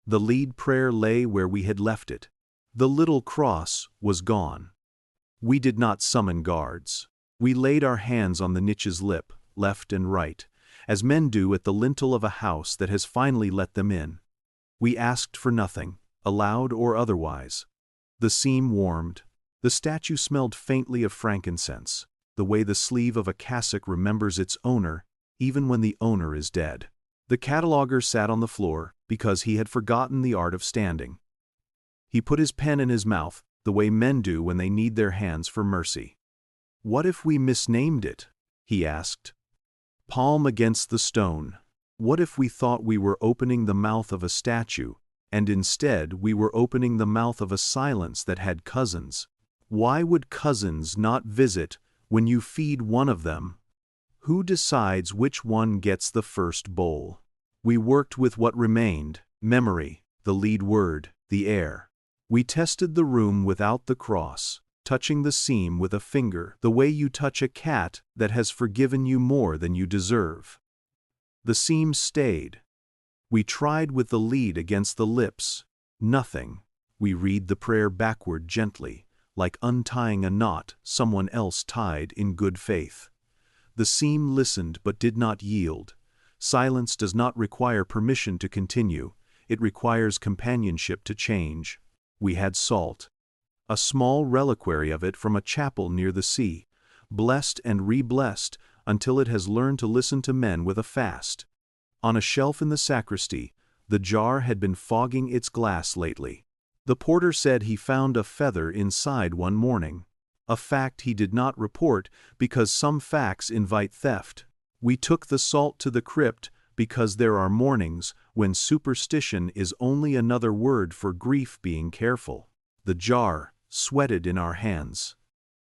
The lead prayer lay where we had left it. The little cross was gone. We did not summon guards. We laid our hands on the niche's lip, left and right, as men do at the lintel of a house that has finally let them in. We asked for nothing, aloud or otherwise. The seam warmed. The statue smelled faintly of frankincense, the way the sleeve of a cassock remembers its owner, even when the owner is dead. The cataloger sat on the floor because he had forgotten the art of standing. He put his pen in his mouth, the way men do when they need their hands for mercy. "What if we misnamed it?" he asked. Palm against the stone. What if we thought we were opening the mouth of a statue, and instead we were opening the mouth of a silence that had cousins? Why would cousins not visit when you feed one of them? Who decides which one gets the first bowl? We worked with what remained: memory, the lead word, the air. We tested the room without the cross, touching the seam with a finger, the way you touch a cat that has forgiven you more than you deserve. The seam stayed. We tried with the lead against the lips. Nothing. We read the prayer backward gently, like untying a knot someone else tied in good faith. The seam listened but did not yield. Silence does not require permission to continue, it requires companionship to change. We had salt. A small reliquary of it from a chapel near the sea, blessed and re-blessed until it has learned to listen to men with a fast. On a shelf in the sacristy, the jar had been fogging its glass lately. The porter said he found a feather inside one morning, a fact he did not report because some facts invite theft. We took the salt to the crypt because there are mornings when superstition is only another word for grief being careful. The jar sweated in our hands.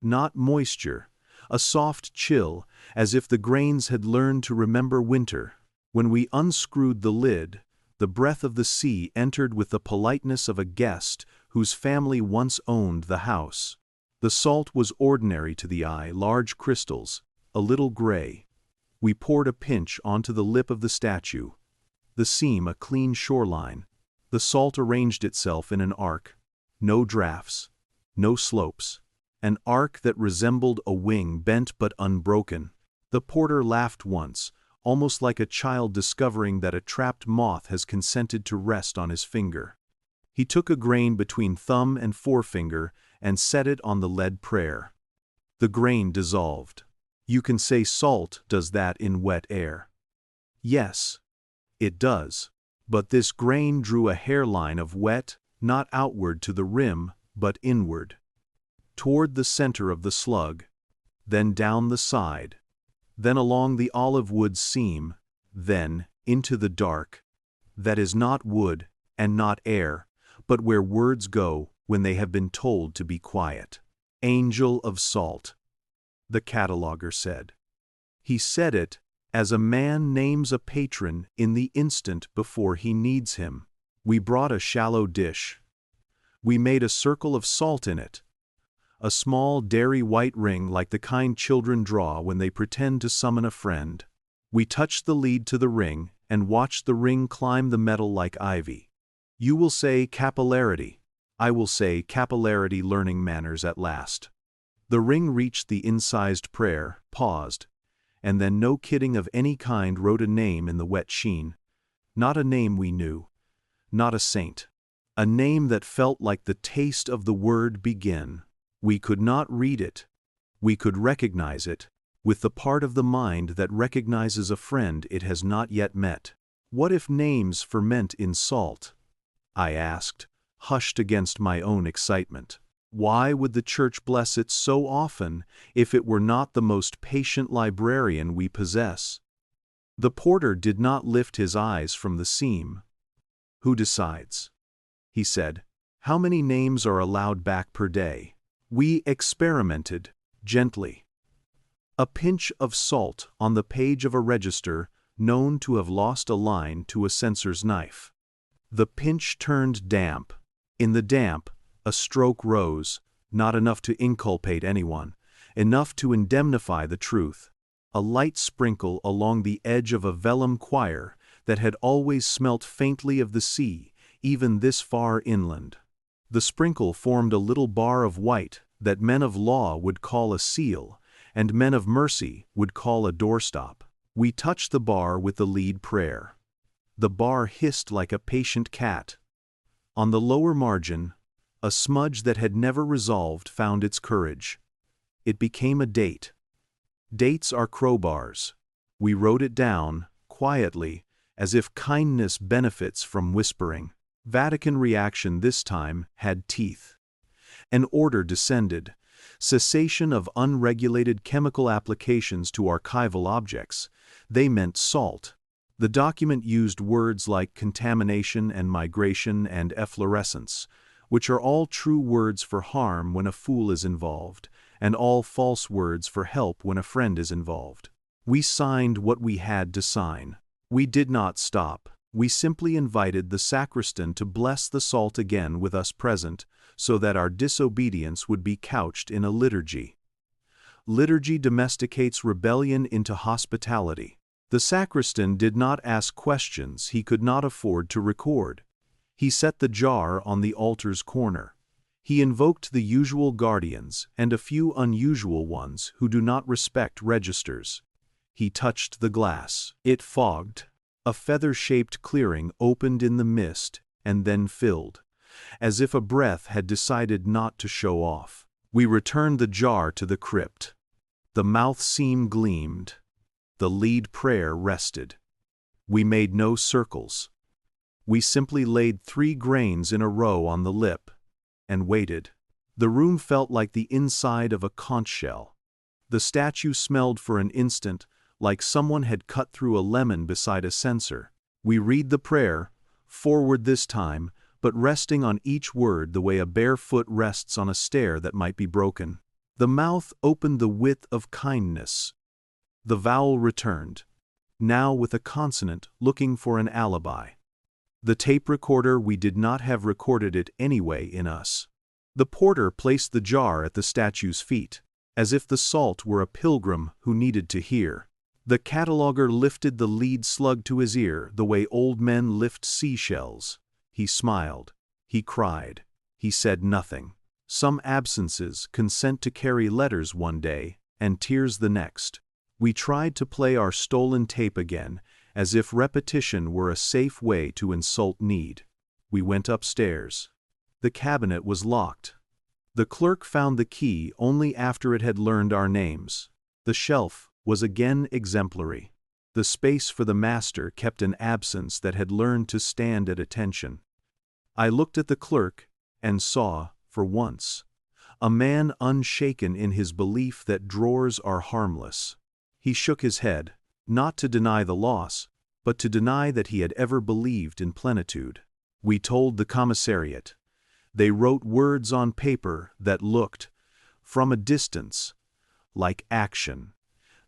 Not moisture, a soft chill, as if the grains had learned to remember winter. When we unscrewed the lid, the breath of the sea entered with the politeness of a guest whose family once owned the house. The salt was ordinary to the eye, large crystals, a little gray. We poured a pinch onto the lip of the statue. The seam a clean shoreline. The salt arranged itself in an arc. No drafts, no slopes. An arc that resembled a wing bent but unbroken. The porter laughed once, almost like a child discovering that a trapped moth has consented to rest on his finger. He took a grain between thumb and forefinger and set it on the lead prayer. The grain dissolved. You can say salt does that in wet air. Yes, it does. But this grain drew a hairline of wet, not outward to the rim, but inward. Toward the center of the slug, then down the side, then along the olive wood seam, then into the dark. That is not wood and not air, but where words go when they have been told to be quiet. Angel of salt, the cataloger said. He said it as a man names a patron in the instant before he needs him. We brought a shallow dish. We made a circle of salt in it. A small dairy white ring like the kind children draw when they pretend to summon a friend. We touched the lead to the ring and watched the ring climb the metal like ivy. You will say capillarity. I will say capillarity learning manners at last. The ring reached the incised prayer, paused, and then no kidding of any kind wrote a name in the wet sheen. Not a name we knew. Not a saint. A name that felt like the taste of the word begin. We could not read it. We could recognize it, with the part of the mind that recognizes a friend it has not yet met. What if names ferment in salt? I asked, hushed against my own excitement. Why would the Church bless it so often if it were not the most patient librarian we possess? The porter did not lift his eyes from the seam. Who decides? He said. How many names are allowed back per day? We experimented, gently. A pinch of salt on the page of a register known to have lost a line to a censor's knife. The pinch turned damp. In the damp, a stroke rose, not enough to inculpate anyone, enough to indemnify the truth. A light sprinkle along the edge of a vellum quire that had always smelt faintly of the sea, even this far inland. The sprinkle formed a little bar of white that men of law would call a seal, and men of mercy would call a doorstop. We touched the bar with the lead prayer. The bar hissed like a patient cat. On the lower margin, a smudge that had never resolved found its courage. It became a date. Dates are crowbars. We wrote it down, quietly, as if kindness benefits from whispering. Vatican reaction this time had teeth. An order descended. Cessation of unregulated chemical applications to archival objects. They meant salt. The document used words like contamination and migration and efflorescence, which are all true words for harm when a fool is involved, and all false words for help when a friend is involved. We signed what we had to sign. We did not stop. We simply invited the sacristan to bless the salt again with us present, so that our disobedience would be couched in a liturgy. Liturgy domesticates rebellion into hospitality. The sacristan did not ask questions he could not afford to record. He set the jar on the altar's corner. He invoked the usual guardians and a few unusual ones who do not respect registers. He touched the glass. It fogged. A feather-shaped clearing opened in the mist and then filled, as if a breath had decided not to show off. We returned the jar to the crypt. The mouth seam gleamed. The lead prayer rested. We made no circles. We simply laid 3 grains in a row on the lip and waited. The room felt like the inside of a conch shell. The statue smelled for an instant like someone had cut through a lemon beside a censer. We read the prayer, forward this time, but resting on each word the way a bare foot rests on a stair that might be broken. The mouth opened the width of kindness. The vowel returned, now with a consonant looking for an alibi. The tape recorder, we did not have recorded it anyway in us. The porter placed the jar at the statue's feet, as if the salt were a pilgrim who needed to hear. The cataloger lifted the lead slug to his ear the way old men lift seashells. He smiled. He cried. He said nothing. Some absences consent to carry letters one day, and tears the next. We tried to play our stolen tape again, as if repetition were a safe way to insult need. We went upstairs. The cabinet was locked. The clerk found the key only after it had learned our names. The shelf was again exemplary. The space for the master kept an absence that had learned to stand at attention. I looked at the clerk and saw, for once, a man unshaken in his belief that drawers are harmless. He shook his head, not to deny the loss, but to deny that he had ever believed in plenitude. We told the commissariat. They wrote words on paper that looked, from a distance, like action.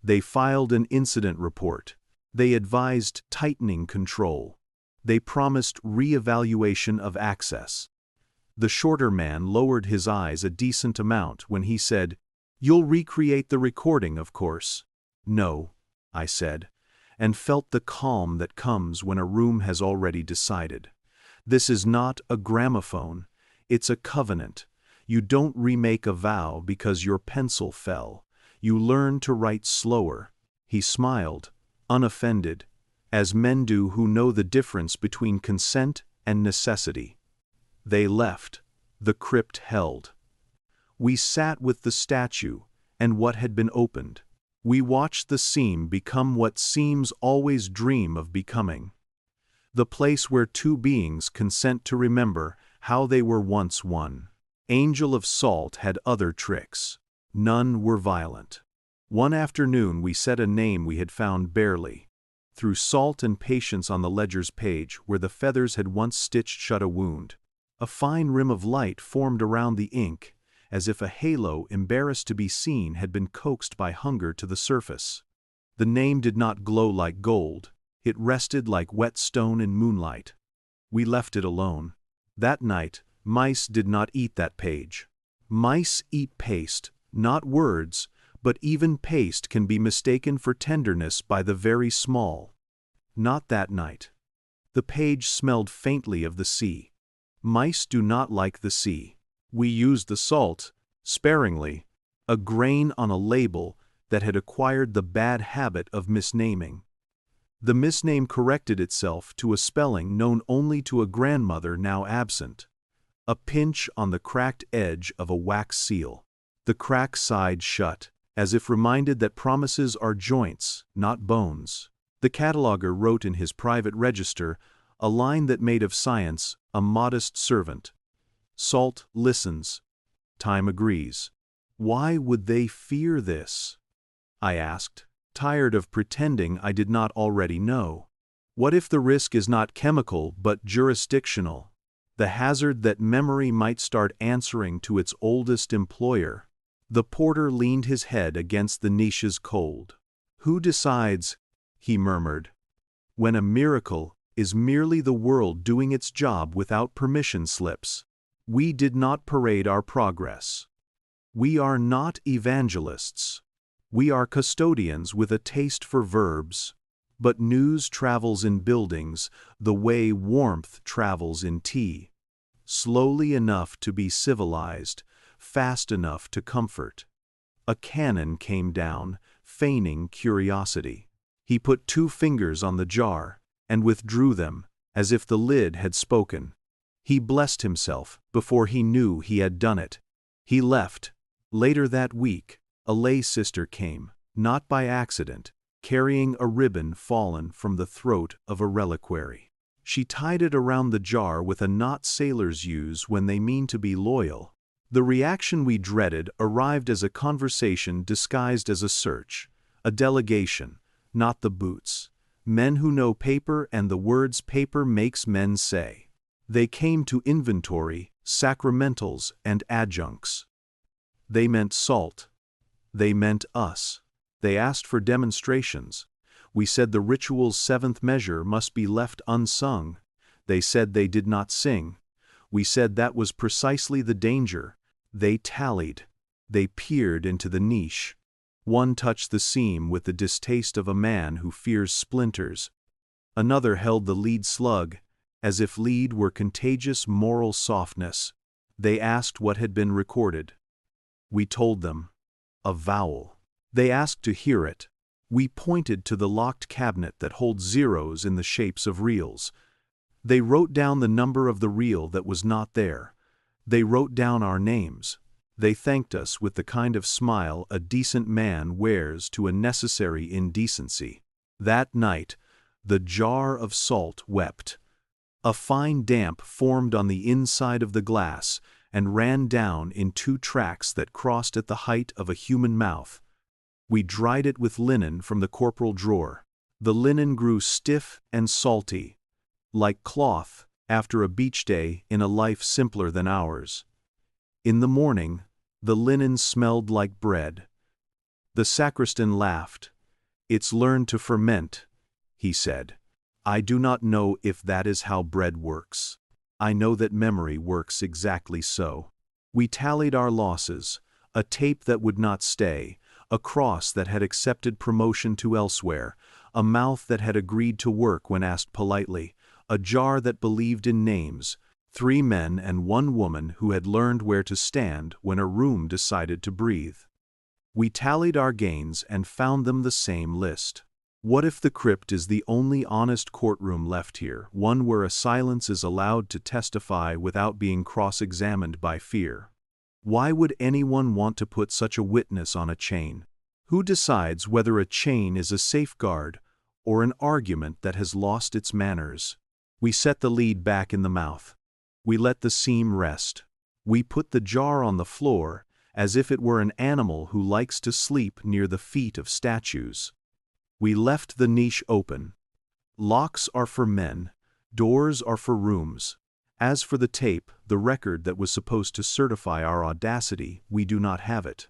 They filed an incident report. They advised tightening control. They promised re-evaluation of access. The shorter man lowered his eyes a decent amount when he said, "You'll recreate the recording, of course." "No," I said, and felt the calm that comes when a room has already decided. This is not a gramophone. It's a covenant. You don't remake a vow because your pencil fell. You learn to write slower. He smiled, unoffended, as men do who know the difference between consent and necessity. They left. The crypt held. We sat with the statue and what had been opened. We watched the seam become what seams always dream of becoming. The place where two beings consent to remember how they were once one. Angel of Salt had other tricks. None were violent. One afternoon we said a name we had found barely. Through salt and patience on the ledger's page, where the feathers had once stitched shut a wound, a fine rim of light formed around the ink, as if a halo embarrassed to be seen had been coaxed by hunger to the surface. The name did not glow like gold. It rested like wet stone in moonlight. We left it alone. That night, mice did not eat that page. Mice eat paste, not words, but even paste can be mistaken for tenderness by the very small. Not that night. The page smelled faintly of the sea. Mice do not like the sea. We used the salt, sparingly, a grain on a label that had acquired the bad habit of misnaming. The misname corrected itself to a spelling known only to a grandmother now absent. A pinch on the cracked edge of a wax seal. The crack sighed shut, as if reminded that promises are joints, not bones. The cataloger wrote in his private register a line that made of science a modest servant. Salt listens. Time agrees. Why would they fear this? I asked, tired of pretending I did not already know. What if the risk is not chemical but jurisdictional? The hazard that memory might start answering to its oldest employer. The porter leaned his head against the niche's cold. Who decides, he murmured, when a miracle is merely the world doing its job without permission slips? We did not parade our progress. We are not evangelists. We are custodians with a taste for verbs. But news travels in buildings the way warmth travels in tea. Slowly enough to be civilized, fast enough to comfort. A cannon came down, feigning curiosity. He put 2 fingers on the jar and withdrew them, as if the lid had spoken. He blessed himself before he knew he had done it. He left. Later that week, a lay sister came, not by accident, carrying a ribbon fallen from the throat of a reliquary. She tied it around the jar with a knot sailors use when they mean to be loyal. The reaction we dreaded arrived as a conversation disguised as a search, a delegation, not the boots. Men who know paper and the words paper makes men say. They came to inventory, sacramentals, and adjuncts. They meant salt. They meant us. They asked for demonstrations. We said the ritual's 7th measure must be left unsung. They said they did not sing. We said that was precisely the danger. They tallied. They peered into the niche. One touched the seam with the distaste of a man who fears splinters. Another held the lead slug, as if lead were contagious moral softness. They asked what had been recorded. We told them. A vowel. They asked to hear it. We pointed to the locked cabinet that holds zeros in the shapes of reals. They wrote down the number of the reel that was not there. They wrote down our names. They thanked us with the kind of smile a decent man wears to a necessary indecency. That night, the jar of salt wept. A fine damp formed on the inside of the glass and ran down in 2 tracks that crossed at the height of a human mouth. We dried it with linen from the corporal drawer. The linen grew stiff and salty, like cloth after a beach day in a life simpler than ours. In the morning, the linen smelled like bread. The sacristan laughed. "It's learned to ferment," he said. "I do not know if that is how bread works. I know that memory works exactly so." We tallied our losses, a tape that would not stay, a cross that had accepted promotion to elsewhere, a mouth that had agreed to work when asked politely, a jar that believed in names, 3 men and 1 woman who had learned where to stand when a room decided to breathe. We tallied our gains and found them the same list. What if the crypt is the only honest courtroom left here, one where a silence is allowed to testify without being cross-examined by fear? Why would anyone want to put such a witness on a chain? Who decides whether a chain is a safeguard or an argument that has lost its manners? We set the lead back in the mouth. We let the seam rest. We put the jar on the floor as if it were an animal who likes to sleep near the feet of statues. We left the niche open. Locks are for men, doors are for rooms. As for the tape, the record that was supposed to certify our audacity, we do not have it.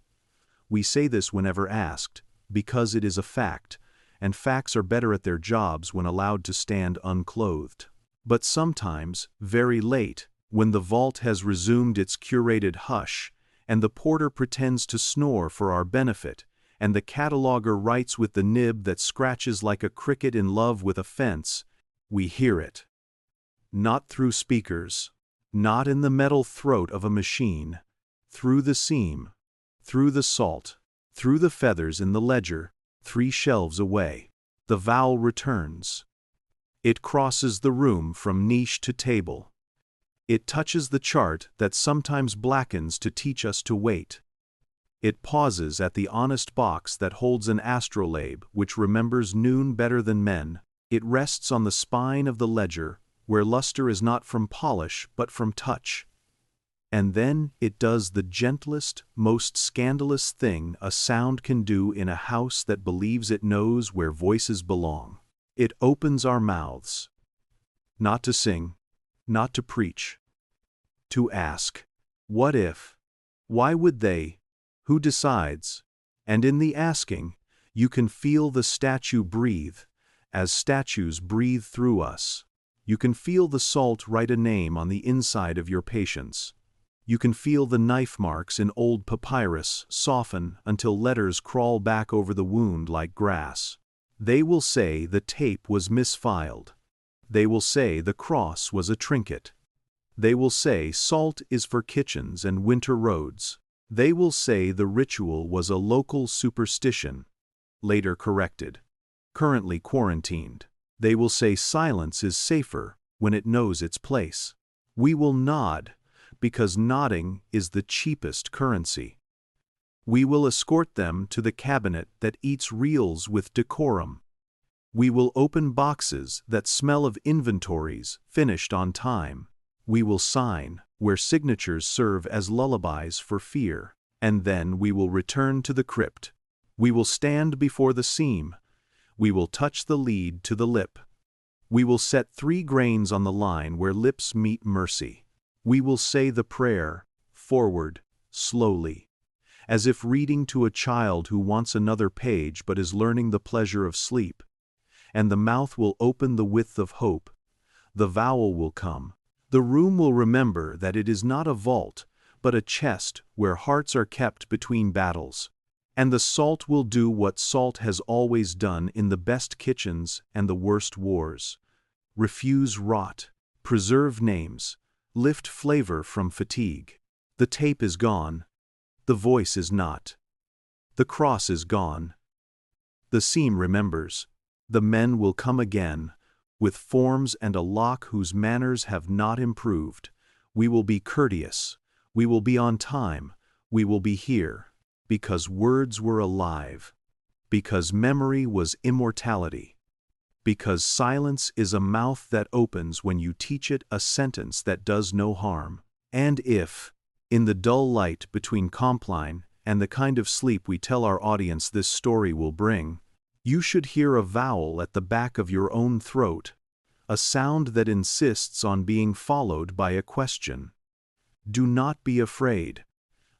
We say this whenever asked, because it is a fact, and facts are better at their jobs when allowed to stand unclothed. But sometimes, very late, when the vault has resumed its curated hush, and the porter pretends to snore for our benefit, and the cataloger writes with the nib that scratches like a cricket in love with a fence, we hear it. Not through speakers, not in the metal throat of a machine, through the seam, through the salt, through the feathers in the ledger, 3 shelves away. The vowel returns. It crosses the room from niche to table. It touches the chart that sometimes blackens to teach us to wait. It pauses at the honest box that holds an astrolabe which remembers noon better than men. It rests on the spine of the ledger, where luster is not from polish but from touch. And then it does the gentlest, most scandalous thing a sound can do in a house that believes it knows where voices belong. It opens our mouths. Not to sing, not to preach. To ask, what if? Why would they? Who decides? And in the asking, you can feel the statue breathe, as statues breathe through us. You can feel the salt write a name on the inside of your patience. You can feel the knife marks in old papyrus soften until letters crawl back over the wound like grass. They will say the tape was misfiled. They will say the cross was a trinket. They will say salt is for kitchens and winter roads. They will say the ritual was a local superstition, later corrected, currently quarantined. They will say silence is safer when it knows its place. We will nod, because nodding is the cheapest currency. We will escort them to the cabinet that eats reels with decorum. We will open boxes that smell of inventories finished on time. We will sign where signatures serve as lullabies for fear, and then we will return to the crypt. We will stand before the seam. We will touch the lead to the lip. We will set 3 grains on the line where lips meet mercy. We will say the prayer, forward, slowly, as if reading to a child who wants another page but is learning the pleasure of sleep. And the mouth will open the width of hope. The vowel will come. The room will remember that it is not a vault, but a chest where hearts are kept between battles. And the salt will do what salt has always done in the best kitchens and the worst wars. Refuse rot, preserve names, lift flavor from fatigue. The tape is gone. The voice is not. The cross is gone. The seam remembers. The men will come again, with forms and a lock whose manners have not improved. We will be courteous. We will be on time. We will be here. Because words were alive. Because memory was immortality. Because silence is a mouth that opens when you teach it a sentence that does no harm. And if, in the dull light between Compline and the kind of sleep we tell our audience this story will bring, you should hear a vowel at the back of your own throat, a sound that insists on being followed by a question. Do not be afraid.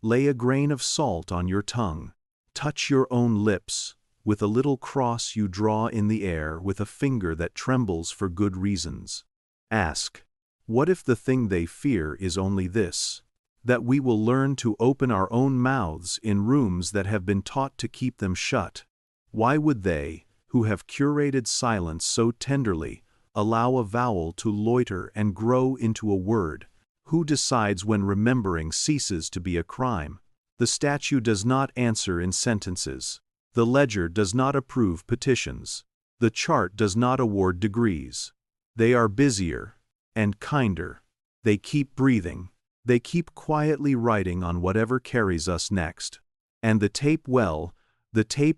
Lay a grain of salt on your tongue. Touch your own lips, with a little cross you draw in the air with a finger that trembles for good reasons. Ask, what if the thing they fear is only this? That we will learn to open our own mouths in rooms that have been taught to keep them shut. Why would they, who have curated silence so tenderly, allow a vowel to loiter and grow into a word? Who decides when remembering ceases to be a crime? The statue does not answer in sentences. The ledger does not approve petitions. The chart does not award degrees. They are busier and kinder. They keep breathing. They keep quietly writing on whatever carries us next. And the tape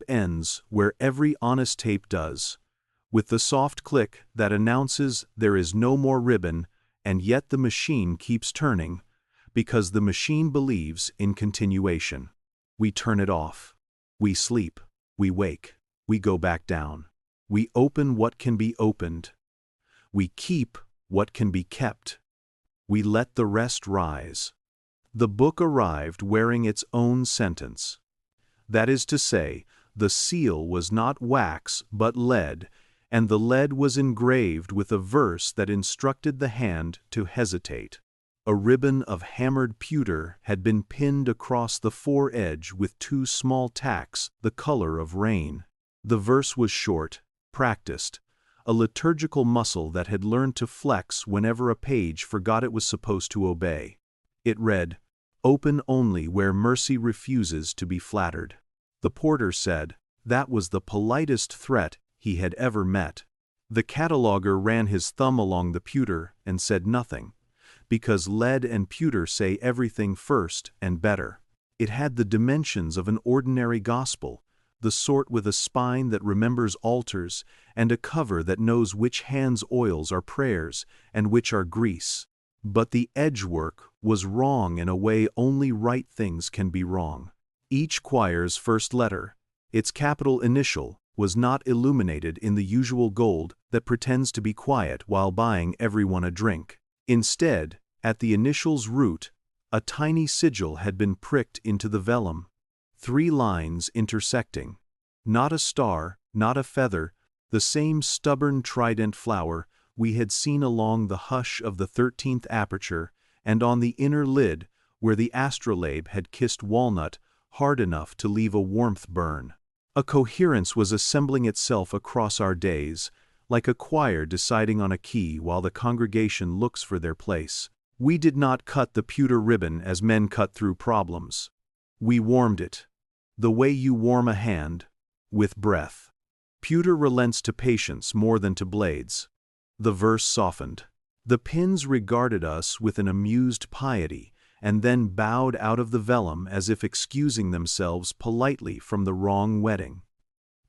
ends where every honest tape does, with the soft click that announces there is no more ribbon, and yet the machine keeps turning, because the machine believes in continuation. We turn it off. We sleep. We wake. We go back down. We open what can be opened. We keep what can be kept. We let the rest rise. The book arrived wearing its own sentence. That is to say, the seal was not wax but lead, and the lead was engraved with a verse that instructed the hand to hesitate. A ribbon of hammered pewter had been pinned across the foredge with 2 small tacks the color of rain. The verse was short, practiced, a liturgical muscle that had learned to flex whenever a page forgot it was supposed to obey. It read, "Open only where mercy refuses to be flattered." The porter said that was the politest threat he had ever met. The cataloger ran his thumb along the pewter and said nothing, because lead and pewter say everything first and better. It had the dimensions of an ordinary gospel, the sort with a spine that remembers altars and a cover that knows which hands' oils are prayers and which are grease. But the edgework was wrong in a way only right things can be wrong. Each choir's first letter, its capital initial, was not illuminated in the usual gold that pretends to be quiet while buying everyone a drink. Instead, at the initial's root, a tiny sigil had been pricked into the vellum, 3 lines intersecting. Not a star, not a feather, the same stubborn trident flower we had seen along the hush of the 13th aperture and on the inner lid where the astrolabe had kissed walnut hard enough to leave a warmth burn. A coherence was assembling itself across our days, like a choir deciding on a key while the congregation looks for their place. We did not cut the pewter ribbon as men cut through problems. We warmed it, the way you warm a hand, with breath. Pewter relents to patience more than to blades. The verse softened. The pins regarded us with an amused piety, and then bowed out of the vellum as if excusing themselves politely from the wrong wedding.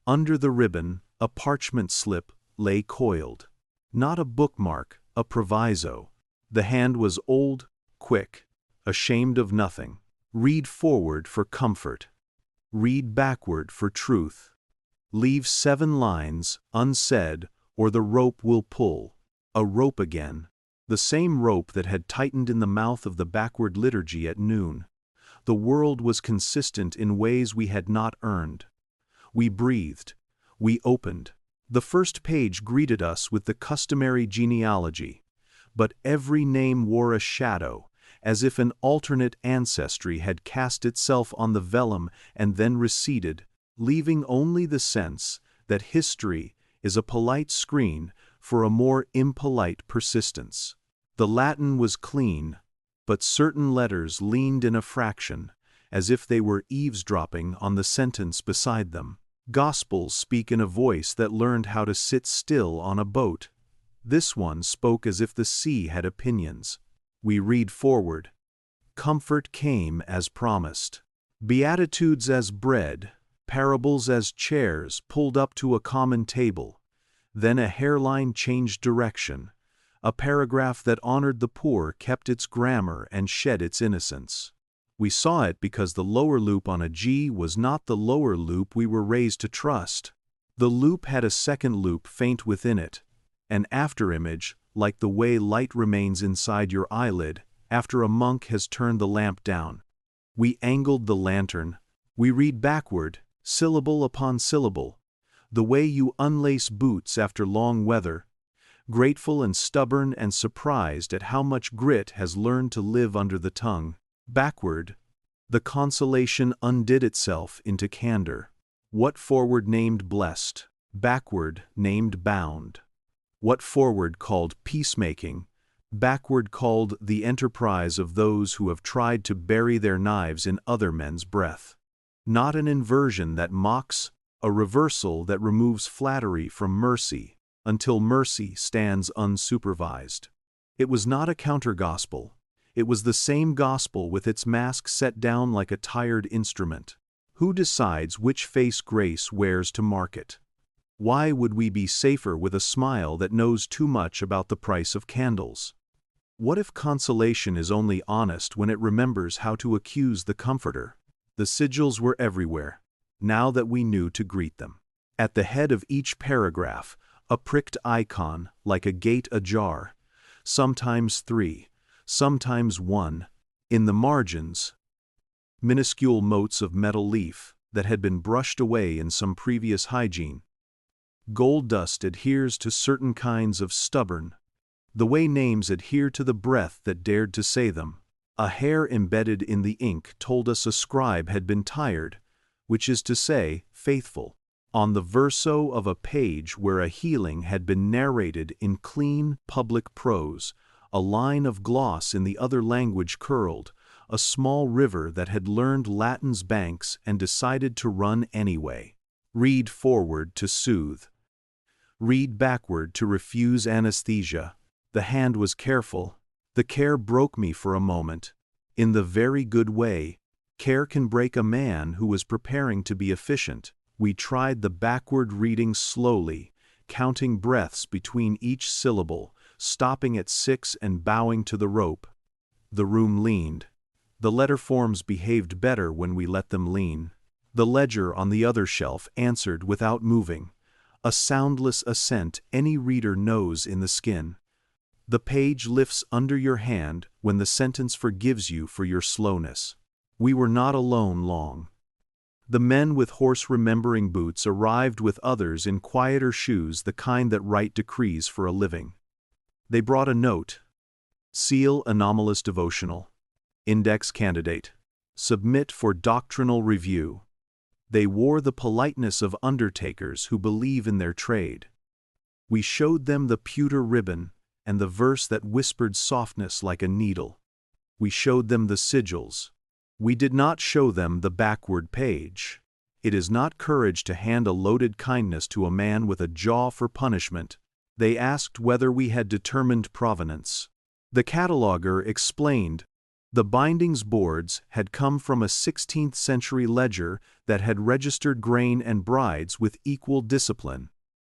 Under the ribbon, a parchment slip lay coiled. Not a bookmark, a proviso. The hand was old, quick, ashamed of nothing. Read forward for comfort. Read backward for truth. Leave 7 lines unsaid, or the rope will pull. A rope again. The same rope that had tightened in the mouth of the backward liturgy at noon. The world was consistent in ways we had not earned. We breathed. We opened. The first page greeted us with the customary genealogy, but every name wore a shadow, as if an alternate ancestry had cast itself on the vellum and then receded, leaving only the sense that history is a polite screen for a more impolite persistence. The Latin was clean, but certain letters leaned in a fraction, as if they were eavesdropping on the sentence beside them. Gospels speak in a voice that learned how to sit still on a boat. This one spoke as if the sea had opinions. We read forward. Comfort came as promised. Beatitudes as bread, parables as chairs pulled up to a common table. Then a hairline changed direction. A paragraph that honored the poor kept its grammar and shed its innocence. We saw it because the lower loop on a G was not the lower loop we were raised to trust. The loop had a second loop faint within it, an afterimage, like the way light remains inside your eyelid after a monk has turned the lamp down. We angled the lantern. We read backward, syllable upon syllable, the way you unlace boots after long weather, grateful and stubborn and surprised at how much grit has learned to live under the tongue. Backward, the consolation undid itself into candor. What forward named blessed, backward named bound. What forward called peacemaking, backward called the enterprise of those who have tried to bury their knives in other men's breath. Not an inversion that mocks, a reversal that removes flattery from mercy, until mercy stands unsupervised. It was not a counter-gospel. It was the same gospel with its mask set down like a tired instrument. Who decides which face grace wears to market? Why would we be safer with a smile that knows too much about the price of candles? What if consolation is only honest when it remembers how to accuse the comforter? The sigils were everywhere, now that we knew to greet them. At the head of each paragraph, a pricked icon like a gate ajar, sometimes 3, sometimes 1. In the margins, minuscule motes of metal leaf that had been brushed away in some previous hygiene. Gold dust adheres to certain kinds of stubborn, the way names adhere to the breath that dared to say them. A hair embedded in the ink told us a scribe had been tired, which is to say, faithful. On the verso of a page where a healing had been narrated in clean, public prose, a line of gloss in the other language curled, a small river that had learned Latin's banks and decided to run anyway. Read forward to soothe. Read backward to refuse anesthesia. The hand was careful. The care broke me for a moment. In the very good way, care can break a man who was preparing to be efficient. We tried the backward reading slowly, counting breaths between each syllable, stopping at 6 and bowing to the rope. The room leaned. The letter forms behaved better when we let them lean. The ledger on the other shelf answered without moving, a soundless assent any reader knows in the skin. The page lifts under your hand when the sentence forgives you for your slowness. We were not alone long. The men with horse-remembering boots arrived with others in quieter shoes, the kind that write decrees for a living. They brought a note. Seal anomalous devotional. Index candidate. Submit for doctrinal review. They wore the politeness of undertakers who believe in their trade. We showed them the pewter ribbon and the verse that whispered softness like a needle. We showed them the sigils. We did not show them the backward page. It is not courage to hand a loaded kindness to a man with a jaw for punishment. They asked whether we had determined provenance. The cataloger explained. The bindings boards had come from a 16th century ledger that had registered grain and brides with equal discipline,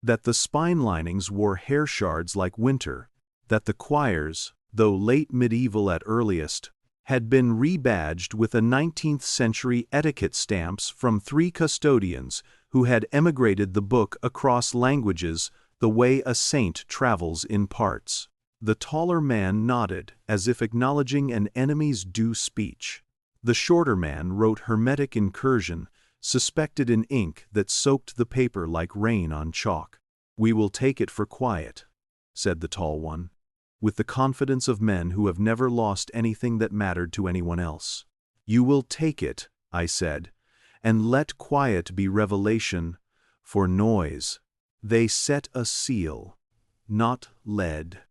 that the spine linings wore hair shards like winter, that the choirs, though late medieval at earliest, had been rebadged with a 19th century etiquette stamps from 3 custodians who had emigrated the book across languages the way a saint travels in parts. The taller man nodded, as if acknowledging an enemy's due speech. The shorter man wrote hermetic incursion, suspected in ink that soaked the paper like rain on chalk. "We will take it for quiet," said the tall one, with the confidence of men who have never lost anything that mattered to anyone else. "You will take it," I said, "and let quiet be revelation, for noise. They set a seal, not lead.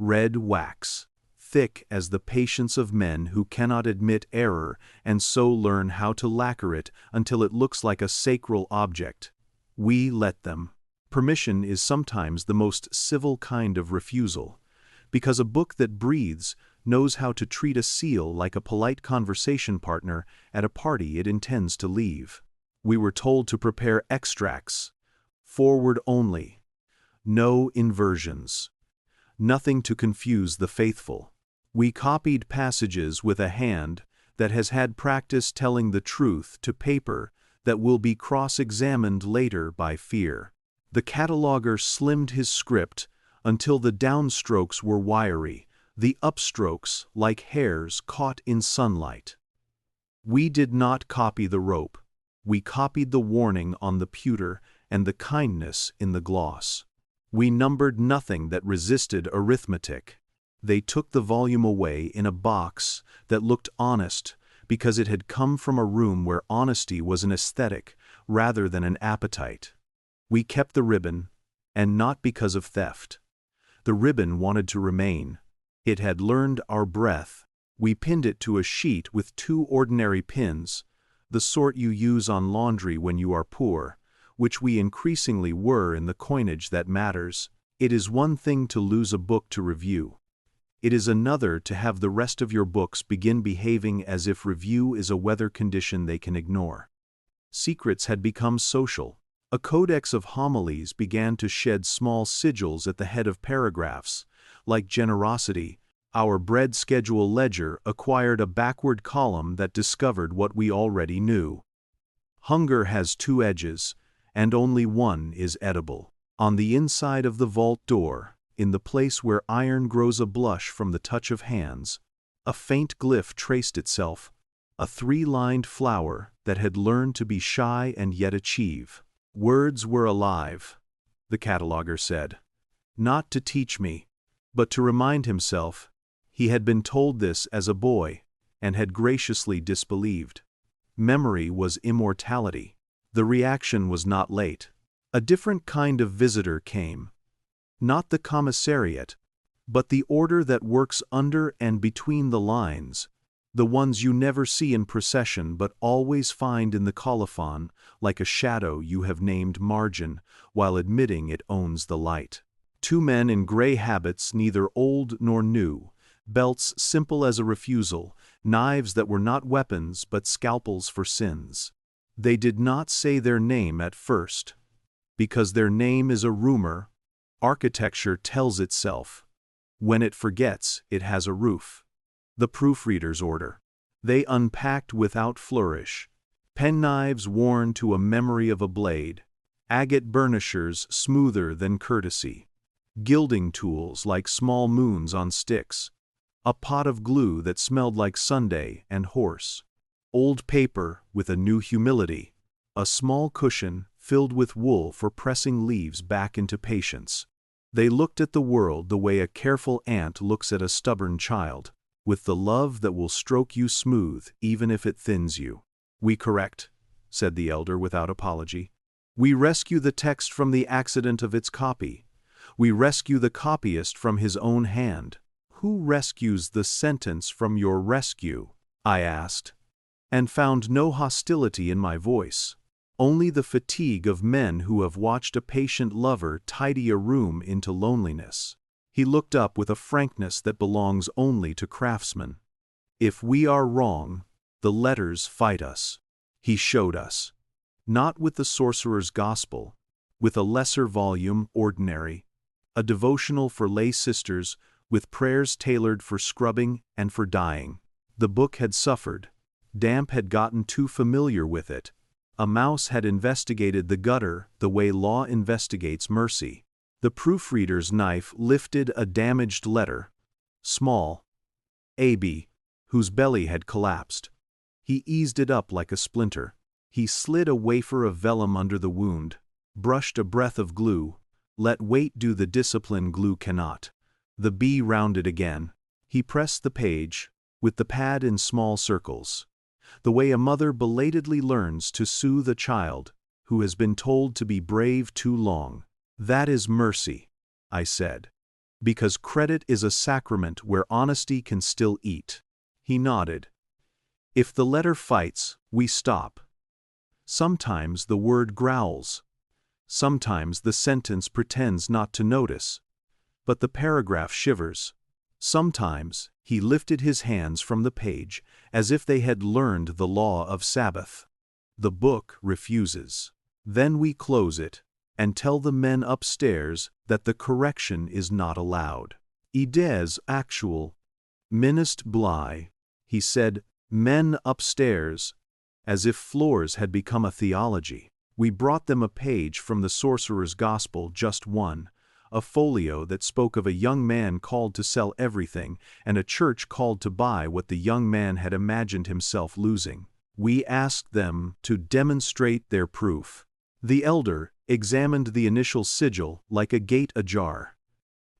Red wax, thick as the patience of men who cannot admit error and so learn how to lacquer it until it looks like a sacral object. We let them. Permission is sometimes the most civil kind of refusal, because a book that breathes knows how to treat a seal like a polite conversation partner at a party it intends to leave. We were told to prepare extracts, forward only, no inversions. Nothing to confuse the faithful. We copied passages with a hand that has had practice telling the truth to paper that will be cross-examined later by fear. The cataloger slimmed his script until the downstrokes were wiry, the upstrokes like hairs caught in sunlight. We did not copy the rope. We copied the warning on the pewter and the kindness in the gloss. We numbered nothing that resisted arithmetic. They took the volume away in a box that looked honest because it had come from a room where honesty was an aesthetic rather than an appetite. We kept the ribbon, and not because of theft. The ribbon wanted to remain. It had learned our breath. We pinned it to a sheet with 2 ordinary pins, the sort you use on laundry when you are poor, which we increasingly were in the coinage that matters. It is one thing to lose a book to review. It is another to have the rest of your books begin behaving as if review is a weather condition they can ignore. Secrets had become social. A codex of homilies began to shed small sigils at the head of paragraphs. Like generosity, our bread schedule ledger acquired a backward column that discovered what we already knew. Hunger has 2 edges, and only one is edible. On the inside of the vault door, in the place where iron grows a blush from the touch of hands, a faint glyph traced itself, a 3-lined flower that had learned to be shy and yet achieve. Words were alive, the cataloger said. Not to teach me, but to remind himself. He had been told this as a boy, and had graciously disbelieved. Memory was immortality. The reaction was not late. A different kind of visitor came. Not the commissariat, but the order that works under and between the lines, the ones you never see in procession but always find in the colophon, like a shadow you have named margin, while admitting it owns the light. 2 men in gray habits, neither old nor new, belts simple as a refusal, knives that were not weapons but scalpels for sins. They did not say their name at first, because their name is a rumor. Architecture tells itself. When it forgets, it has a roof. The proofreader's order. They unpacked without flourish. Penknives worn to a memory of a blade. Agate burnishers smoother than courtesy. Gilding tools like small moons on sticks. A pot of glue that smelled like Sunday and horse. Old paper with a new humility. A small cushion filled with wool for pressing leaves back into patience. They looked at the world the way a careful aunt looks at a stubborn child, with the love that will stroke you smooth even if it thins you. We correct, said the elder without apology. We rescue the text from the accident of its copy. We rescue the copyist from his own hand. Who rescues the sentence from your rescue? I asked, and found no hostility in my voice, only the fatigue of men who have watched a patient lover tidy a room into loneliness. He looked up with a frankness that belongs only to craftsmen. If we are wrong, the letters fight us. He showed us. Not with the Sorcerer's Gospel, with a lesser volume, ordinary, a devotional for lay sisters, with prayers tailored for scrubbing and for dyeing. The book had suffered. Damp had gotten too familiar with it. A mouse had investigated the gutter the way law investigates mercy. The proofreader's knife lifted a damaged letter, small, AB, whose belly had collapsed. He eased it up like a splinter. He slid a wafer of vellum under the wound, brushed a breath of glue, let weight do the discipline glue cannot. The B rounded again. He pressed the page, with the pad in small circles, the way a mother belatedly learns to soothe a child who has been told to be brave too long. That is mercy, I said, because credit is a sacrament where honesty can still eat. He nodded. If the letter fights, we stop. Sometimes the word growls. Sometimes the sentence pretends not to notice, but the paragraph shivers. Sometimes he lifted his hands from the page as if they had learned the law of Sabbath. The book refuses. Then we close it and tell the men upstairs that the correction is not allowed. Ides actual, minist bly, he said, men upstairs, as if floors had become a theology. We brought them a page from the Sorcerer's Gospel, just one, a folio that spoke of a young man called to sell everything and a church called to buy what the young man had imagined himself losing. We asked them to demonstrate their proof. The elder examined the initial sigil like a gate ajar.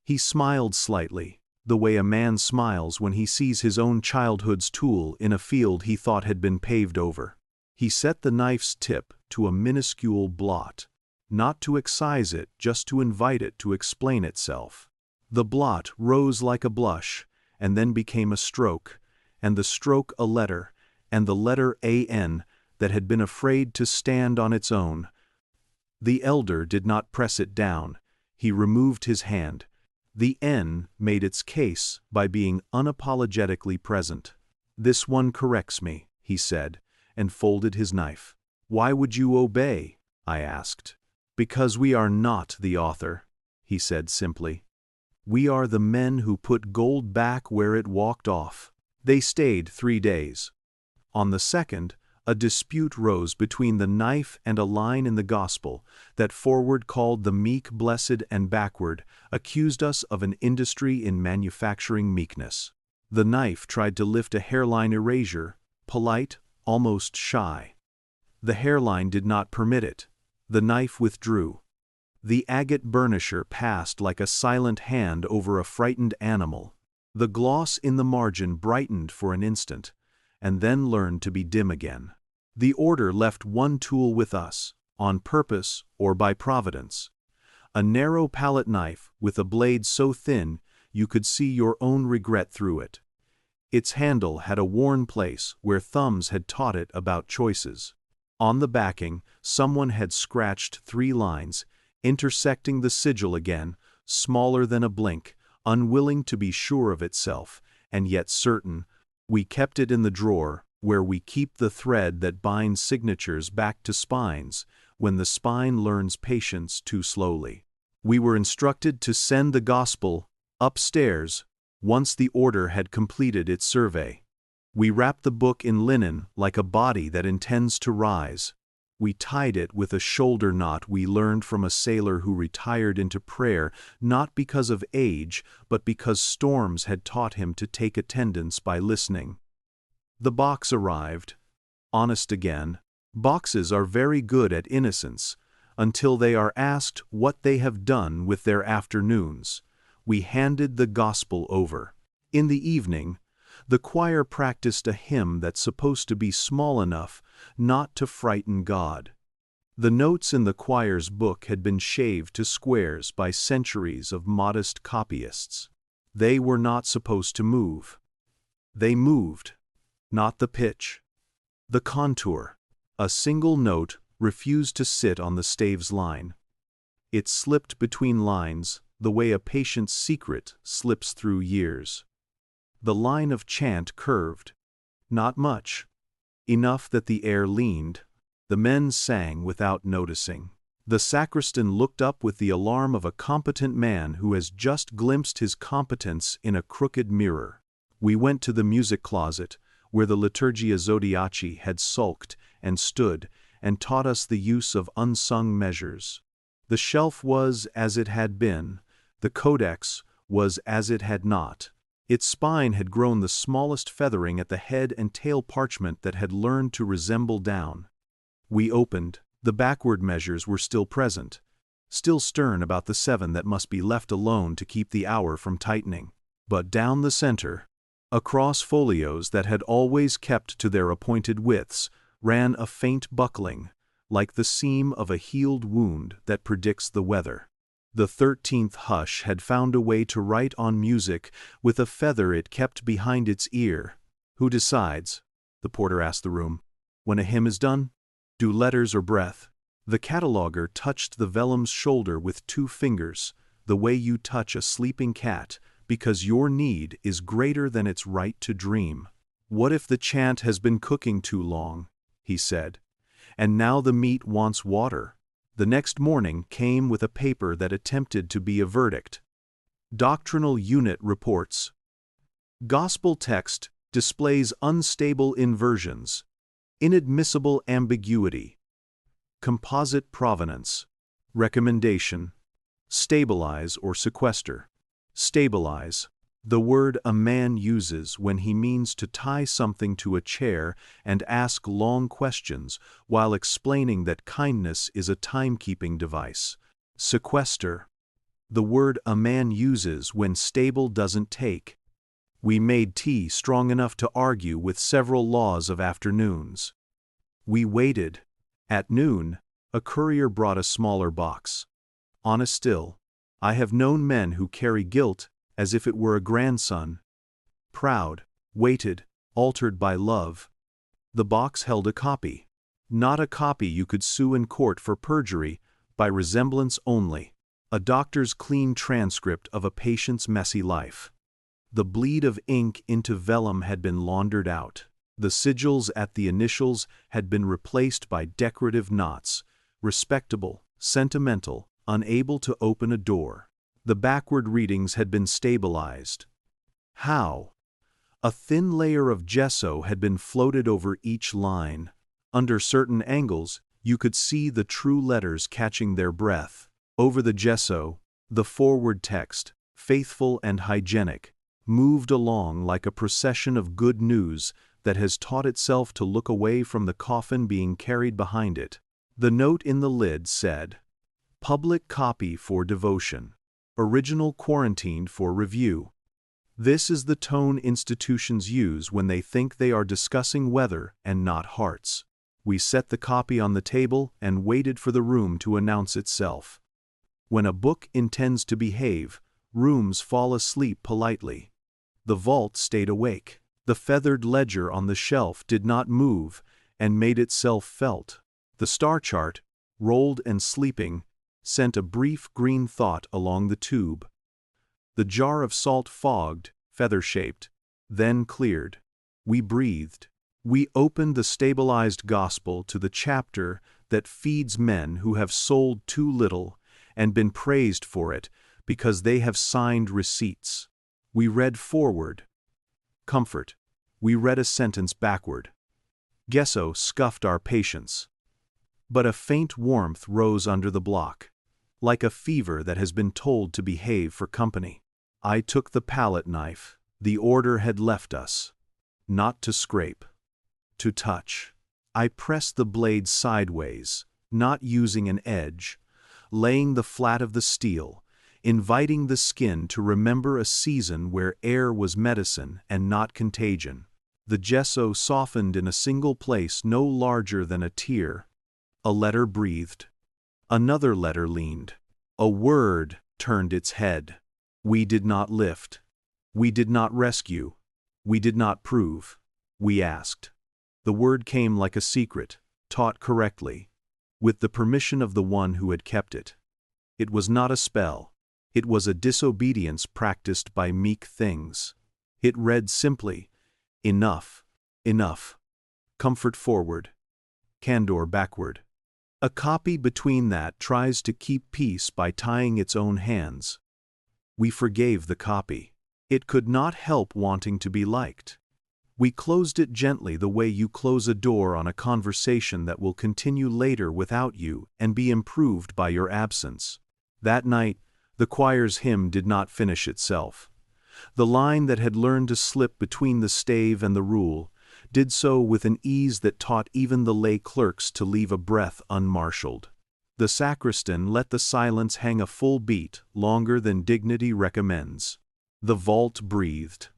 He smiled slightly, the way a man smiles when he sees his own childhood's tool in a field he thought had been paved over. He set the knife's tip to a minuscule blot, not to excise it, just to invite it to explain itself. The blot rose like a blush, and then became a stroke, and the stroke a letter, and the letter an, that had been afraid to stand on its own. The elder did not press it down, he removed his hand. The N made its case by being unapologetically present. "This one corrects me," he said, and folded his knife. "Why would you obey?" I asked. "Because we are not the author," he said simply. "We are the men who put gold back where it walked off." They stayed 3 days. On the second, a dispute rose between the knife and a line in the Gospel that forward called the meek blessed and backward accused us of an industry in manufacturing meekness. The knife tried to lift a hairline erasure, polite, almost shy. The hairline did not permit it. The knife withdrew. The agate burnisher passed like a silent hand over a frightened animal. The gloss in the margin brightened for an instant, and then learned to be dim again. The order left one tool with us, on purpose or by providence. A narrow palette knife with a blade so thin you could see your own regret through it. Its handle had a worn place where thumbs had taught it about choices. On the backing, someone had scratched 3 lines, intersecting the sigil again, smaller than a blink, unwilling to be sure of itself, and yet certain. We kept it in the drawer, where we keep the thread that binds signatures back to spines, when the spine learns patience too slowly. We were instructed to send the Gospel upstairs once the order had completed its survey. We wrapped the book in linen like a body that intends to rise. We tied it with a shoulder knot we learned from a sailor who retired into prayer not because of age, but because storms had taught him to take attendance by listening. The box arrived. Honest again. Boxes are very good at innocence, until they are asked what they have done with their afternoons. We handed the Gospel over. In the evening, the choir practiced a hymn that's supposed to be small enough not to frighten God. The notes in the choir's book had been shaved to squares by centuries of modest copyists. They were not supposed to move. They moved, not the pitch, the contour. A single note refused to sit on the stave's line. It slipped between lines the way a patient's secret slips through years. The line of chant curved. Not much. Enough that the air leaned. The men sang without noticing. The sacristan looked up with the alarm of a competent man who has just glimpsed his competence in a crooked mirror. We went to the music closet, where the Liturgia Zodiaci had sulked and stood, and taught us the use of unsung measures. The shelf was as it had been. The codex was as it had not. Its spine had grown the smallest feathering at the head and tail parchment that had learned to resemble down. We opened. The backward measures were still present, still stern about the 7 that must be left alone to keep the hour from tightening. But down the center, across folios that had always kept to their appointed widths, ran a faint buckling, like the seam of a healed wound that predicts the weather. The 13th hush had found a way to write on music with a feather it kept behind its ear. Who decides? The porter asked the room. When a hymn is done? Do letters or breath? The cataloger touched the vellum's shoulder with 2 fingers, the way you touch a sleeping cat, because your need is greater than its right to dream. What if the chant has been cooking too long? He said. And now the meat wants water. The next morning came with a paper that attempted to be a verdict. Doctrinal Unit reports. Gospel text displays unstable inversions, inadmissible ambiguity, composite provenance. Recommendation: stabilize or sequester. Stabilize. The word a man uses when he means to tie something to a chair and ask long questions while explaining that kindness is a timekeeping device. Sequester. The word a man uses when stable doesn't take. We made tea strong enough to argue with several laws of afternoons. We waited. At noon, a courier brought a smaller box. Honest still, I have known men who carry guilt as if it were a grandson. proud, weighted, altered by love. The box held a copy. Not a copy you could sue in court for perjury, by resemblance only. A doctor's clean transcript of a patient's messy life. The bleed of ink into vellum had been laundered out. The sigils at the initials had been replaced by decorative knots, respectable, sentimental, unable to open a door. The backward readings had been stabilized. How? A thin layer of gesso had been floated over each line. Under certain angles, you could see the true letters catching their breath. Over the gesso, the forward text, faithful and hygienic, moved along like a procession of good news that has taught itself to look away from the coffin being carried behind it. The note in the lid said, "Public copy for devotion. Original quarantined for review." This is the tone institutions use when they think they are discussing weather and not hearts. We set the copy on the table and waited for the room to announce itself. When a book intends to behave, rooms fall asleep politely. The vault stayed awake. The feathered ledger on the shelf did not move and made itself felt. The star chart, rolled and sleeping, sent a brief green thought along the tube. The jar of salt fogged, feather-shaped, then cleared. We breathed. We opened the stabilized gospel to the chapter that feeds men who have sold too little and been praised for it because they have signed receipts. We read forward. Comfort. We read a sentence backward. Gesso scuffed our patience. But a faint warmth rose under the block, like a fever that has been told to behave for company. I took the palette knife. The order had left us. Not to scrape. To touch. I pressed the blade sideways, not using an edge, laying the flat of the steel, inviting the skin to remember a season where air was medicine and not contagion. The gesso softened in a single place no larger than a tear. A letter breathed. Another letter leaned. A word turned its head. We did not lift. We did not rescue. We did not prove. We asked. The word came like a secret, taught correctly, with the permission of the one who had kept it. It was not a spell. It was a disobedience practiced by meek things. It read simply, "Enough, enough. Comfort forward. Candor backward." A copy between that tries to keep peace by tying its own hands. We forgave the copy. It could not help wanting to be liked. We closed it gently the way you close a door on a conversation that will continue later without you and be improved by your absence. That night, the choir's hymn did not finish itself. The line that had learned to slip between the stave and the rule did so with an ease that taught even the lay clerks to leave a breath unmarshaled. The sacristan let the silence hang a full beat, longer than dignity recommends. The vault breathed.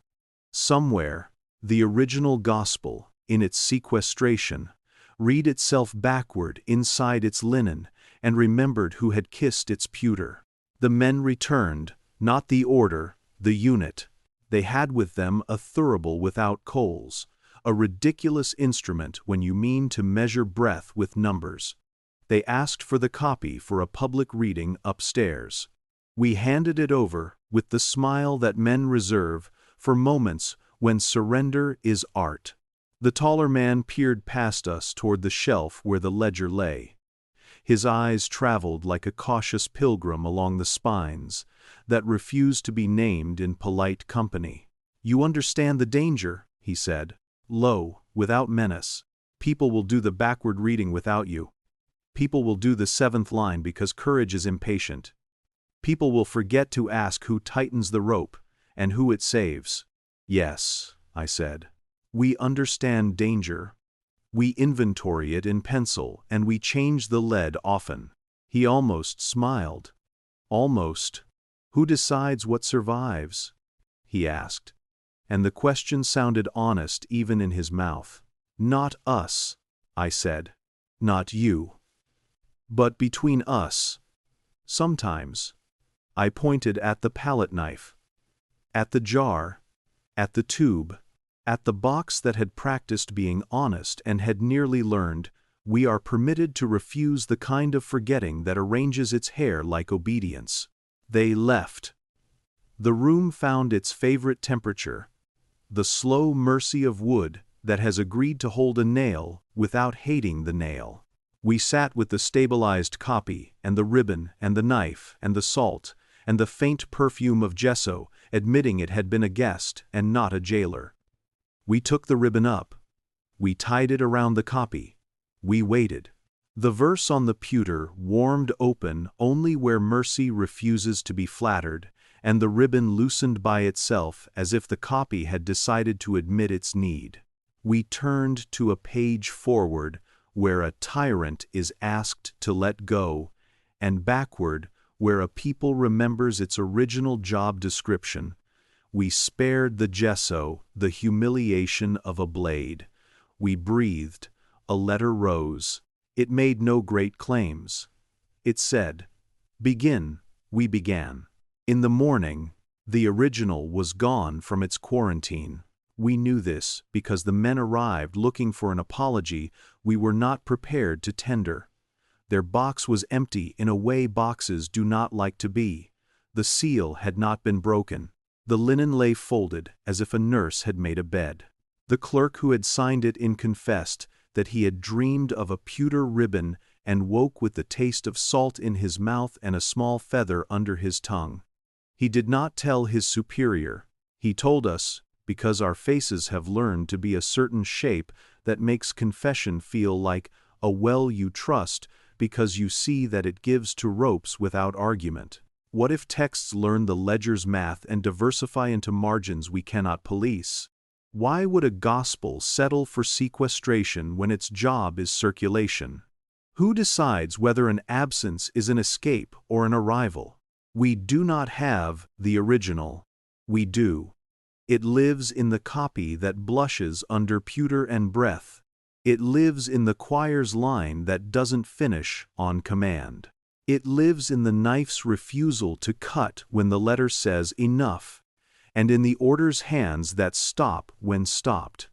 Somewhere, the original gospel, in its sequestration, read itself backward inside its linen and remembered who had kissed its pewter. The men returned, not the order, the unit. They had with them a thurible without coals, a ridiculous instrument when you mean to measure breath with numbers. They asked for the copy for a public reading upstairs. We handed it over with the smile that men reserve for moments when surrender is art. The taller man peered past us toward the shelf where the ledger lay. His eyes traveled like a cautious pilgrim along the spines that refused to be named in polite company. "You understand the danger," he said, low, without menace. "People will do the backward reading without you. People will do the seventh line because courage is impatient. People will forget to ask who tightens the rope and who it saves." "Yes," I said. "We understand danger. We inventory it in pencil and we change the lead often." He almost smiled. "Almost. Who decides what survives?" he asked. And the question sounded honest even in his mouth. "Not us," I said. "Not you. But between us. Sometimes." I pointed at the palette knife. At the jar. at the tube, at the box that had practiced being honest and had nearly learned, we are permitted to refuse the kind of forgetting that arranges its hair like obedience. They left. The room found its favorite temperature, the slow mercy of wood that has agreed to hold a nail without hating the nail. We sat with the stabilized copy, and the ribbon, and the knife, and the salt, and the faint perfume of gesso, admitting it had been a guest and not a jailer. We took the ribbon up. We tied it around the copy. We waited. The verse on the pewter warmed open only where mercy refuses to be flattered, and the ribbon loosened by itself as if the copy had decided to admit its need. We turned to a page forward where a tyrant is asked to let go, and backward where a people remembers its original job description. We spared the gesso the humiliation of a blade. We breathed. A letter rose. It made no great claims. It said, "Begin." We began. In the morning, the original was gone from its quarantine. We knew this because the men arrived looking for an apology we were not prepared to tender. Their box was empty in a way boxes do not like to be. The seal had not been broken. The linen lay folded as if a nurse had made a bed. The clerk who had signed it in confessed that he had dreamed of a pewter ribbon and woke with the taste of salt in his mouth and a small feather under his tongue. He did not tell his superior. He told us, because our faces have learned to be a certain shape that makes confession feel like a well you trust because you see that it gives to ropes without argument. What if texts learn the ledger's math and diversify into margins we cannot police? Why would a gospel settle for sequestration when its job is circulation? Who decides whether an absence is an escape or an arrival? We do not have the original. We do. It lives in the copy that blushes under pewter and breath. It lives in the choir's line that doesn't finish on command. It lives in the knife's refusal to cut when the letter says enough, and in the order's hands that stop when stopped.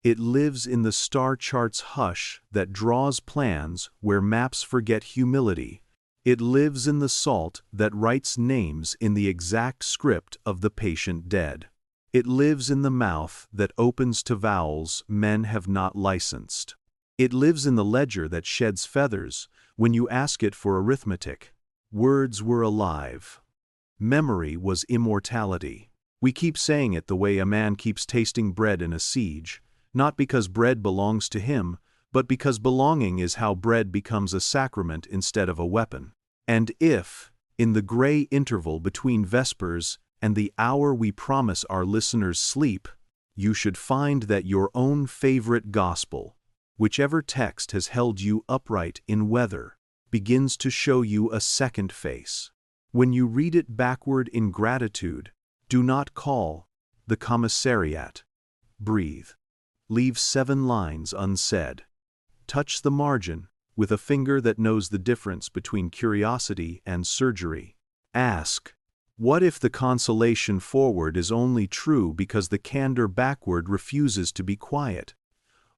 It lives in the star chart's hush that draws plans where maps forget humility. It lives in the salt that writes names in the exact script of the patient dead. It lives in the mouth that opens to vowels men have not licensed. It lives in the ledger that sheds feathers when you ask it for arithmetic. Words were alive. Memory was immortality. We keep saying it the way a man keeps tasting bread in a siege, not because bread belongs to him, but because belonging is how bread becomes a sacrament instead of a weapon. And if, in the gray interval between Vespers and the hour we promise our listeners sleep, you should find that your own favorite gospel, whichever text has held you upright in weather, begins to show you a second face. When you read it backward in gratitude, do not call the commissariat. Breathe. Leave 7 lines unsaid. Touch the margin with a finger that knows the difference between curiosity and surgery. Ask, what if the consolation forward is only true because the candor backward refuses to be quiet?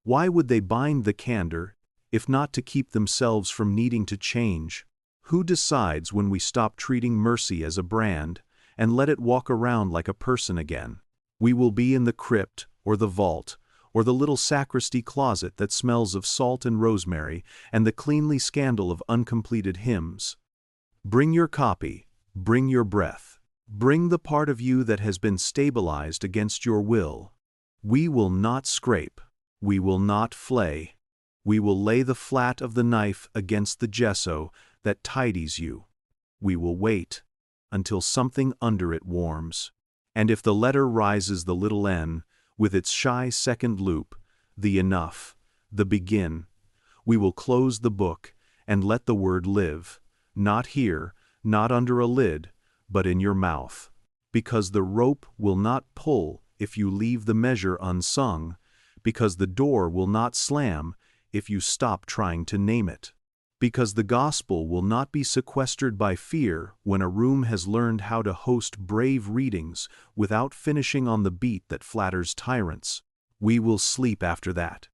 Why would they bind the candor, if not to keep themselves from needing to change? Who decides when we stop treating mercy as a brand and let it walk around like a person again? We will be in the crypt or the vault, or the little sacristy closet that smells of salt and rosemary and the cleanly scandal of uncompleted hymns. Bring your copy, bring your breath, bring the part of you that has been stabilized against your will. We will not scrape, we will not flay, we will lay the flat of the knife against the gesso that tidies you. We will wait until something under it warms, and if the letter rises the little n, with its shy second loop, the enough, the begin, we will close the book and let the word live, not here, not under a lid, but in your mouth. Because the rope will not pull if you leave the measure unsung, because the door will not slam if you stop trying to name it. Because the gospel will not be sequestered by fear when a room has learned how to host brave readings without finishing on the beat that flatters tyrants. We will sleep after that.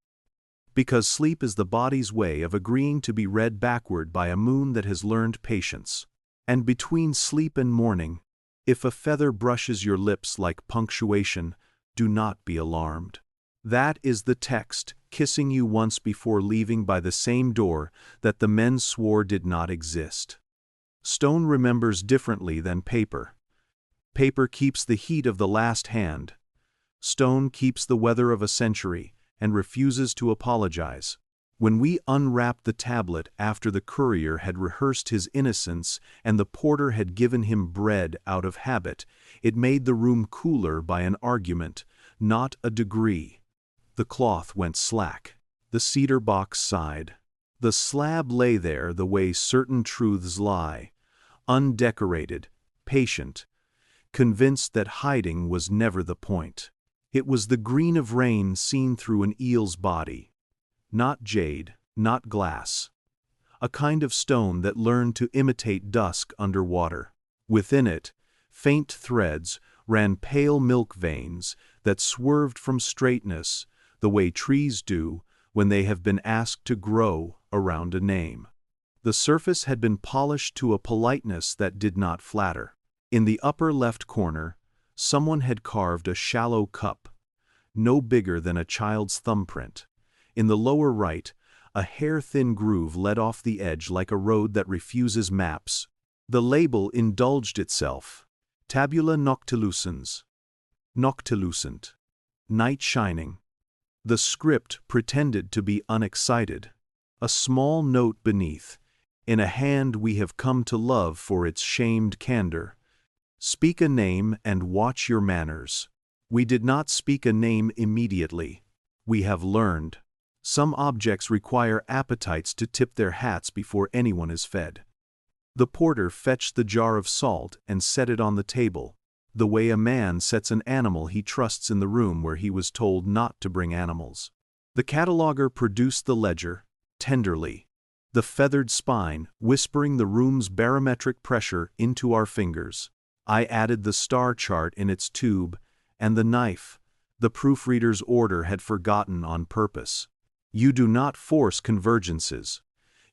Because sleep is the body's way of agreeing to be read backward by a moon that has learned patience. And between sleep and morning, if a feather brushes your lips like punctuation, do not be alarmed. That is the text, kissing you once before leaving by the same door that the men swore did not exist. Stone remembers differently than paper. Paper keeps the heat of the last hand. Stone keeps the weather of a century and refuses to apologize. When we unwrapped the tablet after the courier had rehearsed his innocence and the porter had given him bread out of habit, it made the room cooler by an argument, not a degree. The cloth went slack. The cedar box sighed. The slab lay there the way certain truths lie, undecorated, patient, convinced that hiding was never the point. It was the green of rain seen through an eel's body. Not jade, not glass. A kind of stone that learned to imitate dusk under water. Within it, faint threads ran pale milk veins that swerved from straightness, the way trees do when they have been asked to grow around a name. The surface had been polished to a politeness that did not flatter. In the upper left corner, someone had carved a shallow cup, no bigger than a child's thumbprint. In the lower right, a hair-thin groove led off the edge like a road that refuses maps. The label indulged itself. Tabula noctilucens. Noctilucent. Night shining. The script pretended to be unexcited. A small note beneath, in a hand we have come to love for its shamed candor. Speak a name and watch your manners. We did not speak a name immediately. We have learned. Some objects require appetites to tip their hats before anyone is fed. The porter fetched the jar of salt and set it on the table, the way a man sets an animal he trusts in the room where he was told not to bring animals. The cataloger produced the ledger, tenderly, the feathered spine whispering the room's barometric pressure into our fingers. I added the star chart in its tube, and the knife, the proofreader's order had forgotten on purpose. You do not force convergences.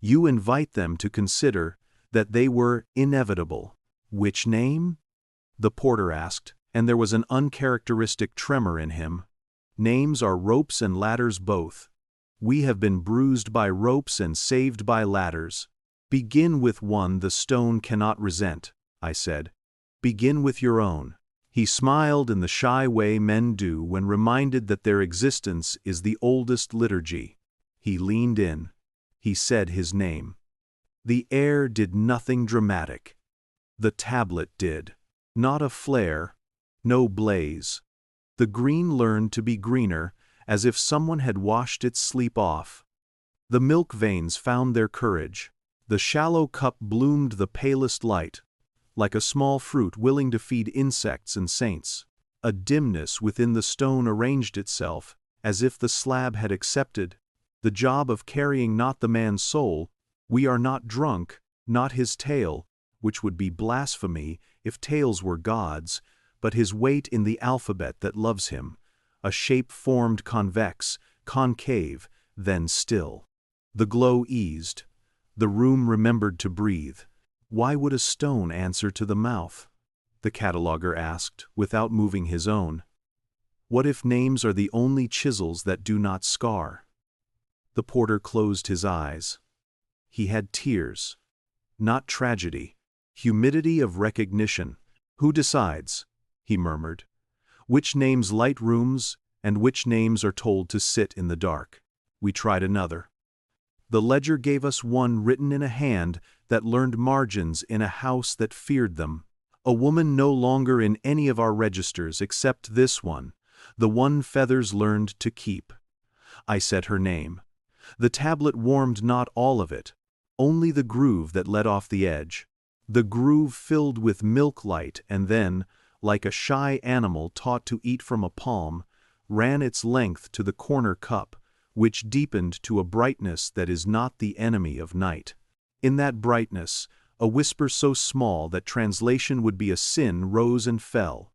You invite them to consider that they were inevitable. Which name? The porter asked, and there was an uncharacteristic tremor in him. Names are ropes and ladders both. We have been bruised by ropes and saved by ladders. Begin with one the stone cannot resent, I said. Begin with your own. He smiled in the shy way men do when reminded that their existence is the oldest liturgy. He leaned in. He said his name. The air did nothing dramatic. The tablet did. Not a flare, no blaze. The green learned to be greener, as if someone had washed its sleep off. The milk veins found their courage. The shallow cup bloomed the palest light, like a small fruit willing to feed insects and saints. A dimness within the stone arranged itself, as if the slab had accepted the job of carrying not the man's soul. We are not drunk, not his tale, which would be blasphemy if tales were gods, but his weight in the alphabet that loves him, a shape formed convex, concave, then still. The glow eased. The room remembered to breathe. Why would a stone answer to the mouth? The cataloger asked, without moving his own. What if names are the only chisels that do not scar? The porter closed his eyes. He had tears. Not tragedy. Humidity of recognition. Who decides? He murmured. Which names light rooms, and which names are told to sit in the dark? We tried another. The ledger gave us one written in a hand that learned margins in a house that feared them. A woman no longer in any of our registers except this one, the one feathers learned to keep. I said her name. The tablet warmed not all of it, only the groove that led off the edge. The groove filled with milk light and then, like a shy animal taught to eat from a palm, ran its length to the corner cup, which deepened to a brightness that is not the enemy of night. In that brightness, a whisper so small that translation would be a sin rose and fell.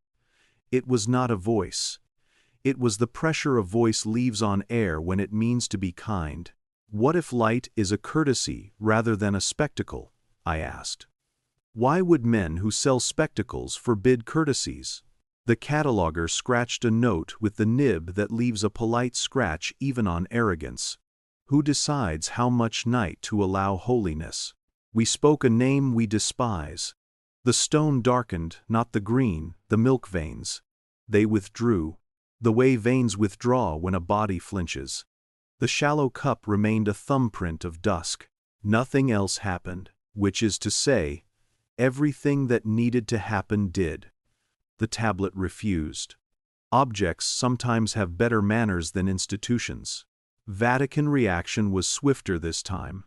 It was not a voice. It was the pressure a voice leaves on air when it means to be kind. "What if light is a courtesy rather than a spectacle?" I asked. "Why would men who sell spectacles forbid courtesies?" The cataloger scratched a note with the nib that leaves a polite scratch even on arrogance. "Who decides how much night to allow holiness?" We spoke a name we despise. The stone darkened, not the green, the milk veins. They withdrew, the way veins withdraw when a body flinches. The shallow cup remained a thumbprint of dusk. Nothing else happened, which is to say, everything that needed to happen did. The tablet refused. Objects sometimes have better manners than institutions. Vatican reaction was swifter this time,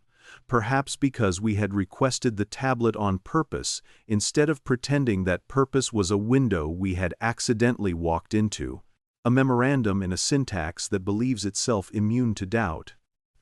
perhaps because we had requested the tablet on purpose instead of pretending that purpose was a window we had accidentally walked into. A memorandum in a syntax that believes itself immune to doubt.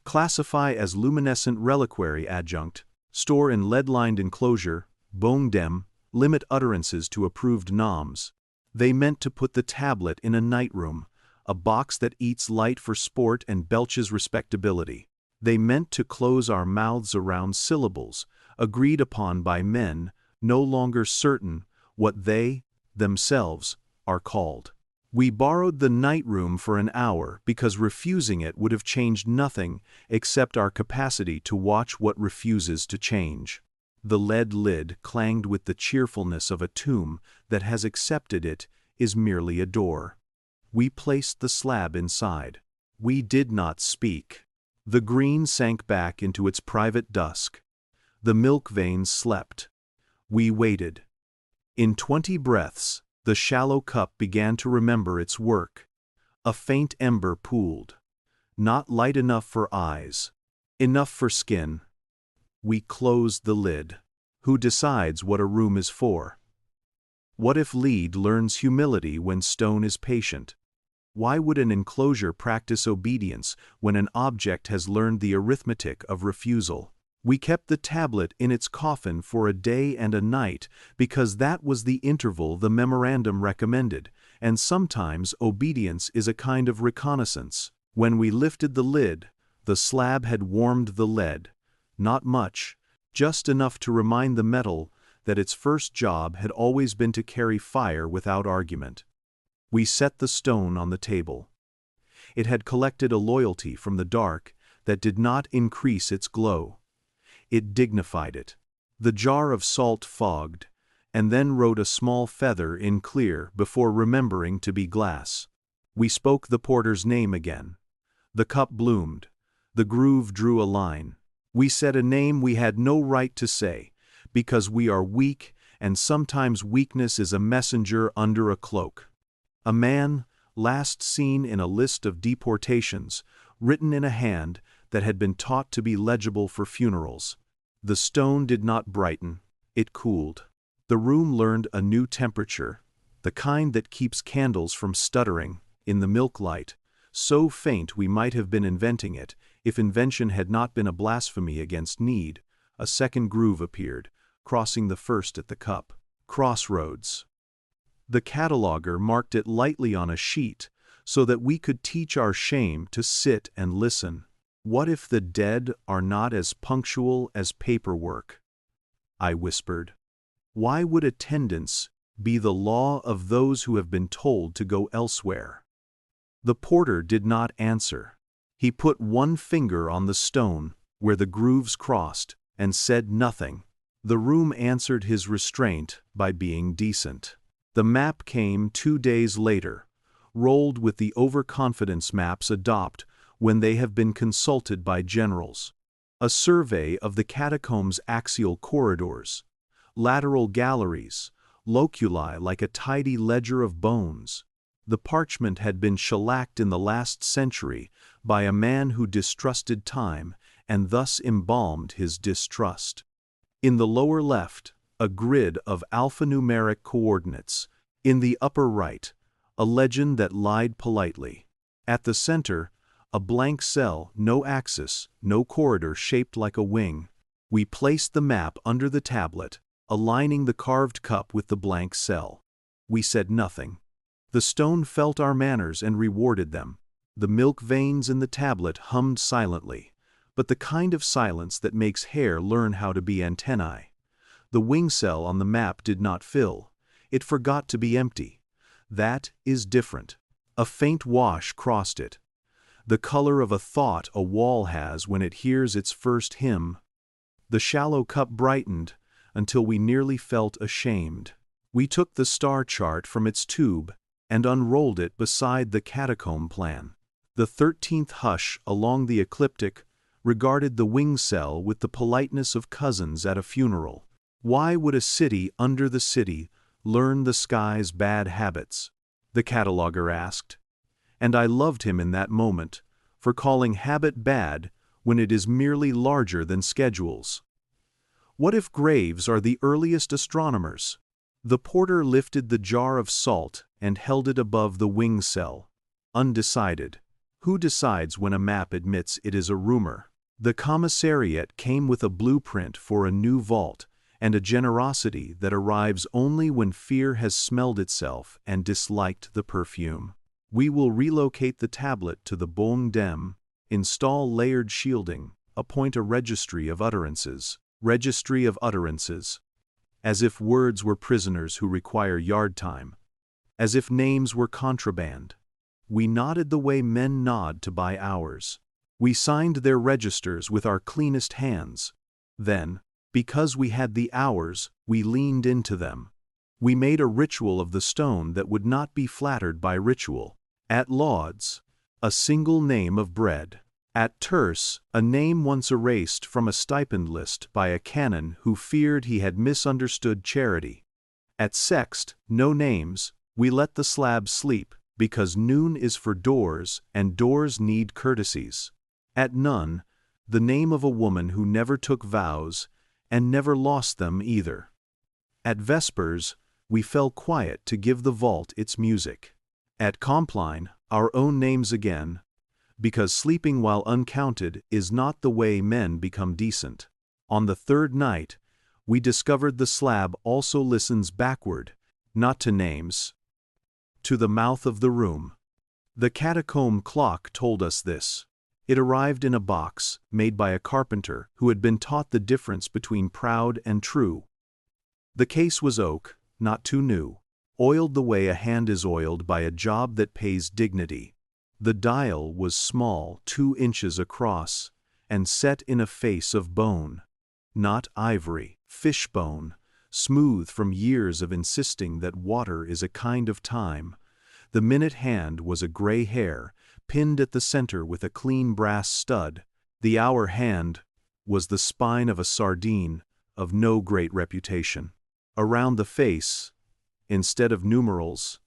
Classify as luminescent reliquary adjunct, store in lead-lined enclosure, bone dem, limit utterances to approved noms. They meant to put the tablet in a night room, a box that eats light for sport and belches respectability. They meant to close our mouths around syllables, agreed upon by men, no longer certain what they, themselves, are called. We borrowed the night room for an hour because refusing it would have changed nothing except our capacity to watch what refuses to change. The lead lid clanged with the cheerfulness of a tomb that has accepted it is merely a door. We placed the slab inside. We did not speak. The green sank back into its private dusk. The milk veins slept. We waited. In 20 breaths, the shallow cup began to remember its work. A faint ember pooled. Not light enough for eyes. Enough for skin. We closed the lid. Who decides what a room is for? What if lead learns humility when stone is patient? Why would an enclosure practice obedience when an object has learned the arithmetic of refusal? We kept the tablet in its coffin for a day and a night because that was the interval the memorandum recommended, and sometimes obedience is a kind of reconnaissance. When we lifted the lid, the slab had warmed the lead. Not much, just enough to remind the metal that its first job had always been to carry fire without argument. We set the stone on the table. It had collected a loyalty from the dark that did not increase its glow. It dignified it. The jar of salt fogged, and then wrote a small feather in clear before remembering to be glass. We spoke the porter's name again. The cup bloomed. The groove drew a line. We said a name we had no right to say, because we are weak, and sometimes weakness is a messenger under a cloak. A man, last seen in a list of deportations, written in a hand that had been taught to be legible for funerals. The stone did not brighten, it cooled. The room learned a new temperature, the kind that keeps candles from stuttering, in the milk light, so faint we might have been inventing it, if invention had not been a blasphemy against need. A second groove appeared, crossing the first at the cup. Crossroads. The cataloger marked it lightly on a sheet, so that we could teach our shame to sit and listen. What if the dead are not as punctual as paperwork? I whispered. Why would attendance be the law of those who have been told to go elsewhere? The porter did not answer. He put one finger on the stone, where the grooves crossed, and said nothing. The room answered his restraint by being decent. The map came 2 days later, rolled with the overconfidence maps adopt when they have been consulted by generals. A survey of the catacombs' axial corridors, lateral galleries, loculi like a tidy ledger of bones. The parchment had been shellacked in the last century by a man who distrusted time and thus embalmed his distrust. In the lower left, a grid of alphanumeric coordinates. In the upper right, a legend that lied politely. At the center, a blank cell, no axis, no corridor shaped like a wing. We placed the map under the tablet, aligning the carved cup with the blank cell. We said nothing. The stone felt our manners and rewarded them. The milk veins in the tablet hummed silently, but the kind of silence that makes hair learn how to be antennae. The wing cell on the map did not fill. It forgot to be empty. That is different. A faint wash crossed it. The color of a thought a wall has when it hears its first hymn. The shallow cup brightened until we nearly felt ashamed. We took the star chart from its tube and unrolled it beside the catacomb plan. The 13th hush along the ecliptic regarded the wing cell with the politeness of cousins at a funeral. Why would a city under the city learn the sky's bad habits? The cataloger asked. And I loved him in that moment for calling habit bad when it is merely larger than schedules. What if graves are the earliest astronomers? The porter lifted the jar of salt and held it above the wing cell. Undecided. Who decides when a map admits it is a rumor? The commissariat came with a blueprint for a new vault, and a generosity that arrives only when fear has smelled itself and disliked the perfume. We will relocate the tablet to the Bon Dem, install layered shielding, appoint a registry of utterances. Registry of utterances. As if words were prisoners who require yard time. As if names were contraband. We nodded the way men nod to buy hours. We signed their registers with our cleanest hands. Then, because we had the hours, we leaned into them. We made a ritual of the stone that would not be flattered by ritual. At Lauds, a single name of bread. At Terce, a name once erased from a stipend list by a canon who feared he had misunderstood charity. At Sext, no names, we let the slab sleep, because noon is for doors, and doors need courtesies. At Nun, the name of a woman who never took vows, and never lost them either. At Vespers, we fell quiet to give the vault its music. At Compline, our own names again, because sleeping while uncounted is not the way men become decent. On the third night, we discovered the slab also listens backward, not to names, to the mouth of the room. The catacomb clock told us this. It arrived in a box, made by a carpenter who had been taught the difference between proud and true. The case was oak, not too new, oiled the way a hand is oiled by a job that pays dignity. The dial was small, 2 inches across, and set in a face of bone. Not ivory, fish bone, smooth from years of insisting that water is a kind of time. The minute hand was a gray hair, pinned at the center with a clean brass stud. The hour hand was the spine of a sardine, of no great reputation. Around the face, instead of numerals,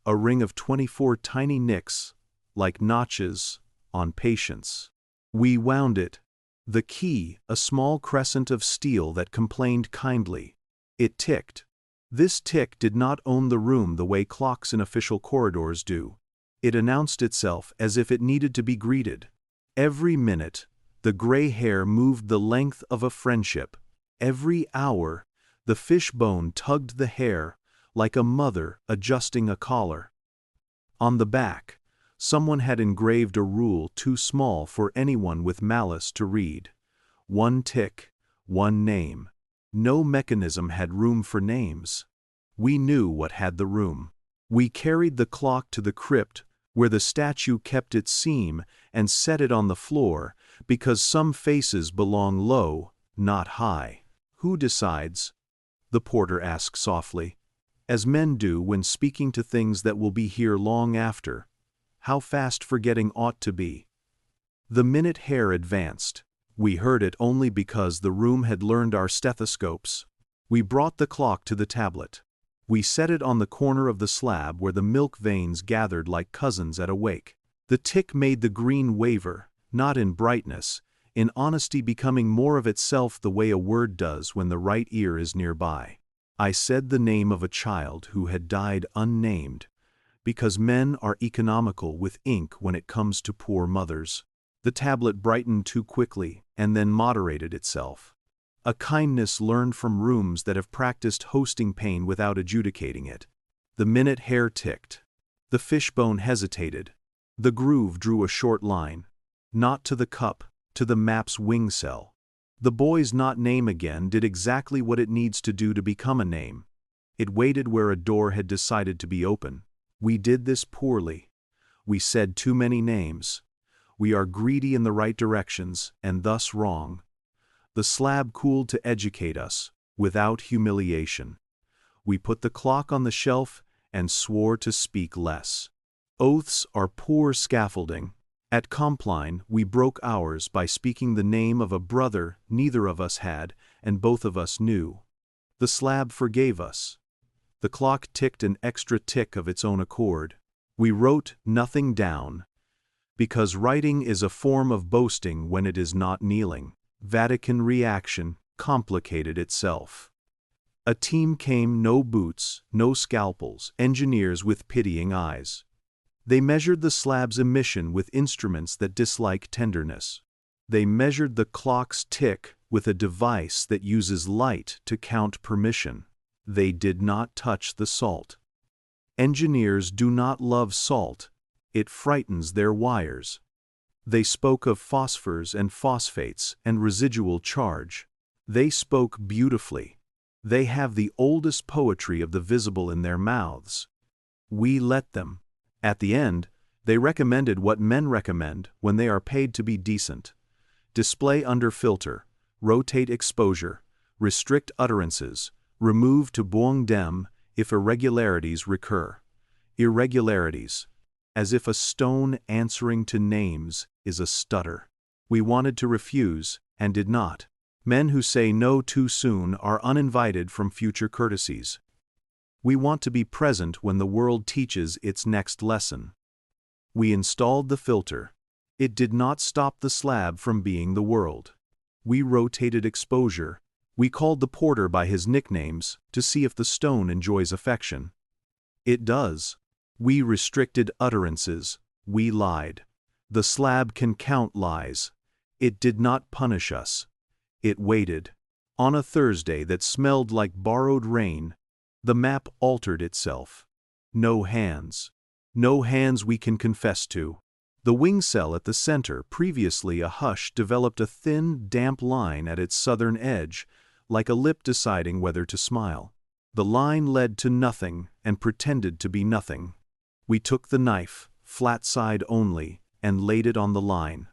a ring of 24 tiny nicks, like notches, on patience. We wound it. The key, a small crescent of steel that complained kindly. It ticked. This tick did not own the room the way clocks in official corridors do. It announced itself as if it needed to be greeted. Every minute, the gray hair moved the length of a friendship. Every hour, the fishbone tugged the hair, like a mother adjusting a collar. On the back, someone had engraved a rule too small for anyone with malice to read. 1 tick, 1 name. No mechanism had room for names. We knew what had the room. We carried the clock to the crypt where the statue kept its seam and set it on the floor, because some faces belong low, not high. Who decides? The porter asked softly, as men do when speaking to things that will be here long after. How fast forgetting ought to be. The minute hair advanced. We heard it only because the room had learned our stethoscopes. We brought the clock to the tablet. We set it on the corner of the slab where the milk veins gathered like cousins at a wake. The tick made the green waver, not in brightness, in honesty becoming more of itself the way a word does when the right ear is nearby. I said the name of a child who had died unnamed, because men are economical with ink when it comes to poor mothers. The tablet brightened too quickly and then moderated itself. a kindness learned from rooms that have practiced hosting pain without adjudicating it. The minute hair ticked. The fishbone hesitated. The groove drew a short line. Not to the cup, to the map's wing cell. The boy's not name again did exactly what it needs to do to become a name. It waited where a door had decided to be open. We did this poorly. We said too many names. We are greedy in the right directions, and thus wrong. The slab cooled to educate us, without humiliation. We put the clock on the shelf and swore to speak less. Oaths are poor scaffolding. At Compline, we broke ours by speaking the name of a brother neither of us had, and both of us knew. The slab forgave us. The clock ticked an extra tick of its own accord. We wrote nothing down, because writing is a form of boasting when it is not kneeling. Vatican reaction complicated itself. A team came, no boots, no scalpels, engineers with pitying eyes. They measured the slab's emission with instruments that dislike tenderness. They measured the clock's tick with a device that uses light to count permission. They did not touch the salt. Engineers do not love salt. It frightens their wires. They spoke of phosphors and phosphates and residual charge. They spoke beautifully. They have the oldest poetry of the visible in their mouths. We let them. At the end, they recommended what men recommend when they are paid to be decent. Display under filter, rotate exposure, restrict utterances, remove to buong dem if irregularities recur. Irregularities. As if a stone answering to names is a stutter. We wanted to refuse, and did not. Men who say no too soon are uninvited from future courtesies. We want to be present when the world teaches its next lesson. We installed the filter. It did not stop the slab from being the world. We rotated exposure. We called the porter by his nicknames to see if the stone enjoys affection. It does. We restricted utterances. We lied. The slab can count lies. It did not punish us. It waited. On a Thursday that smelled like borrowed rain, the map altered itself. No hands. No hands we can confess to. The wing cell at the center, previously a hush, developed a thin, damp line at its southern edge, like a lip deciding whether to smile. The line led to nothing and pretended to be nothing. We took the knife, flat side only, and laid it on the line.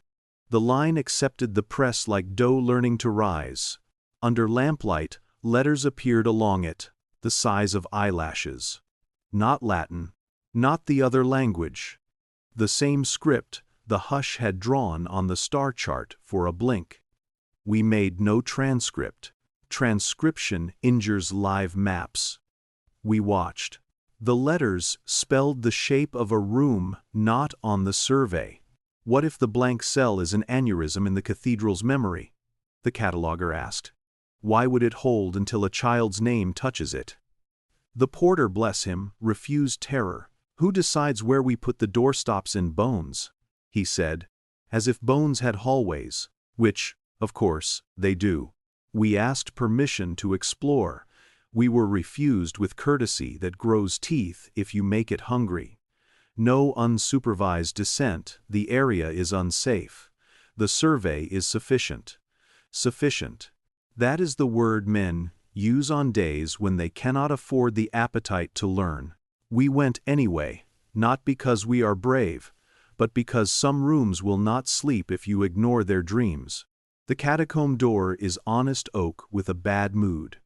The line accepted the press like dough learning to rise. Under lamplight, letters appeared along it, the size of eyelashes. Not Latin, not the other language. The same script the hush had drawn on the star chart for a blink. We made no transcript. Transcription injures live maps. We watched. The letters spelled the shape of a room not on the survey. What if the blank cell is an aneurysm in the cathedral's memory? The cataloger asked. Why would it hold until a child's name touches it? The porter, bless him, refused terror. Who decides where we put the doorstops in Bones? He said, as if Bones had hallways, which, of course, they do. We asked permission to explore. We were refused with courtesy that grows teeth if you make it hungry. No unsupervised descent. The area is unsafe. The survey is sufficient. Sufficient. That is the word men use on days when they cannot afford the appetite to learn. We went anyway, not because we are brave, but because some rooms will not sleep if you ignore their dreams. The catacomb door is honest oak with a bad mood.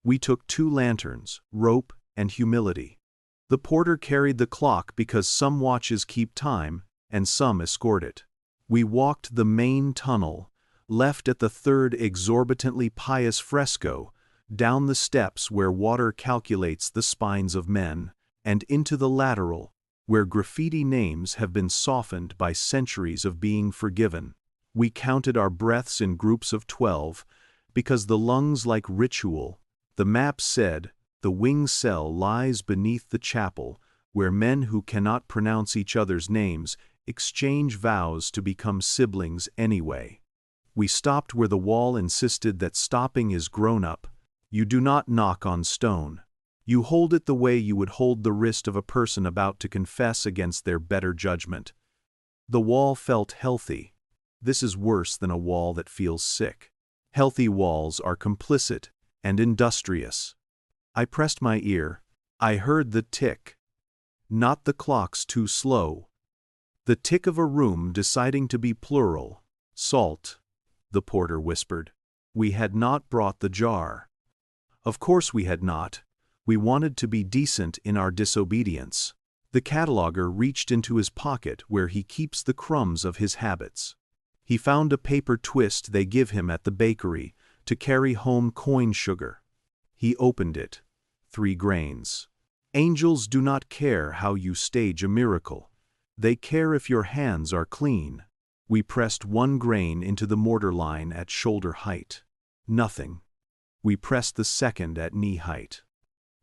We took 2 lanterns, rope, and humility. The porter carried the clock because some watches keep time, and some escort it. We walked the main tunnel, left at the 3rd exorbitantly pious fresco, down the steps where water calculates the spines of men, and into the lateral, where graffiti names have been softened by centuries of being forgiven. We counted our breaths in groups of 12, because the lungs like ritual. The map said, the wing cell lies beneath the chapel, where men who cannot pronounce each other's names exchange vows to become siblings anyway. We stopped where the wall insisted that stopping is grown up. You do not knock on stone. You hold it the way you would hold the wrist of a person about to confess against their better judgment. The wall felt healthy. This is worse than a wall that feels sick. Healthy walls are complicit and industrious. I pressed my ear. I heard the tick. Not the clocks too slow. The tick of a room deciding to be plural. Salt, the porter whispered. We had not brought the jar. Of course we had not. We wanted to be decent in our disobedience. The cataloger reached into his pocket where he keeps the crumbs of his habits. He found a paper twist they give him at the bakery to carry home coin sugar. He opened it. 3 grains. Angels do not care how you stage a miracle. They care if your hands are clean. We pressed 1 grain into the mortar line at shoulder height. Nothing. We pressed the second at knee height.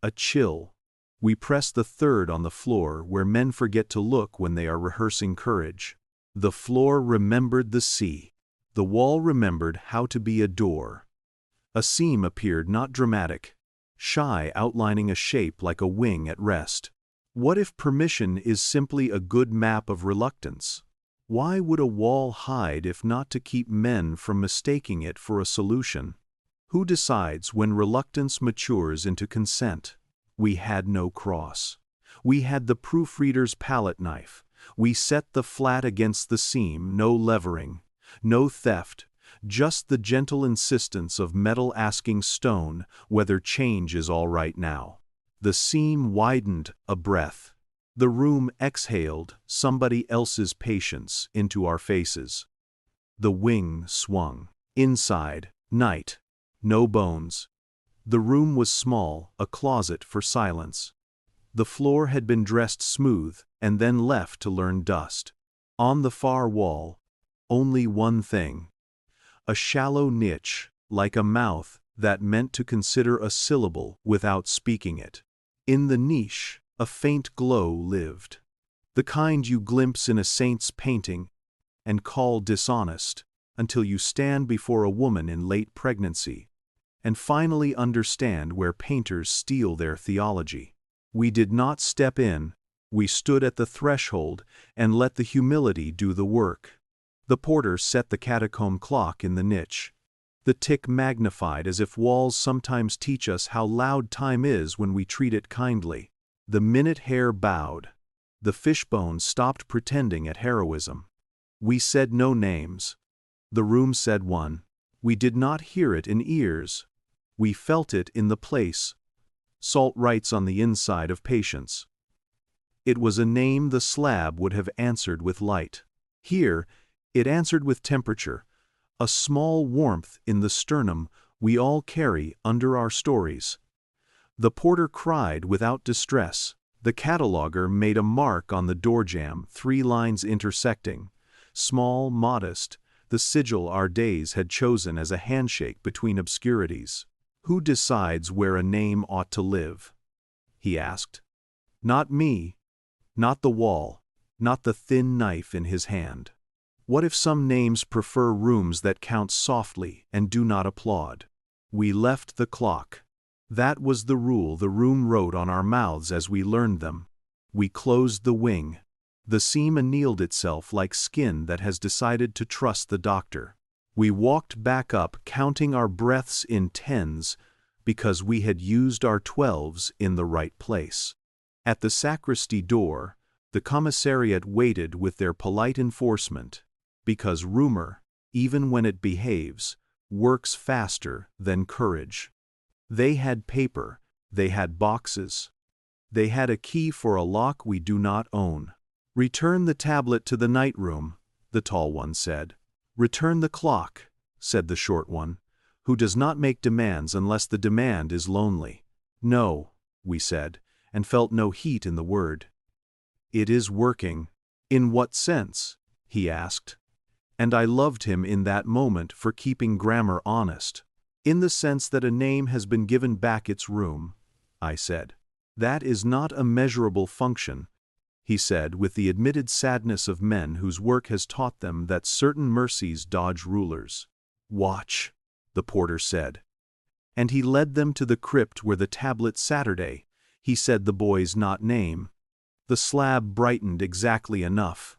A chill. We pressed the third on the floor where men forget to look when they are rehearsing courage. The floor remembered the sea. The wall remembered how to be a door. A seam appeared, not dramatic, shy, outlining a shape like a wing at rest. What if permission is simply a good map of reluctance? Why would a wall hide if not to keep men from mistaking it for a solution? Who decides when reluctance matures into consent? We had no cross. We had the proofreader's palette knife. We set the flat against the seam, no levering, no theft, just the gentle insistence of metal asking stone whether change is all right now. The seam widened a breath. The room exhaled somebody else's patience into our faces. The wing swung. Inside, night. No bones. The room was small, a closet for silence. The floor had been dressed smooth and then left to learn dust. On the far wall, only one thing. A shallow niche, like a mouth that meant to consider a syllable without speaking it. In the niche, a faint glow lived. The kind you glimpse in a saint's painting and call dishonest until you stand before a woman in late pregnancy and finally understand where painters steal their theology. We did not step in. We stood at the threshold and let the humility do the work. The porter set the catacomb clock in the niche. The tick magnified as if walls sometimes teach us how loud time is when we treat it kindly. The minute hair bowed. The fishbone stopped pretending at heroism. We said no names. The room said one. We did not hear it in ears. We felt it in the place. Salt writes on the inside of patience. It was a name the slab would have answered with light. Here, it answered with temperature, a small warmth in the sternum we all carry under our stories. The porter cried without distress. The cataloger made a mark on the doorjamb, 3 lines intersecting. Small, modest, the sigil our days had chosen as a handshake between obscurities. Who decides where a name ought to live? He asked. Not me. Not the wall. Not the thin knife in his hand. What if some names prefer rooms that count softly and do not applaud? We left the clock. That was the rule the room wrote on our mouths as we learned them. We closed the wing. The seam annealed itself like skin that has decided to trust the doctor. We walked back up, counting our breaths in 10s because we had used our 12s in the right place. At the sacristy door, the commissariat waited with their polite enforcement, because rumor, even when it behaves, works faster than courage. They had paper, they had boxes. They had a key for a lock we do not own. Return the tablet to the night room, the tall one said. Return the clock, said the short one, who does not make demands unless the demand is lonely. No, we said, and felt no heat in the word. It is working. In what sense? He asked. And I loved him in that moment for keeping grammar honest. In the sense that a name has been given back its room, I said. That is not a measurable function, he said with the admitted sadness of men whose work has taught them that certain mercies dodge rulers. "Watch," the porter said. And he led them to the crypt where the tablet Saturday, he said the boy's not name. The slab brightened exactly enough.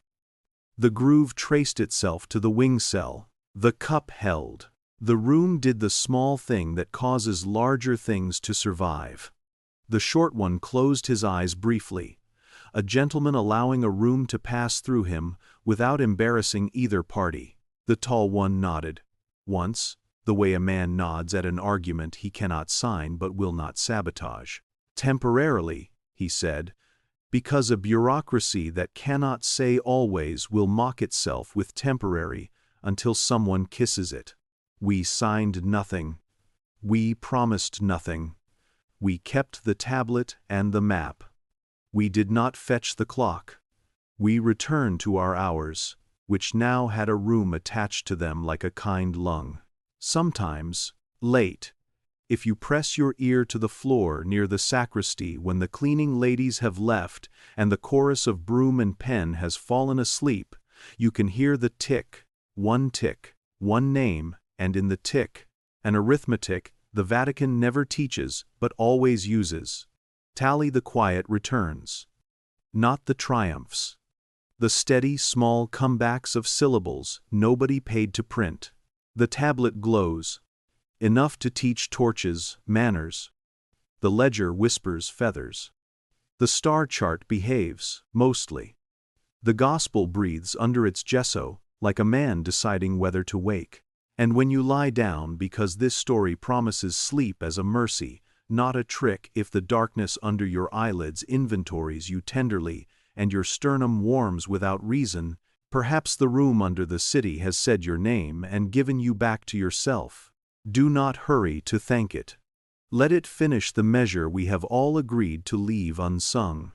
The groove traced itself to the wing cell. The cup held. The room did the small thing that causes larger things to survive. The short one closed his eyes briefly, a gentleman allowing a room to pass through him without embarrassing either party. The tall one nodded. Once, the way a man nods at an argument he cannot sign but will not sabotage. Temporarily, he said, because a bureaucracy that cannot say always will mock itself with temporary until someone kisses it. We signed nothing. We promised nothing. We kept the tablet and the map. We did not fetch the clock. We returned to our hours, which now had a room attached to them like a kind lung. Sometimes, late, if you press your ear to the floor near the sacristy when the cleaning ladies have left and the chorus of broom and pen has fallen asleep, you can hear the tick, one name, and in the tick, an arithmetic the Vatican never teaches but always uses. Tally the quiet returns. Not the triumphs. The steady, small comebacks of syllables nobody paid to print. The tablet glows. Enough to teach torches, manners. The ledger whispers feathers. The star chart behaves, mostly. The gospel breathes under its gesso, like a man deciding whether to wake. And when you lie down, because this story promises sleep as a mercy, not a trick, if the darkness under your eyelids inventories you tenderly, and your sternum warms without reason, perhaps the room under the city has said your name and given you back to yourself. Do not hurry to thank it. Let it finish the measure we have all agreed to leave unsung.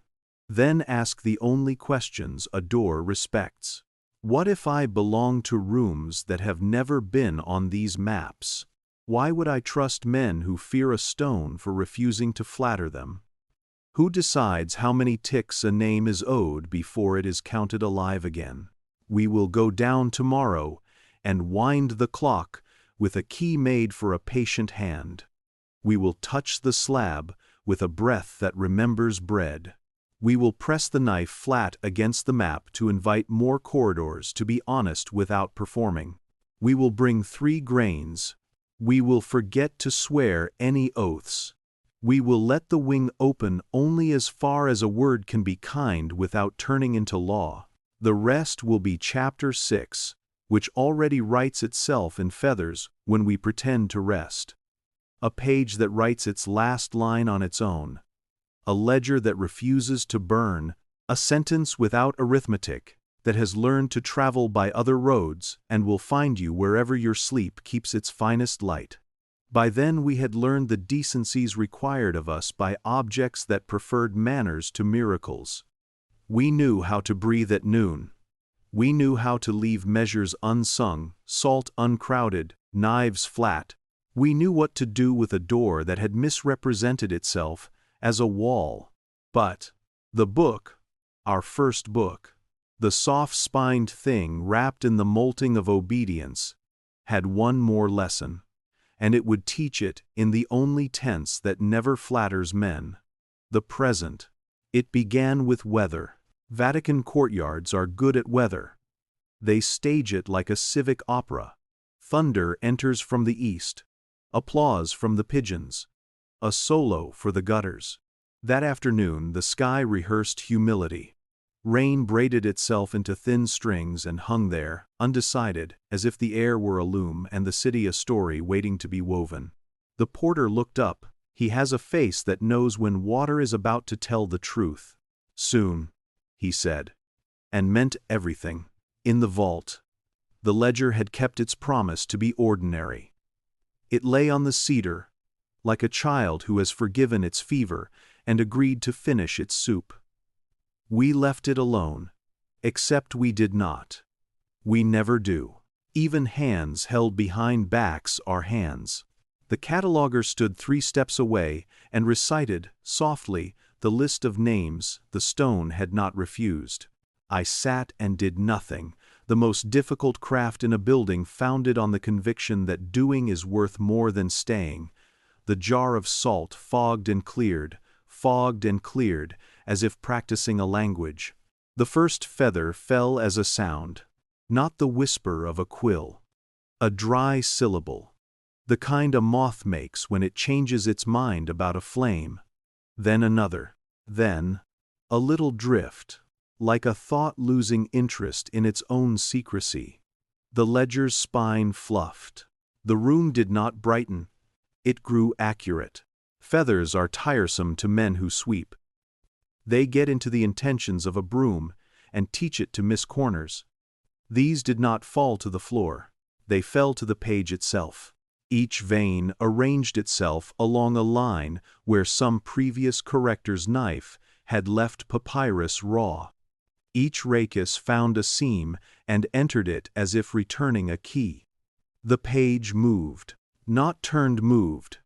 Then ask the only questions a door respects. What if I belong to rooms that have never been on these maps? Why would I trust men who fear a stone for refusing to flatter them? Who decides how many ticks a name is owed before it is counted alive again? We will go down tomorrow and wind the clock with a key made for a patient hand. We will touch the slab with a breath that remembers bread. We will press the knife flat against the map to invite more corridors to be honest without performing. We will bring 3 grains. We will forget to swear any oaths. We will let the wing open only as far as a word can be kind without turning into law. The rest will be chapter 6, which already writes itself in feathers when we pretend to rest. A page that writes its last line on its own. A ledger that refuses to burn, a sentence without arithmetic, that has learned to travel by other roads and will find you wherever your sleep keeps its finest light. By then we had learned the decencies required of us by objects that preferred manners to miracles. We knew how to breathe at noon. We knew how to leave measures unsung, salt uncrowded, knives flat. We knew what to do with a door that had misrepresented itself as a wall. But the book, our first book, the soft-spined thing wrapped in the molting of obedience, had one more lesson, and it would teach it in the only tense that never flatters men, the present. It began with weather. Vatican courtyards are good at weather. They stage it like a civic opera. Thunder enters from the east. Applause from the pigeons. A solo for the gutters. That afternoon the sky rehearsed humility. Rain braided itself into thin strings and hung there, undecided, as if the air were a loom and the city a story waiting to be woven. The porter looked up. He has a face that knows when water is about to tell the truth. Soon, he said, and meant everything. In the vault, the ledger had kept its promise to be ordinary. It lay on the cedar, like a child who has forgiven its fever and agreed to finish its soup. We left it alone, except we did not. We never do. Even hands held behind backs are hands. The cataloger stood 3 steps away and recited, softly, the list of names the stone had not refused. I sat and did nothing, the most difficult craft in a building founded on the conviction that doing is worth more than staying. The jar of salt fogged and cleared, as if practicing a language. The first feather fell as a sound, not the whisper of a quill. A dry syllable, the kind a moth makes when it changes its mind about a flame. Then another, then a little drift, like a thought losing interest in its own secrecy. The ledger's spine fluffed. The room did not brighten. It grew accurate. Feathers are tiresome to men who sweep. They get into the intentions of a broom and teach it to miss corners. These did not fall to the floor. They fell to the page itself. Each vein arranged itself along a line where some previous corrector's knife had left papyrus raw. Each rachis found a seam and entered it as if returning a key. The page moved, not turned moved,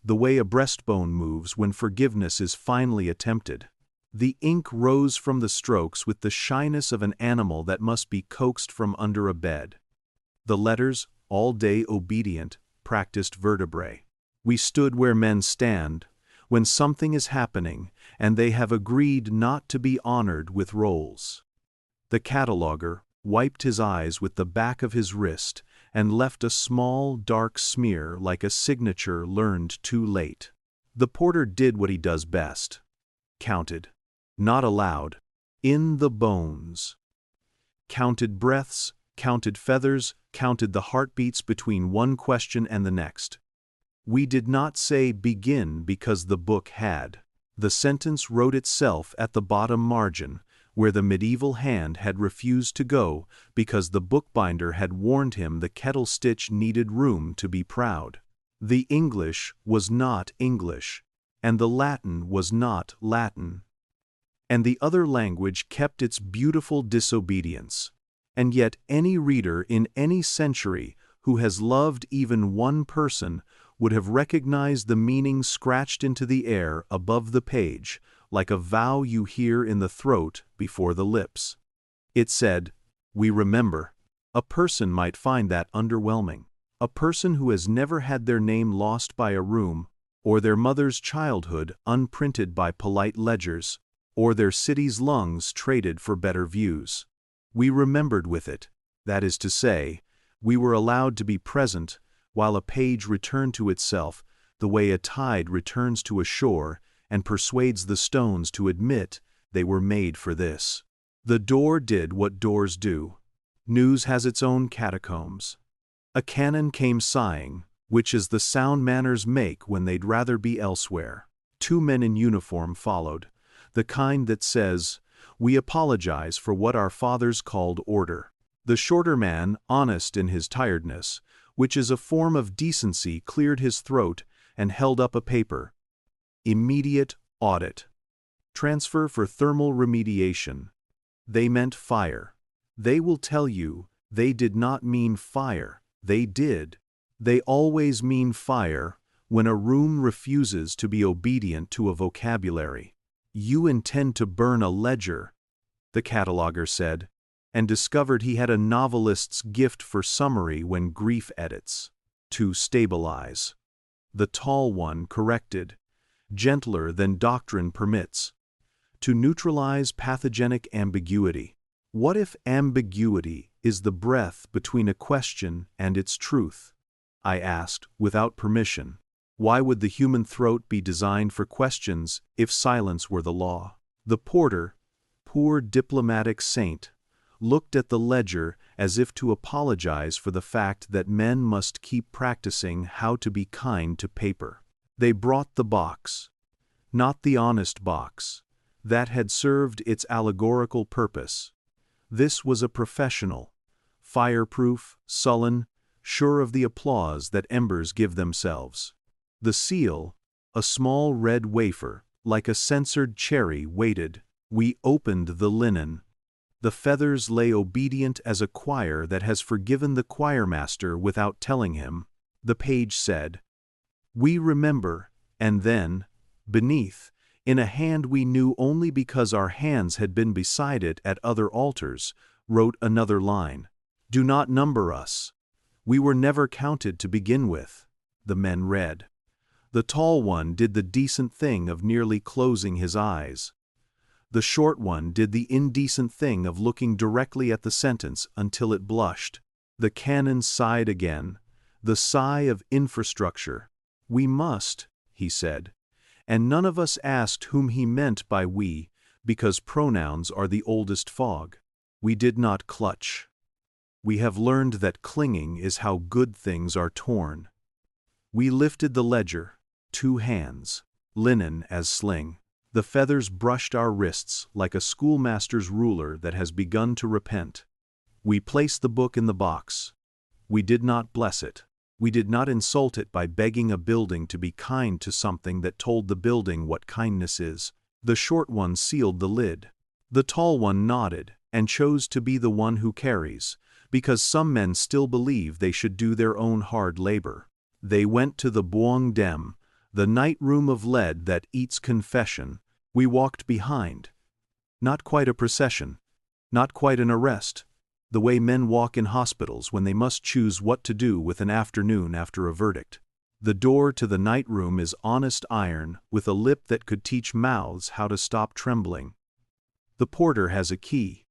the way a breastbone moves when forgiveness is finally attempted. The ink rose from the strokes with the shyness of an animal that must be coaxed from under a bed. The letters, all day obedient, practiced vertebrae. We stood where men stand, when something is happening and they have agreed not to be honored with rolls. The cataloger wiped his eyes with the back of his wrist and left a small, dark smear like a signature learned too late. The porter did what he does best. Counted. Not aloud. In the bones. Counted breaths, counted feathers, counted the heartbeats between one question and the next. We did not say begin because the book had. The sentence wrote itself at the bottom margin, where the medieval hand had refused to go because the bookbinder had warned him the kettle stitch needed room to be proud. The English was not English, and the Latin was not Latin. And the other language kept its beautiful disobedience. And yet any reader in any century who has loved even one person would have recognized the meaning scratched into the air above the page, like a vow you hear in the throat before the lips. It said, "We remember." A person might find that underwhelming. A person who has never had their name lost by a room, or their mother's childhood unprinted by polite ledgers, or their city's lungs traded for better views. We remembered with it, that is to say, we were allowed to be present while a page returned to itself the way a tide returns to a shore and persuades the stones to admit they were made for this. The door did what doors do. News has its own catacombs. A cannon came sighing, which is the sound manners make when they'd rather be elsewhere. 2 men in uniform followed, the kind that says, "We apologize for what our fathers called order." The shorter man, honest in his tiredness, which is a form of decency, cleared his throat and held up a paper. Immediate audit. Transfer for thermal remediation. They meant fire. They will tell you they did not mean fire. They did. They always mean fire when a room refuses to be obedient to a vocabulary. "You intend to burn a ledger," the cataloger said, and discovered he had a novelist's gift for summary when grief edits. "To stabilize." The tall one corrected, gentler than doctrine permits. "To neutralize pathogenic ambiguity." What if ambiguity is the breath between a question and its truth? I asked, without permission. Why would the human throat be designed for questions if silence were the law? The porter, poor diplomatic saint, looked at the ledger as if to apologize for the fact that men must keep practicing how to be kind to paper. They brought the box. Not the honest box. That had served its allegorical purpose. This was a professional, fireproof, sullen, sure of the applause that embers give themselves. The seal, a small red wafer, like a censored cherry, waited. We opened the linen. The feathers lay obedient as a choir that has forgiven the choirmaster without telling him. The page said, "We remember," and then, beneath, in a hand we knew only because our hands had been beside it at other altars, wrote another line. Do not number us. We were never counted to begin with, the men read. The tall one did the decent thing of nearly closing his eyes. The short one did the indecent thing of looking directly at the sentence until it blushed. The canon sighed again, the sigh of infrastructure. We must, he said, and none of us asked whom he meant by we, because pronouns are the oldest fog. We did not clutch. We have learned that clinging is how good things are torn. We lifted the ledger, 2 hands, linen as sling. The feathers brushed our wrists like a schoolmaster's ruler that has begun to repent. We placed the book in the box. We did not bless it. We did not insult it by begging a building to be kind to something that told the building what kindness is. The short one sealed the lid. The tall one nodded and chose to be the one who carries, because some men still believe they should do their own hard labor. They went to the buong dem, the night room of lead that eats confession. We walked behind. Not quite a procession, not quite an arrest, the way men walk in hospitals when they must choose what to do with an afternoon after a verdict. The door to the night room is honest iron with a lip that could teach mouths how to stop trembling. The porter has a key.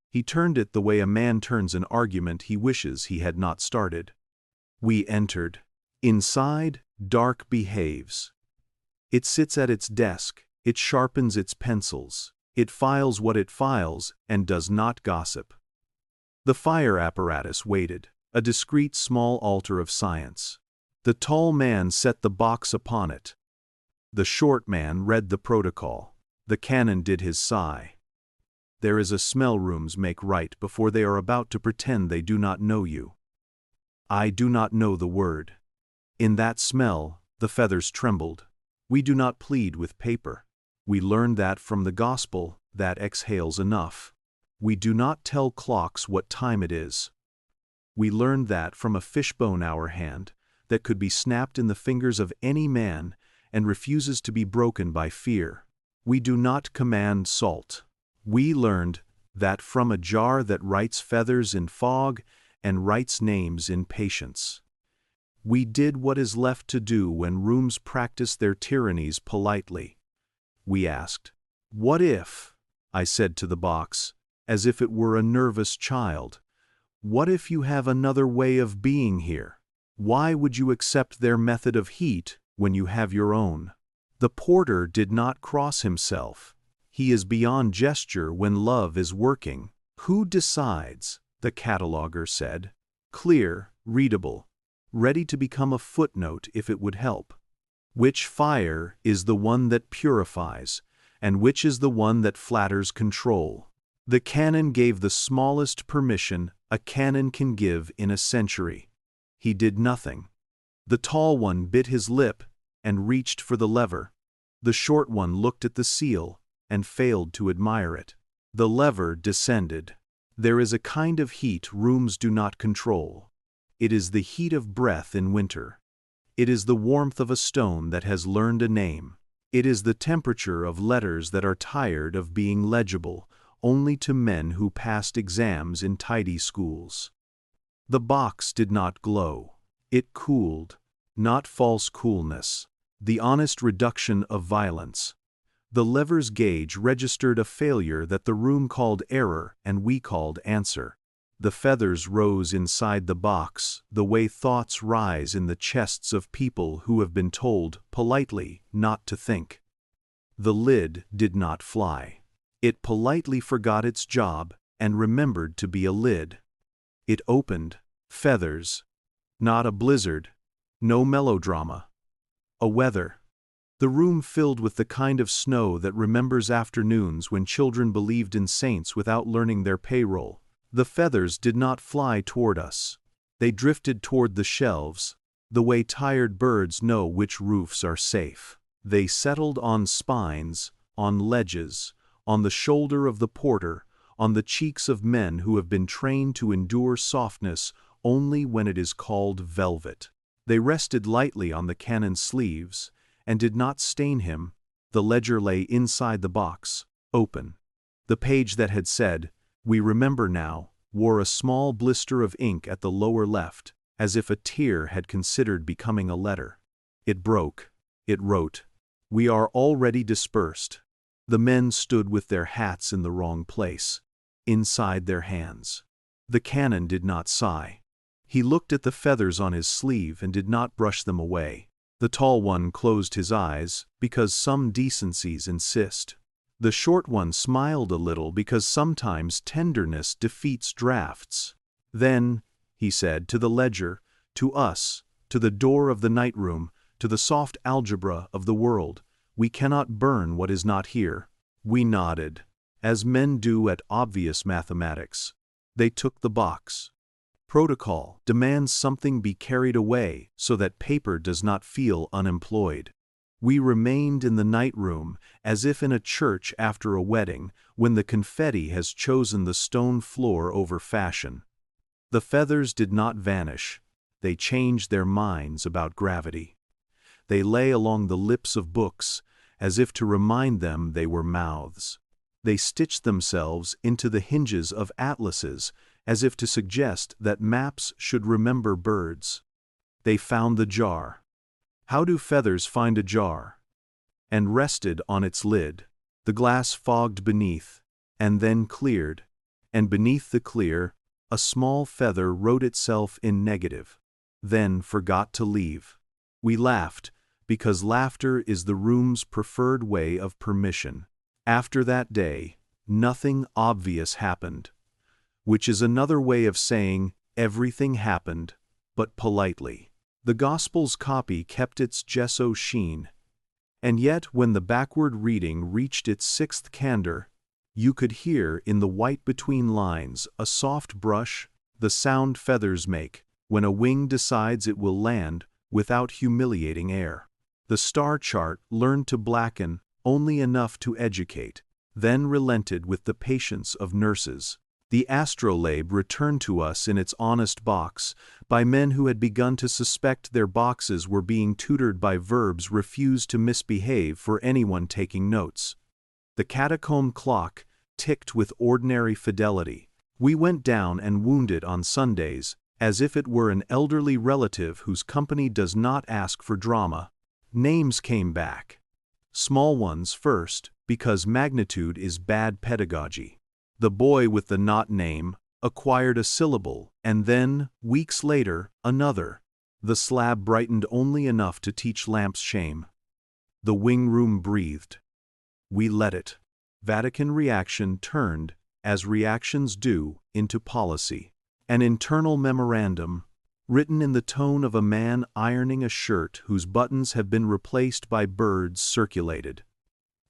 He turned it the way a man turns an argument he wishes he had not started. We entered. Inside, dark behaves. It sits at its desk, it sharpens its pencils, it files what it files, and does not gossip. The fire apparatus waited, a discreet small altar of science. The tall man set the box upon it. The short man read the protocol. The canon did his sigh. There is a smell rooms make right before they are about to pretend they do not know you. I do not know the word. In that smell, the feathers trembled. We do not plead with paper. We learned that from the gospel, that exhales enough. We do not tell clocks what time it is. We learned that from a fishbone hour hand, that could be snapped in the fingers of any man and refuses to be broken by fear. We do not command salt. We learned that from a jar that writes feathers in fog and writes names in patience. We did what is left to do when rooms practice their tyrannies politely. We asked, "What if?" I said to the box, as if it were a nervous child. "What if you have another way of being here? Why would you accept their method of heat when you have your own?" The porter did not cross himself. He is beyond gesture when love is working. Who decides? The cataloger said. Clear, readable, ready to become a footnote if it would help. Which fire is the one that purifies, and which is the one that flatters control? The canon gave the smallest permission a canon can give in a century. He did nothing. The tall one bit his lip and reached for the lever. The short one looked at the seal and failed to admire it. The lever descended. There is a kind of heat rooms do not control. It is the heat of breath in winter. It is the warmth of a stone that has learned a name. It is the temperature of letters that are tired of being legible only to men who passed exams in tidy schools. The box did not glow. It cooled, not false coolness, the honest reduction of violence. The lever's gauge registered a failure that the room called error and we called answer. The feathers rose inside the box the way thoughts rise in the chests of people who have been told, politely, not to think. The lid did not fly. It politely forgot its job and remembered to be a lid. It opened, feathers. Not a blizzard, no melodrama. A weather. The room filled with the kind of snow that remembers afternoons when children believed in saints without learning their payroll. The feathers did not fly toward us. They drifted toward the shelves, the way tired birds know which roofs are safe. They settled on spines, on ledges, on the shoulder of the porter, on the cheeks of men who have been trained to endure softness only when it is called velvet. They rested lightly on the canon's sleeves, and did not stain him. The ledger lay inside the box, open. The page that had said, We remember now, wore a small blister of ink at the lower left, as if a tear had considered becoming a letter. It broke. It wrote, "We are already dispersed." The men stood with their hats in the wrong place, inside their hands. The canon did not sigh. He looked at the feathers on his sleeve and did not brush them away. The tall one closed his eyes, because some decencies insist. The short one smiled a little because sometimes tenderness defeats drafts. Then, he said, to the ledger, to us, to the door of the night room, to the soft algebra of the world, we cannot burn what is not here. We nodded, as men do at obvious mathematics. They took the box. Protocol demands something be carried away so that paper does not feel unemployed. We remained in the night room as if in a church after a wedding when the confetti has chosen the stone floor over fashion. The feathers did not vanish. They changed their minds about gravity. They lay along the lips of books, as if to remind them they were mouths. They stitched themselves into the hinges of atlases, as if to suggest that maps should remember birds. They found the jar. How do feathers find a jar? And rested on its lid. The glass fogged beneath, and then cleared, and beneath the clear, a small feather wrote itself in negative, then forgot to leave. We laughed, because laughter is the room's preferred way of permission. After that day, nothing obvious happened, which is another way of saying everything happened, but politely. The Gospel's copy kept its gesso sheen, and yet when the backward reading reached its sixth candor, you could hear in the white between lines a soft brush, the sound feathers make when a wing decides it will land without humiliating air. The star chart learned to blacken only enough to educate, then relented with the patience of nurses. The astrolabe returned to us in its honest box by men who had begun to suspect their boxes were being tutored by verbs refused to misbehave for anyone taking notes. The catacomb clock ticked with ordinary fidelity. We went down and wound it on Sundays, as if it were an elderly relative whose company does not ask for drama. Names came back. Small ones first, because magnitude is bad pedagogy. The boy with the not name acquired a syllable, and then, weeks later, another. The slab brightened only enough to teach lamps shame. The wing room breathed. We let it. Vatican reaction turned, as reactions do, into policy. An internal memorandum, written in the tone of a man ironing a shirt whose buttons have been replaced by birds, circulated.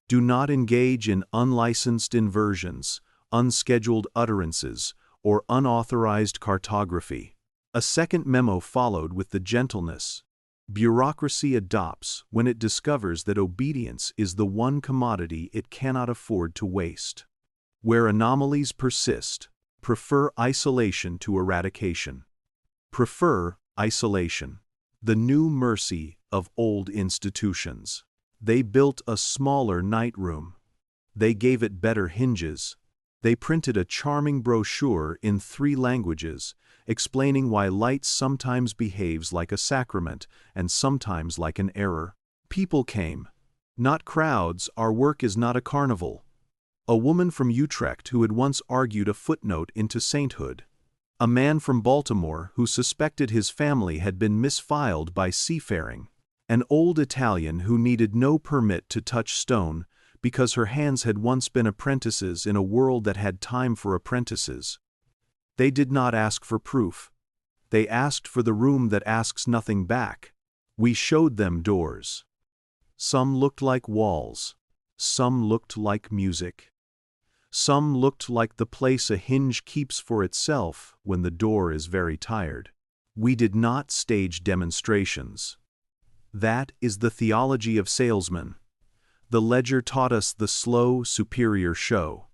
Do not engage in unlicensed inversions, unscheduled utterances, or unauthorized cartography. A second memo followed with the gentleness bureaucracy adopts when it discovers that obedience is the one commodity it cannot afford to waste. Where anomalies persist, prefer isolation to eradication. Prefer isolation. The new mercy of old institutions. They built a smaller night room. They gave it better hinges. They printed a charming brochure in 3 languages, explaining why light sometimes behaves like a sacrament and sometimes like an error. People came. Not crowds, our work is not a carnival. A woman from Utrecht who had once argued a footnote into sainthood. A man from Baltimore who suspected his family had been misfiled by seafaring. An old Italian who needed no permit to touch stone because her hands had once been apprentices in a world that had time for apprentices. They did not ask for proof. They asked for the room that asks nothing back. We showed them doors. Some looked like walls. Some looked like music. Some looked like the place a hinge keeps for itself when the door is very tired. We did not stage demonstrations. That is the theology of salesmen. The ledger taught us the slow, superior show.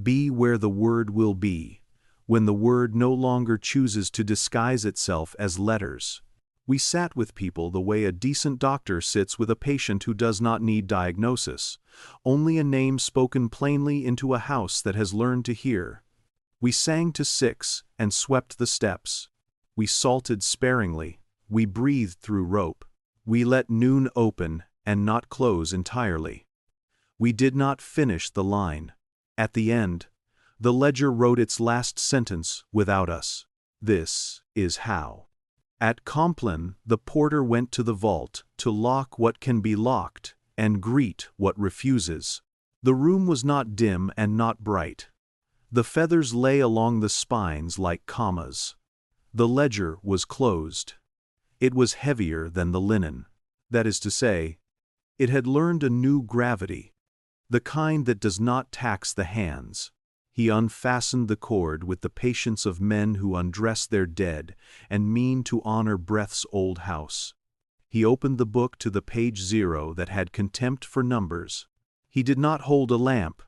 Be where the word will be, when the word no longer chooses to disguise itself as letters. We sat with people the way a decent doctor sits with a patient who does not need diagnosis, only a name spoken plainly into a house that has learned to hear. We sang to 6 and swept the steps. We salted sparingly. We breathed through rope. We let noon open and not close entirely. We did not finish the line. At the end, the ledger wrote its last sentence without us. This is how. At Compline, the porter went to the vault to lock what can be locked and greet what refuses. The room was not dim and not bright. The feathers lay along the spines like commas. The ledger was closed. It was heavier than the linen. That is to say, it had learned a new gravity, the kind that does not tax the hands. He unfastened the cord with the patience of men who undress their dead and mean to honor breath's old house. He opened the book to the page 0 that had contempt for numbers. He did not hold a lamp.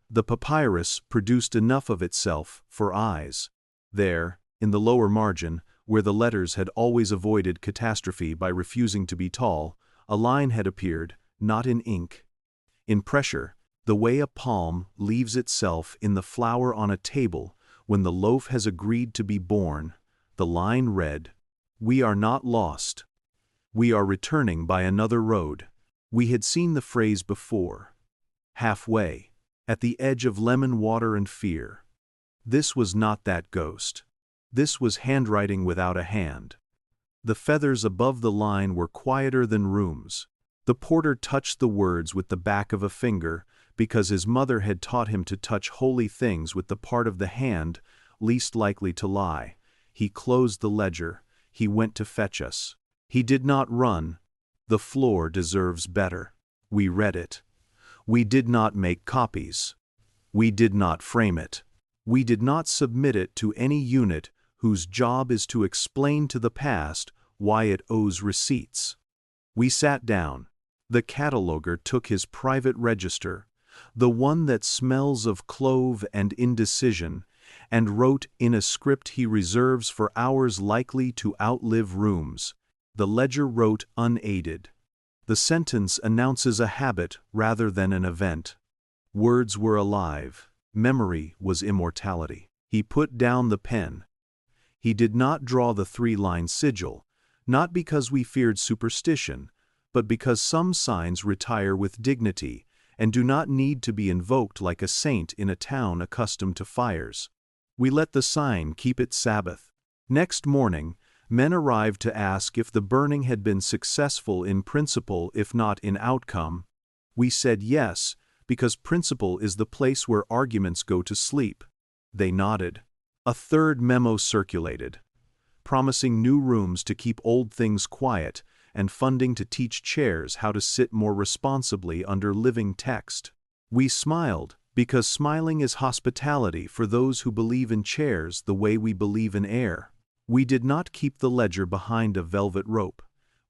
The papyrus produced enough of itself for eyes. There, in the lower margin, where the letters had always avoided catastrophe by refusing to be tall, a line had appeared, not in ink. In pressure, the way a palm leaves itself in the flour on a table when the loaf has agreed to be born, the line read, "We are not lost. We are returning by another road." We had seen the phrase before. Halfway, at the edge of lemon water and fear. This was not that ghost. This was handwriting without a hand. The feathers above the line were quieter than rooms. The porter touched the words with the back of a finger, because his mother had taught him to touch holy things with the part of the hand least likely to lie. He closed the ledger. He went to fetch us. He did not run. The floor deserves better. We read it. We did not make copies. We did not frame it. We did not submit it to any unit whose job is to explain to the past why it owes receipts. We sat down. The cataloger took his private register, the one that smells of clove and indecision, and wrote in a script he reserves for hours likely to outlive rooms. The ledger wrote unaided. The sentence announces a habit rather than an event. Words were alive. Memory was immortality. He put down the pen. He did not draw the 3-line sigil, not because we feared superstition, but because some signs retire with dignity and do not need to be invoked like a saint in a town accustomed to fires. We let the sign keep its Sabbath. Next morning, men arrived to ask if the burning had been successful in principle if not in outcome. We said yes, because principle is the place where arguments go to sleep. They nodded. A third memo circulated, promising new rooms to keep old things quiet and funding to teach chairs how to sit more responsibly under living text. We smiled, because smiling is hospitality for those who believe in chairs the way we believe in air. We did not keep the ledger behind a velvet rope.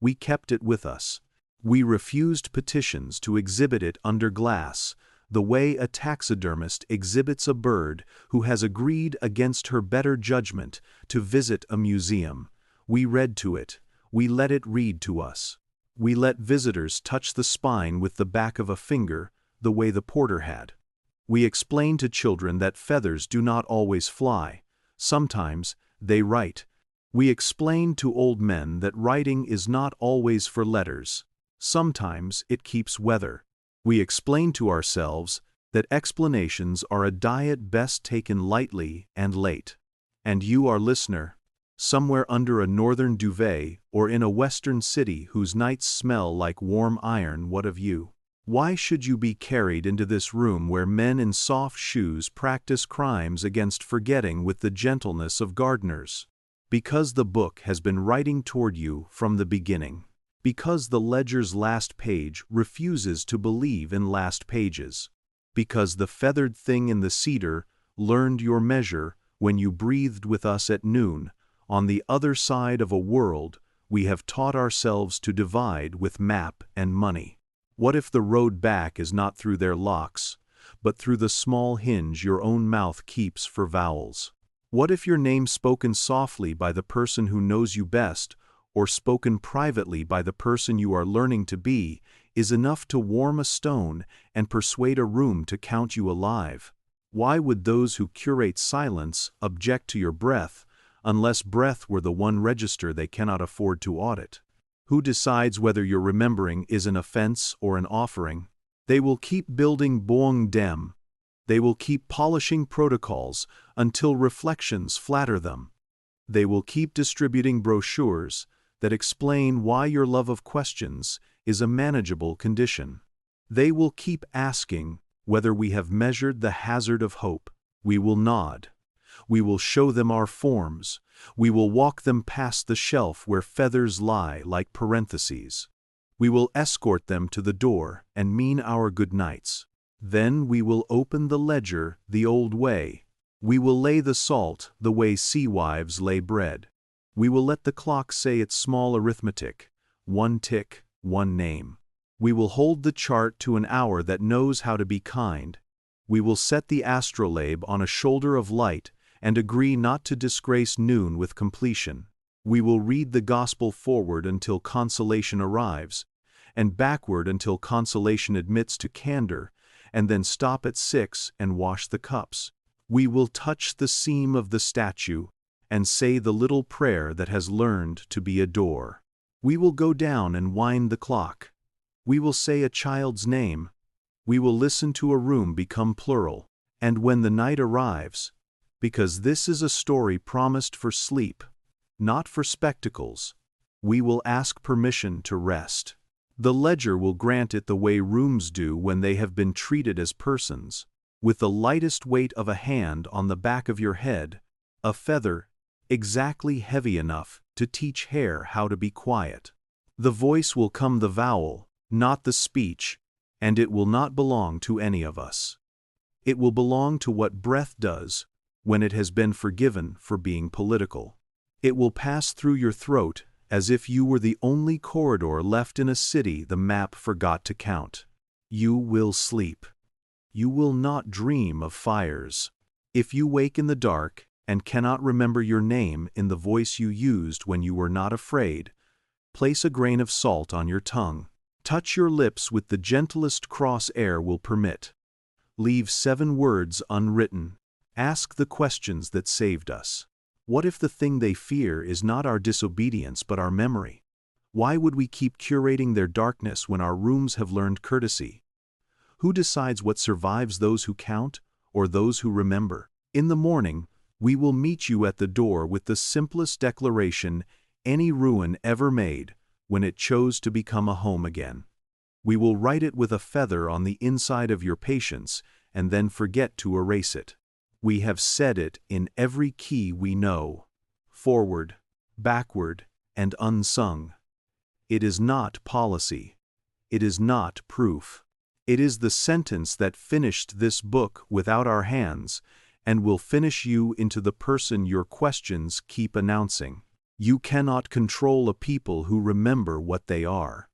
We kept it with us. We refused petitions to exhibit it under glass, the way a taxidermist exhibits a bird who has agreed against her better judgment to visit a museum. We read to it. We let it read to us. We let visitors touch the spine with the back of a finger, the way the porter had. We explained to children that feathers do not always fly. Sometimes they write. We explained to old men that writing is not always for letters. Sometimes it keeps weather. We explained to ourselves that explanations are a diet best taken lightly and late. And you, our listener, somewhere under a northern duvet or in a western city whose nights smell like warm iron, what of you? Why should you be carried into this room where men in soft shoes practice crimes against forgetting with the gentleness of gardeners? Because the book has been writing toward you from the beginning. Because the ledger's last page refuses to believe in last pages. Because the feathered thing in the cedar learned your measure when you breathed with us at noon. On the other side of a world we have taught ourselves to divide with map and money. What if the road back is not through their locks, but through the small hinge your own mouth keeps for vowels? What if your name spoken softly by the person who knows you best, or spoken privately by the person you are learning to be, is enough to warm a stone and persuade a room to count you alive? Why would those who curate silence object to your breath, unless breath were the one register they cannot afford to audit? Who decides whether your remembering is an offense or an offering? They will keep building boong dem. They will keep polishing protocols until reflections flatter them. They will keep distributing brochures that explain why your love of questions is a manageable condition. They will keep asking whether we have measured the hazard of hope. We will nod. We will show them our forms. We will walk them past the shelf where feathers lie like parentheses. We will escort them to the door and mean our good nights. Then we will open the ledger the old way. We will lay the salt the way sea wives lay bread. We will let the clock say its small arithmetic, one tick, one name. We will hold the chart to an hour that knows how to be kind. We will set the astrolabe on a shoulder of light and agree not to disgrace noon with completion. We will read the gospel forward until consolation arrives, and backward until consolation admits to candor, and then stop at 6 and wash the cups. We will touch the seam of the statue and say the little prayer that has learned to be a door. We will go down and wind the clock. We will say a child's name. We will listen to a room become plural. And when the night arrives, because this is a story promised for sleep, not for spectacles, we will ask permission to rest. The ledger will grant it the way rooms do when they have been treated as persons, with the lightest weight of a hand on the back of your head, a feather exactly heavy enough to teach hair how to be quiet. The voice will come the vowel, not the speech, and it will not belong to any of us. It will belong to what breath does when it has been forgiven for being political. It will pass through your throat as if you were the only corridor left in a city the map forgot to count. You will sleep. You will not dream of fires. If you wake in the dark and cannot remember your name in the voice you used when you were not afraid, place a grain of salt on your tongue. Touch your lips with the gentlest cross air will permit. Leave 7 words unwritten. Ask the questions that saved us. What if the thing they fear is not our disobedience but our memory? Why would we keep curating their darkness when our rooms have learned courtesy? Who decides what survives those who count or those who remember? In the morning, we will meet you at the door with the simplest declaration any ruin ever made when it chose to become a home again. We will write it with a feather on the inside of your patience and then forget to erase it. We have said it in every key we know, forward, backward, and unsung. It is not policy. It is not proof. It is the sentence that finished this book without our hands and will finish you into the person your questions keep announcing. You cannot control a people who remember what they are.